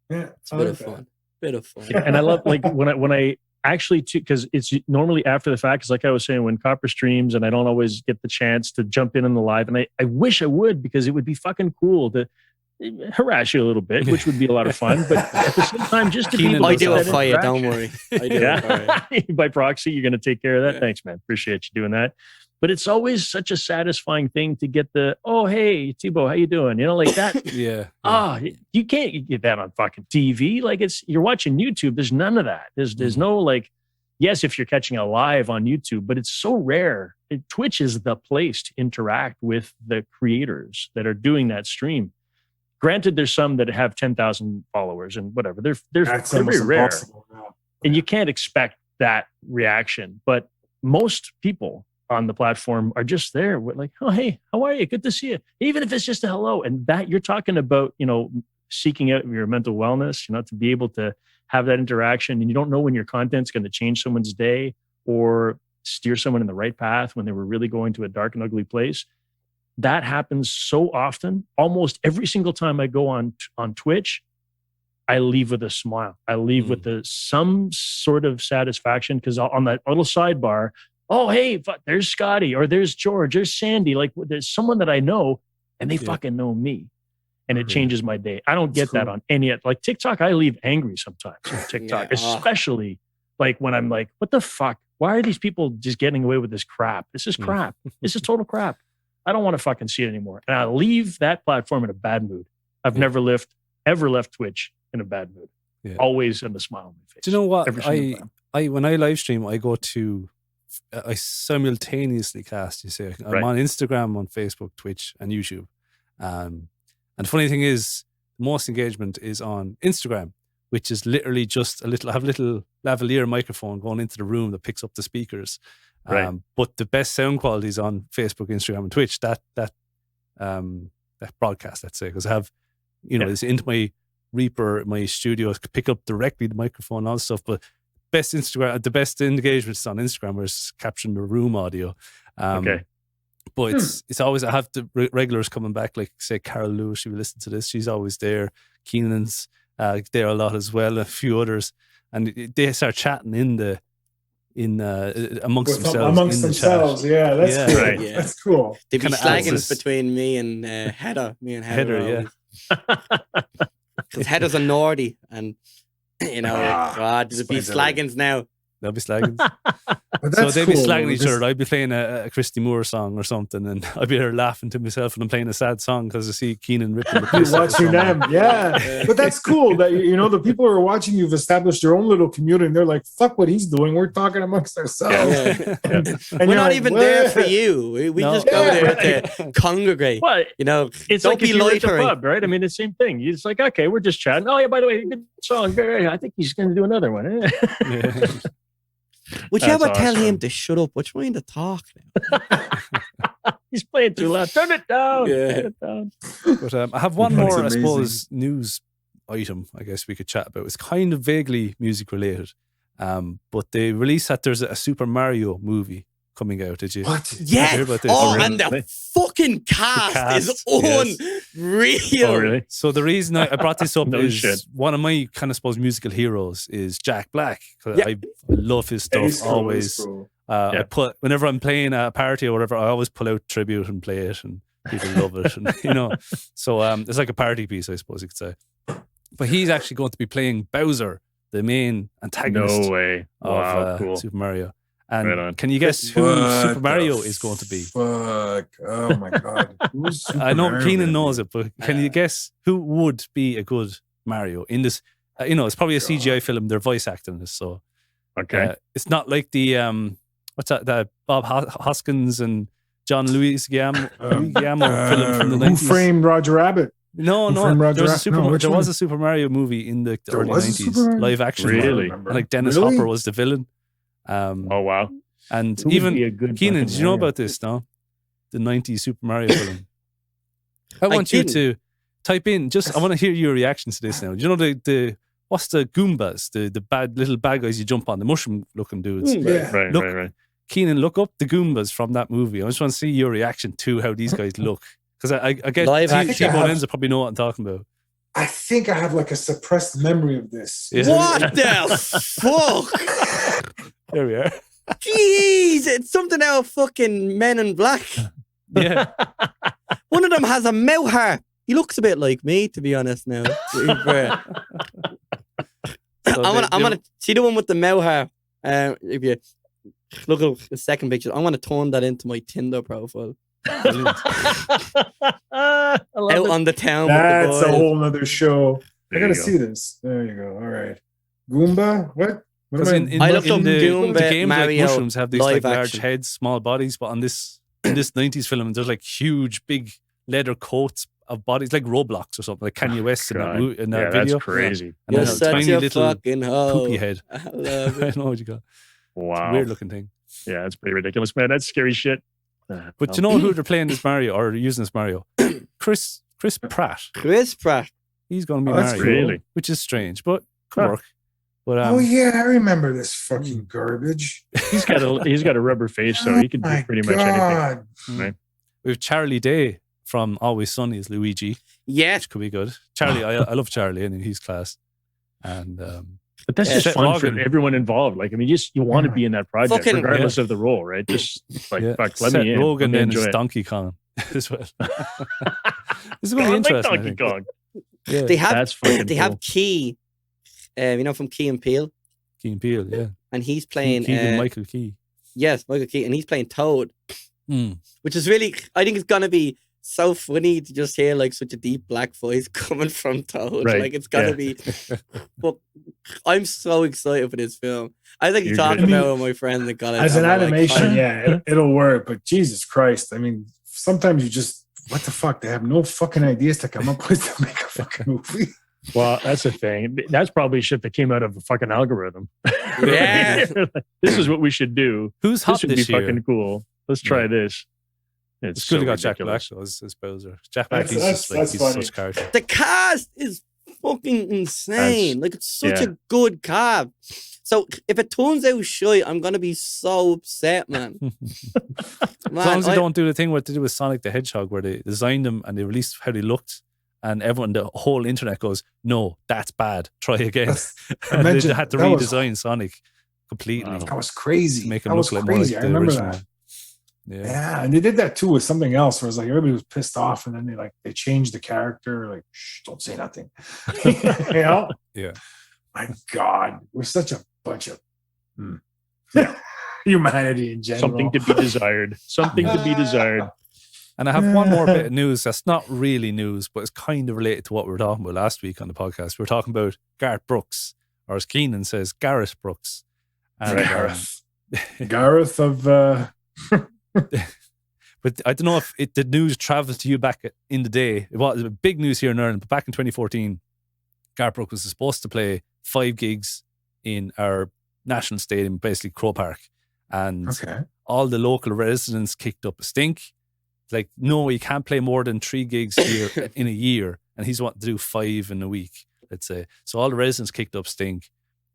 [SPEAKER 2] a bit of fun.
[SPEAKER 3] And I love when I actually, because it's normally after the fact, because like I was saying, when Copper streams and I don't always get the chance to jump in on the live, and I wish I would, because it would be fucking cool to harass you a little bit, which would be a lot of fun, but at the same time, just to be
[SPEAKER 2] I do it for you, don't worry. I do it for you.
[SPEAKER 3] By proxy, you're going to take care of that. Thanks, man. Appreciate you doing that. But it's always such a satisfying thing to get the, oh, hey, Tebow, how you doing? Like that. You can't get that on fucking TV. Like you're watching YouTube. There's none of that. There's no yes, if you're catching a live on YouTube, but it's so rare. Twitch is the place to interact with the creators that are doing that stream. Granted, there's some that have 10,000 followers and whatever. They're very rare. And you can't expect that reaction. But most people on the platform are just there with like, oh, hey, how are you? Good to see you. Even if it's just a hello. And that you're talking about, seeking out your mental wellness, to be able to have that interaction. And you don't know when your content's going to change someone's day or steer someone in the right path when they were really going to a dark and ugly place. That happens so often. Almost every single time I go on Twitch, I leave with a smile. I leave with some sort of satisfaction, because on that little sidebar, oh, hey, there's Scotty, or there's George, there's Sandy. Like, there's someone that I know, and they fucking know me. And it changes my day. I don't get that on any, like TikTok. I leave angry sometimes on TikTok, especially like when I'm like, what the fuck? Why are these people just getting away with this crap? This is crap. This is total crap. I don't want to fucking see it anymore. And I leave that platform in a bad mood. I've never ever left Twitch in a bad mood. Yeah. Always in a smile on my face.
[SPEAKER 1] Do you know what? When I live stream, I simultaneously cast, I'm on Instagram, on Facebook, Twitch, and YouTube. And the funny thing is, the most engagement is on Instagram, which is literally just I have a little lavalier microphone going into the room that picks up the speakers. Right. But the best sound quality is on Facebook, Instagram, and Twitch. That broadcast, let's say, because I have, it's into my Reaper, my studio, pick up directly the microphone and all that stuff. But the best engagement is on Instagram, where it's capturing the room audio. But it's always, I have the regulars coming back, like say Carol Lewis, she will listen to this. She's always there. Keenan's there a lot as well, a few others, and they start chatting amongst themselves.
[SPEAKER 4] That's cool. Right. Yeah. That's cool.
[SPEAKER 2] They'd be slagging between me and Heather.
[SPEAKER 1] Heather,
[SPEAKER 2] because Heather's a Nordy, and God, there'd be slaggings now.
[SPEAKER 1] They'll be slagging. So they'd be slagging each other. I'd be playing a Christy Moore song or something, and I'd be there laughing to myself when I'm playing a sad song because I see Keenan ripping the piss.
[SPEAKER 4] Watching them, But that's cool that the people who are watching you've established their own little community, and they're like, "Fuck what he's doing. We're talking amongst ourselves." And
[SPEAKER 2] we're not even there for you. We just go there to congregate.
[SPEAKER 3] Well,
[SPEAKER 2] it's
[SPEAKER 3] don't
[SPEAKER 2] like be loitering.
[SPEAKER 3] At the pub, right? I mean, the same thing. It's like, okay, we're just chatting. Oh yeah, by the way, good song. I think he's going to do another one.
[SPEAKER 2] Would you ever tell him to shut up? What's trying to talk now?
[SPEAKER 3] He's playing too loud. Turn it down.
[SPEAKER 2] Yeah.
[SPEAKER 3] Turn it down.
[SPEAKER 1] But I have one more, I suppose, news item I guess we could chat about. It's kind of vaguely music related. But they released that there's a Super Mario movie coming out. Did you?
[SPEAKER 4] What?
[SPEAKER 2] Yeah.
[SPEAKER 3] Oh,
[SPEAKER 2] and the fucking cast is
[SPEAKER 1] yes.
[SPEAKER 2] unreal.
[SPEAKER 3] Oh, really?
[SPEAKER 1] So the reason I brought this up
[SPEAKER 3] No
[SPEAKER 1] is
[SPEAKER 3] shit.
[SPEAKER 1] one of my kind of suppose musical heroes is Jack Black. 'Cause
[SPEAKER 2] Yeah.
[SPEAKER 1] I love his stuff.
[SPEAKER 4] He's cool, he's
[SPEAKER 1] Always,
[SPEAKER 4] cool.
[SPEAKER 1] I put whenever I'm playing a party or whatever, I always pull out Tribute and play it, and people love it. And so it's like a party piece, I suppose you could say. But he's actually going to be playing Bowser, the main antagonist
[SPEAKER 3] No way. Wow,
[SPEAKER 1] of
[SPEAKER 3] cool.
[SPEAKER 1] Super Mario. And
[SPEAKER 3] Right on.
[SPEAKER 1] can you guess who
[SPEAKER 4] What
[SPEAKER 1] Super
[SPEAKER 4] the
[SPEAKER 1] Mario is going to be?
[SPEAKER 4] Fuck. Oh my God. Who's Super
[SPEAKER 1] I know
[SPEAKER 4] Mario
[SPEAKER 1] Keenan
[SPEAKER 4] gonna
[SPEAKER 1] knows
[SPEAKER 4] be?
[SPEAKER 1] it, but can you guess who would be a good Mario in this? It's probably a CGI film. They're voice acting this, so
[SPEAKER 3] Okay.
[SPEAKER 1] it's not like the what's that Bob Hoskins and John Leguizamo film from the
[SPEAKER 4] Who
[SPEAKER 1] 90s.
[SPEAKER 4] Framed Roger Rabbit?
[SPEAKER 1] No,
[SPEAKER 4] Who Framed Roger Rabbit? No, which
[SPEAKER 1] there was
[SPEAKER 4] one?
[SPEAKER 1] a Super Mario movie in the
[SPEAKER 4] There
[SPEAKER 1] early
[SPEAKER 4] was a
[SPEAKER 1] 90s,
[SPEAKER 4] Super Mario?
[SPEAKER 1] live action.
[SPEAKER 3] Really?
[SPEAKER 1] And like Dennis
[SPEAKER 4] Really?
[SPEAKER 1] Hopper was the villain.
[SPEAKER 3] Oh, wow.
[SPEAKER 1] And
[SPEAKER 3] Who would
[SPEAKER 1] even
[SPEAKER 3] be a good
[SPEAKER 1] Keenan,
[SPEAKER 3] fucking
[SPEAKER 1] did you know
[SPEAKER 3] Mario?
[SPEAKER 1] about this? No, the 90s Super Mario film. I
[SPEAKER 2] I
[SPEAKER 1] want you
[SPEAKER 2] didn't.
[SPEAKER 1] to type in. I want to hear your reactions to this now. Do you know the what's the Goombas, the bad little bad guys you jump on, the mushroom looking dudes?
[SPEAKER 4] Yeah.
[SPEAKER 3] Right,
[SPEAKER 1] Look-
[SPEAKER 3] right.
[SPEAKER 1] Keenan, look up the Goombas from that movie. I just want to see your reaction to how these guys look. Because I get
[SPEAKER 2] Live action.
[SPEAKER 1] T-Bone and Enzo probably know what I'm talking about.
[SPEAKER 4] I think I have like a suppressed memory of this.
[SPEAKER 1] Yeah.
[SPEAKER 2] What the fuck?
[SPEAKER 1] There we are.
[SPEAKER 2] Jeez, it's something out of fucking Men in Black.
[SPEAKER 1] Yeah.
[SPEAKER 2] One of them has a mouth hair. He looks a bit like me, to be honest. Now,
[SPEAKER 1] So
[SPEAKER 2] I'm gonna see the one with the mouth hair. If you look at the second picture, I'm gonna turn that into my Tinder profile.
[SPEAKER 3] I love
[SPEAKER 2] Out
[SPEAKER 3] it.
[SPEAKER 2] on the town
[SPEAKER 4] That's
[SPEAKER 2] with the
[SPEAKER 4] a
[SPEAKER 2] boys.
[SPEAKER 4] whole nother show.
[SPEAKER 3] There
[SPEAKER 4] I gotta
[SPEAKER 3] you go.
[SPEAKER 4] see this. There you go. All right. Goomba? What? What
[SPEAKER 1] Because
[SPEAKER 4] am
[SPEAKER 1] in
[SPEAKER 2] I looked
[SPEAKER 1] in
[SPEAKER 2] up
[SPEAKER 1] the
[SPEAKER 2] Goomba,
[SPEAKER 1] games,
[SPEAKER 2] Mario,
[SPEAKER 1] like mushrooms have these like
[SPEAKER 2] live
[SPEAKER 1] large
[SPEAKER 2] action.
[SPEAKER 1] heads, small bodies, but in this 90s film, there's like huge, big leather coats of bodies, like Roblox or something, like Kanye West in that,
[SPEAKER 3] God.
[SPEAKER 1] in that
[SPEAKER 3] Yeah,
[SPEAKER 1] video.
[SPEAKER 3] that's crazy.
[SPEAKER 1] And
[SPEAKER 2] You're
[SPEAKER 1] then a
[SPEAKER 2] such
[SPEAKER 1] tiny
[SPEAKER 2] a
[SPEAKER 1] little
[SPEAKER 2] fucking hoe.
[SPEAKER 1] poopy head.
[SPEAKER 2] I love
[SPEAKER 1] I
[SPEAKER 2] it.
[SPEAKER 1] know what you got.
[SPEAKER 3] Wow.
[SPEAKER 1] Weird looking thing.
[SPEAKER 3] Yeah, that's pretty ridiculous, man. That's scary shit.
[SPEAKER 1] But you know who they're playing this Mario or using this Mario? Chris Pratt.
[SPEAKER 2] Chris Pratt.
[SPEAKER 1] He's going to be
[SPEAKER 4] Oh, that's
[SPEAKER 1] Mario,
[SPEAKER 3] really?
[SPEAKER 1] which is strange, but could
[SPEAKER 3] Huh.
[SPEAKER 1] work. But
[SPEAKER 4] oh yeah, I remember this fucking garbage.
[SPEAKER 3] he's got a rubber face, so he can do
[SPEAKER 4] My
[SPEAKER 3] pretty much anything.
[SPEAKER 4] God.
[SPEAKER 3] Right?
[SPEAKER 1] we have Charlie Day from Always Sunny as Luigi,
[SPEAKER 2] Yeah,
[SPEAKER 1] which could be good. Charlie, I love Charlie, and he's class. And
[SPEAKER 3] But that's
[SPEAKER 2] Yeah.
[SPEAKER 3] just
[SPEAKER 1] Seth
[SPEAKER 3] fun
[SPEAKER 1] Rogen.
[SPEAKER 3] for everyone involved. Like, I mean, you want to be in that project,
[SPEAKER 2] Fucking-
[SPEAKER 3] regardless of the role, right? Just like,
[SPEAKER 1] yeah,
[SPEAKER 3] fuck, let
[SPEAKER 1] Seth
[SPEAKER 3] me in. Let
[SPEAKER 1] Rogen
[SPEAKER 3] me
[SPEAKER 1] then
[SPEAKER 3] enjoy
[SPEAKER 1] is
[SPEAKER 3] it.
[SPEAKER 1] Donkey Kong as well. This is
[SPEAKER 3] I
[SPEAKER 1] going to be
[SPEAKER 3] like
[SPEAKER 1] interesting. I
[SPEAKER 3] Donkey
[SPEAKER 1] think.
[SPEAKER 3] Kong.
[SPEAKER 1] Yeah.
[SPEAKER 2] they have
[SPEAKER 3] That's fucking
[SPEAKER 2] they
[SPEAKER 3] cool.
[SPEAKER 2] have Key, from Key and Peele,
[SPEAKER 1] Keen Peele, yeah.
[SPEAKER 2] and he's playing.
[SPEAKER 1] Keegan Michael Key.
[SPEAKER 2] Yes, Michael Key, and he's playing Toad,
[SPEAKER 1] Mm.
[SPEAKER 2] which is really. I think it's gonna be so funny to just hear like such a deep black voice coming from Toad.
[SPEAKER 3] Right,
[SPEAKER 2] Like it's gonna
[SPEAKER 3] yeah.
[SPEAKER 2] be. But I'm so excited for this film. I was like
[SPEAKER 3] You're
[SPEAKER 2] talking
[SPEAKER 3] good.
[SPEAKER 2] about it with my friends in college.
[SPEAKER 4] As an
[SPEAKER 2] and we're like,
[SPEAKER 4] animation,
[SPEAKER 2] "Oh,
[SPEAKER 4] yeah, it'll work. But Jesus Christ, I mean, sometimes you just what the fuck? They have no fucking ideas to come up with to make a fucking movie.
[SPEAKER 3] Well, that's the thing. That's probably shit that came out of a fucking algorithm.
[SPEAKER 2] Yeah.
[SPEAKER 3] This is what we should do.
[SPEAKER 1] Who's hot
[SPEAKER 3] This would be
[SPEAKER 1] this year?
[SPEAKER 3] fucking cool. Let's try
[SPEAKER 1] Yeah.
[SPEAKER 3] this.
[SPEAKER 1] It's good
[SPEAKER 3] so
[SPEAKER 1] to got Jack Black
[SPEAKER 3] ridiculous.
[SPEAKER 1] though, as Bowser. Jack Black,
[SPEAKER 4] That's-
[SPEAKER 1] he's
[SPEAKER 4] that's-
[SPEAKER 1] just like
[SPEAKER 4] that's
[SPEAKER 1] he's
[SPEAKER 4] funny.
[SPEAKER 1] such character.
[SPEAKER 2] The cast is fucking insane. Like it's such
[SPEAKER 3] yeah.
[SPEAKER 2] a good cast. So if it turns out shit, I'm gonna be so upset, man.
[SPEAKER 1] As long as they don't do the thing what they do with Sonic the Hedgehog, where they designed them and they released how they looked, and everyone, the whole internet goes, "No, that's bad. Try again." And they
[SPEAKER 4] Imagine-
[SPEAKER 1] had to
[SPEAKER 4] that was-
[SPEAKER 1] redesign Sonic completely.
[SPEAKER 3] Wow.
[SPEAKER 4] That was crazy.
[SPEAKER 1] To make him
[SPEAKER 4] That
[SPEAKER 1] look
[SPEAKER 4] was
[SPEAKER 1] like more
[SPEAKER 4] crazy.
[SPEAKER 1] like
[SPEAKER 4] I
[SPEAKER 1] the
[SPEAKER 4] remember
[SPEAKER 1] original
[SPEAKER 4] that.
[SPEAKER 1] one. Yeah.
[SPEAKER 4] Yeah, and they did that too with something else where it's like everybody was pissed off, and then they changed the character, like, shh, don't say nothing. You know?
[SPEAKER 1] Yeah.
[SPEAKER 4] My God, we're such a bunch of humanity in general.
[SPEAKER 3] Something to be desired. Something to be desired.
[SPEAKER 1] And I have one more bit of news that's not really news, but it's kind of related to what we were talking about last week on the podcast. We were talking about Gareth Brooks, or as Keenan says, Gareth Brooks. And,
[SPEAKER 3] Right.
[SPEAKER 4] Gareth of
[SPEAKER 1] but I don't know if the news traveled to you back in the day. It was big news here in Ireland, but back in 2014, Gareth Brooks was supposed to play 5 gigs in our national stadium, basically Crow Park. And
[SPEAKER 4] okay.
[SPEAKER 1] all the local residents kicked up a stink. Like, no, you can't play more than 3 gigs here in a year. And he's wanting to do 5 in a week, let's say. So all the residents kicked up stink.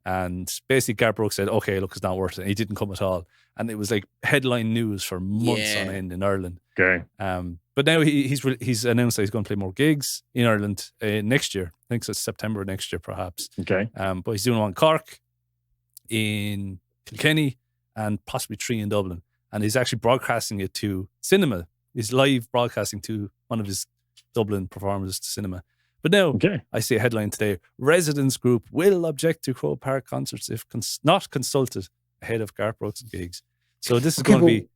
[SPEAKER 1] And basically, Garth Brooks said, okay, look, it's not worth it. And he didn't come at all. And it was like headline news for months on end in Ireland.
[SPEAKER 3] Okay.
[SPEAKER 1] But now he's announced that he's going to play more gigs in Ireland next year. I think it's September next year, perhaps.
[SPEAKER 3] Okay.
[SPEAKER 1] But he's doing one in Cork, in Kilkenny, and possibly 3 in Dublin. And he's actually broadcasting it to cinema. He's live broadcasting to one of his Dublin performances to cinema. But now, I see a headline today: Residents Group will object to Croke Park concerts if not consulted ahead of Garth Brooks gigs. So this is going to be,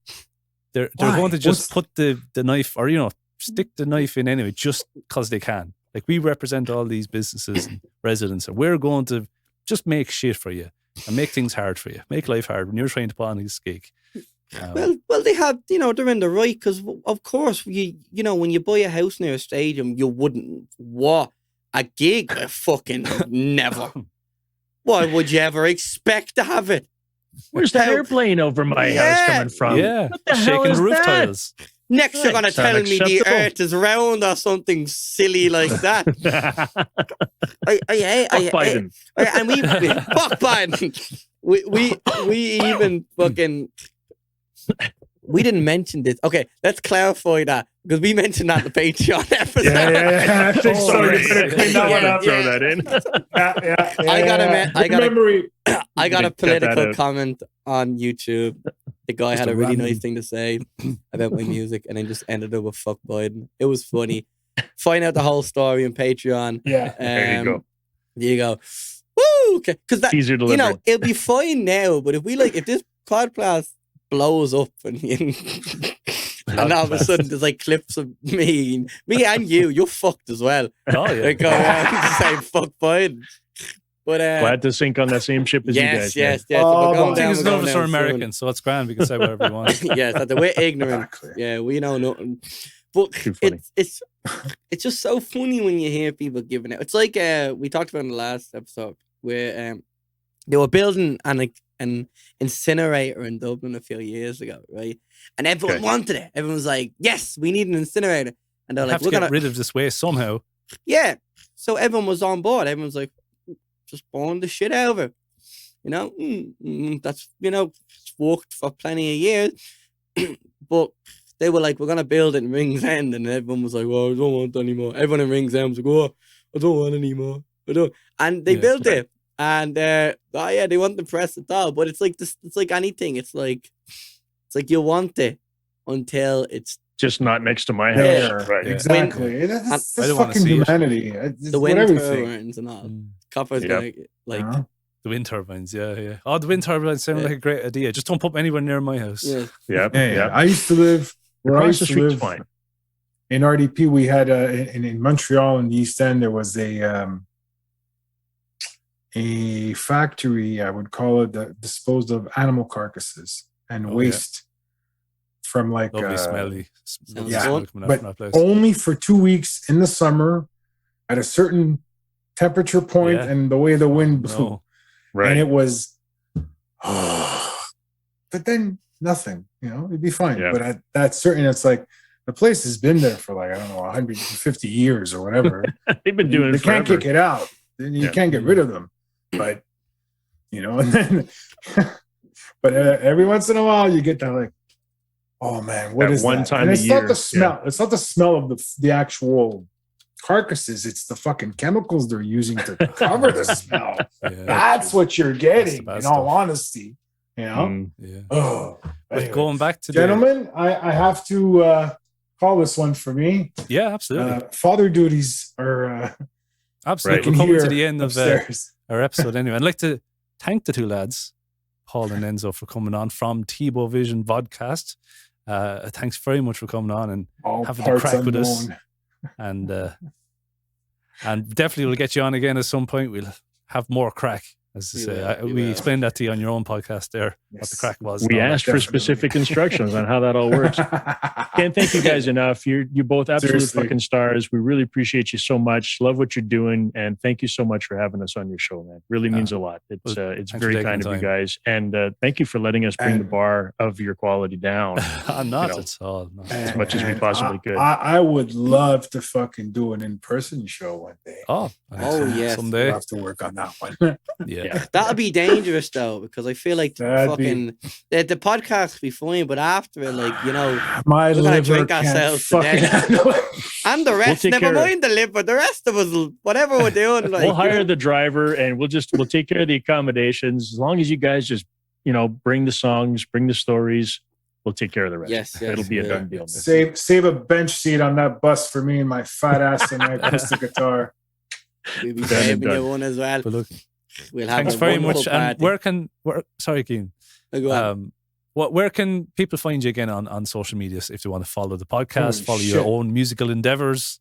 [SPEAKER 1] they're going to just put the knife, or, stick the knife in anyway, just because they can. Like, we represent all these businesses and residents, and we're going to just make shit for you and make things hard for you, make life hard when you're trying to put on this gig.
[SPEAKER 2] Well, they have, they're in the right, because of course, when you buy a house near a stadium, you wouldn't. What? A gig? Fucking never. Why would you ever expect to have it?
[SPEAKER 3] Where's the airplane over my house coming from?
[SPEAKER 1] Yeah,
[SPEAKER 3] what the hell
[SPEAKER 1] shaking
[SPEAKER 3] is
[SPEAKER 1] roof
[SPEAKER 3] that?
[SPEAKER 1] tiles.
[SPEAKER 2] Next, you're going to tell me the earth is round or something silly like that.
[SPEAKER 3] Fuck Biden.
[SPEAKER 2] And we fuck Biden. We even fucking. We didn't mention this. Okay, let's clarify that, because we mentioned that in the Patreon episode.
[SPEAKER 4] Yeah.
[SPEAKER 3] Throw that in.
[SPEAKER 2] I got a political comment on YouTube. The guy had a really nice thing to say about my music, and then just ended up with fuck Biden. It was funny. Find out the whole story on Patreon.
[SPEAKER 4] Yeah,
[SPEAKER 3] there you go.
[SPEAKER 2] There you go. Woo! Okay, because that,
[SPEAKER 3] easier to deliver.
[SPEAKER 2] it'll be fine now. But if this podcast blows up and all of a sudden there's like clips of me and you're fucked as well.
[SPEAKER 1] Oh yeah,
[SPEAKER 2] like, go around saying fuck Biden. But
[SPEAKER 3] glad to sync on that same ship as you guys.
[SPEAKER 2] Yes.
[SPEAKER 1] I think it's none of us are American, so it's grand. We can say whatever we want.
[SPEAKER 2] Yes, we're ignorant. Yeah, we know nothing. But it's just so funny when you hear people giving it. It's like we talked about in the last episode where they were building an incinerator in Dublin a few years ago, right? And everyone wanted it. Everyone was like, "Yes, we need an incinerator." And they're like,
[SPEAKER 1] "We're going to get rid of this waste somehow."
[SPEAKER 2] Yeah. So everyone was on board. Everyone's like, "Just burn the shit out of it." That's it's worked for plenty of years. But they were like, "We're gonna build it in Rings End," and everyone was like, "Well, I don't want anymore." Everyone in Rings End was like, "Oh, I don't want anymore. I don't." And they built it. And they want the press at all, but it's like this. It's like anything. It's like you want it until it's
[SPEAKER 3] just not next to my house. Right?
[SPEAKER 4] Exactly. That's fucking humanity.
[SPEAKER 2] The wind turbines and all. Copper's like
[SPEAKER 1] the wind turbines. Yeah. Oh, the wind turbines sound like a great idea. Just don't put them anywhere near my house.
[SPEAKER 3] Yeah.
[SPEAKER 4] I used to live across the street. Fine. In RDP, we had in Montreal in the East End. There was a factory, I would call it, that disposed of animal carcasses and waste from like
[SPEAKER 1] smelly.
[SPEAKER 4] But only for 2 weeks in the summer at a certain temperature point and the way the wind blew. Right. And it was but then nothing, it'd be fine. But at that certain, it's like the place has been there for like, I don't know, 150 years or whatever.
[SPEAKER 3] They've been doing it forever.
[SPEAKER 4] Can't kick it out. Then you can't get rid of them. But and then but every once in a while you get that like, oh man, what is
[SPEAKER 3] one
[SPEAKER 4] that?
[SPEAKER 3] time
[SPEAKER 4] and it's
[SPEAKER 3] a year.
[SPEAKER 4] Not the smell. It's not the smell of the actual carcasses. It's the fucking chemicals they're using to cover the smell. That's what you're getting. In all honesty, Oh,
[SPEAKER 1] but going back to
[SPEAKER 4] gentlemen, I have to call this one for me.
[SPEAKER 1] Yeah, absolutely.
[SPEAKER 4] Father duties are
[SPEAKER 1] absolutely. We're coming to the end of our episode anyway. I'd like to thank the two lads, Paul and Enzo, for coming on from Tebovision Vodcast. Thanks very much for coming on and having the crack with us. And definitely we'll get you on again at some point. We'll have more crack. As I say, we explained that to you on your own podcast there, what the crack was.
[SPEAKER 3] We asked for specific instructions on how that all works. Can't thank you guys enough. You're both absolute fucking stars. We really appreciate you so much. Love what you're doing. And thank you so much for having us on your show, man. Really means a lot. It's very kind of you guys. And thank you for letting us bring the bar of your quality down.
[SPEAKER 1] Not at all.
[SPEAKER 3] As much as we possibly could.
[SPEAKER 4] I would love to fucking do an in-person show one day.
[SPEAKER 1] Oh,
[SPEAKER 2] yes.
[SPEAKER 1] Someday.
[SPEAKER 4] We'll have to work on that one.
[SPEAKER 1] Yeah. Yeah.
[SPEAKER 2] That'll be dangerous though, because I feel like
[SPEAKER 4] That'd be-
[SPEAKER 2] the podcast will be fine, but after it, like, you know,
[SPEAKER 4] My
[SPEAKER 2] we're gonna
[SPEAKER 4] liver
[SPEAKER 2] drink
[SPEAKER 4] can't
[SPEAKER 2] ourselves to
[SPEAKER 4] fucking
[SPEAKER 2] death.
[SPEAKER 4] handle it.
[SPEAKER 2] And the rest,
[SPEAKER 3] take
[SPEAKER 2] never
[SPEAKER 3] care of-
[SPEAKER 2] mind the liver, the rest of us, whatever we're doing, like,
[SPEAKER 3] We'll hire the driver and we'll take care of the accommodations. As long as you guys just, bring the songs, bring the stories, we'll take care of the rest.
[SPEAKER 2] Yes,
[SPEAKER 3] It'll be a
[SPEAKER 2] yeah.
[SPEAKER 3] done deal.
[SPEAKER 4] Save a bench seat on that bus for me and my fat ass and my acoustic guitar.
[SPEAKER 2] we'll be
[SPEAKER 3] Done and
[SPEAKER 2] saving
[SPEAKER 3] done.
[SPEAKER 2] you one as well.
[SPEAKER 1] But look,
[SPEAKER 2] We'll have
[SPEAKER 1] thanks
[SPEAKER 2] a
[SPEAKER 1] very
[SPEAKER 2] wonderful
[SPEAKER 1] much. And
[SPEAKER 2] party.
[SPEAKER 1] sorry, Keen.
[SPEAKER 2] Go on.
[SPEAKER 1] Where can people find you again on social media if they want to follow the podcast,
[SPEAKER 4] Oh,
[SPEAKER 1] follow your
[SPEAKER 4] shit.
[SPEAKER 1] own musical endeavors?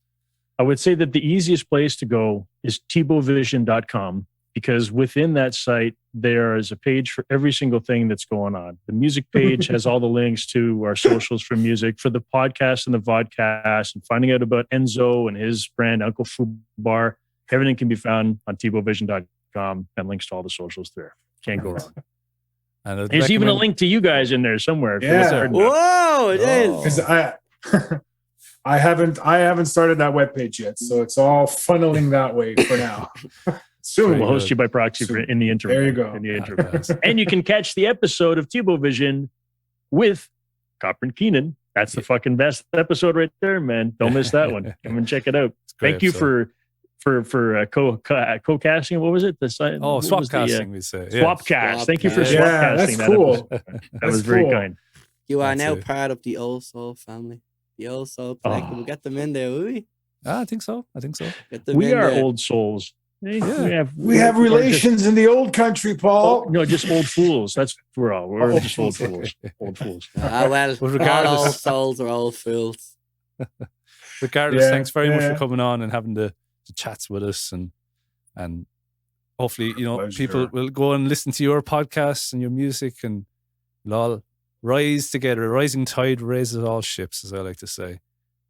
[SPEAKER 3] I would say that the easiest place to go is Tebovision.com, because within that site, there is a page for every single thing that's going on. The music page has all the links to our socials for music, for the podcast and the vodcast, and finding out about Enzo and his brand, Uncle Fu Bar. Everything can be found on Tebovision.com and links to all the socials there. Can't go wrong.
[SPEAKER 1] And I'd
[SPEAKER 3] There's even a
[SPEAKER 1] recommend-
[SPEAKER 3] link to you guys in there somewhere. if you're
[SPEAKER 4] Yeah.
[SPEAKER 3] listening.
[SPEAKER 2] Whoa, it is.
[SPEAKER 1] Oh.
[SPEAKER 4] Because I haven't started that webpage yet, so it's all funneling that way for now. Soon.
[SPEAKER 3] We'll host you by proxy
[SPEAKER 4] Soon.
[SPEAKER 3] in the interim.
[SPEAKER 4] There you go.
[SPEAKER 3] In the interim.
[SPEAKER 1] Yes.
[SPEAKER 3] And you can catch the episode of Tebovision with Copper and Keenan. That's the fucking best episode right there, man. Don't miss that one. Come and check it out.
[SPEAKER 1] It's a great
[SPEAKER 3] Thank you
[SPEAKER 1] episode.
[SPEAKER 3] for co-casting. What was it? The sign.
[SPEAKER 1] Oh,
[SPEAKER 3] what
[SPEAKER 1] swap
[SPEAKER 3] was the,
[SPEAKER 1] casting, we say. Yeah.
[SPEAKER 3] Swapcast. Thank you for
[SPEAKER 2] Swapcast.
[SPEAKER 4] Yeah,
[SPEAKER 3] swapcasting.
[SPEAKER 4] that's cool.
[SPEAKER 3] That was very
[SPEAKER 4] cool.
[SPEAKER 3] kind.
[SPEAKER 2] You are
[SPEAKER 1] That's
[SPEAKER 2] now
[SPEAKER 1] it.
[SPEAKER 2] part of the Old Soul family. The Old Soul Collective.
[SPEAKER 3] Oh.
[SPEAKER 2] We'll get them in there, will we?
[SPEAKER 1] I think so.
[SPEAKER 2] Get them
[SPEAKER 3] We
[SPEAKER 2] in
[SPEAKER 3] are
[SPEAKER 2] there.
[SPEAKER 3] old souls. Hey,
[SPEAKER 1] Yeah.
[SPEAKER 4] We have
[SPEAKER 3] we're just-
[SPEAKER 4] relations in the old country, Paul.
[SPEAKER 3] no, just old fools. That's what we're all. We're
[SPEAKER 4] Old
[SPEAKER 3] just old
[SPEAKER 4] fools.
[SPEAKER 3] fools. Old fools.
[SPEAKER 2] Ah, well,
[SPEAKER 1] But
[SPEAKER 2] all
[SPEAKER 1] regardless-
[SPEAKER 2] old souls are old fools.
[SPEAKER 1] Regardless,
[SPEAKER 4] Yeah,
[SPEAKER 1] thanks very much
[SPEAKER 4] yeah.
[SPEAKER 1] for coming on and having the chats with us, and hopefully,
[SPEAKER 4] Pleasure.
[SPEAKER 1] people will go and listen to your podcasts and your music, and we'll all rise together. A rising tide raises all ships, as I like to say.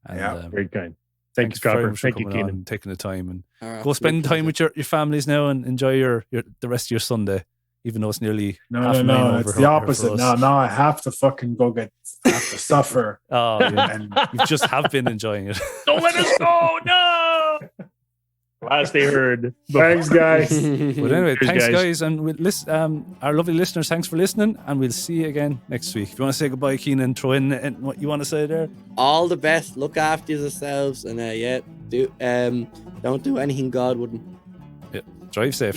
[SPEAKER 1] And
[SPEAKER 4] Yeah.
[SPEAKER 3] Very kind.
[SPEAKER 1] thanks
[SPEAKER 3] Thanks,
[SPEAKER 1] very
[SPEAKER 3] Copper.
[SPEAKER 1] much for
[SPEAKER 3] Thank you,
[SPEAKER 1] coming on
[SPEAKER 3] Keenan.
[SPEAKER 1] and taking the time, and
[SPEAKER 2] All right,
[SPEAKER 1] go spend
[SPEAKER 2] my
[SPEAKER 1] time
[SPEAKER 2] pleasure.
[SPEAKER 1] with your families now and enjoy your the rest of your Sunday, even though it's nearly
[SPEAKER 4] No,
[SPEAKER 1] half
[SPEAKER 4] no,
[SPEAKER 1] nine
[SPEAKER 4] no.
[SPEAKER 1] over
[SPEAKER 4] It's
[SPEAKER 1] here
[SPEAKER 4] the
[SPEAKER 1] for
[SPEAKER 4] opposite.
[SPEAKER 1] us.
[SPEAKER 4] Now I have to fucking I have to suffer.
[SPEAKER 1] Oh, yeah.
[SPEAKER 4] And
[SPEAKER 1] You just have been enjoying it.
[SPEAKER 3] Don't let us go. No. Last they heard.
[SPEAKER 4] thanks, guys.
[SPEAKER 1] But anyway,
[SPEAKER 3] Cheers,
[SPEAKER 1] thanks,
[SPEAKER 3] guys.
[SPEAKER 1] guys. And we'll our lovely listeners, thanks for listening. And we'll see you again next week. If you want to say goodbye, Keenan, throw in what you want to say there.
[SPEAKER 2] All the best. Look after yourselves, and don't do anything God wouldn't.
[SPEAKER 1] Drive safe.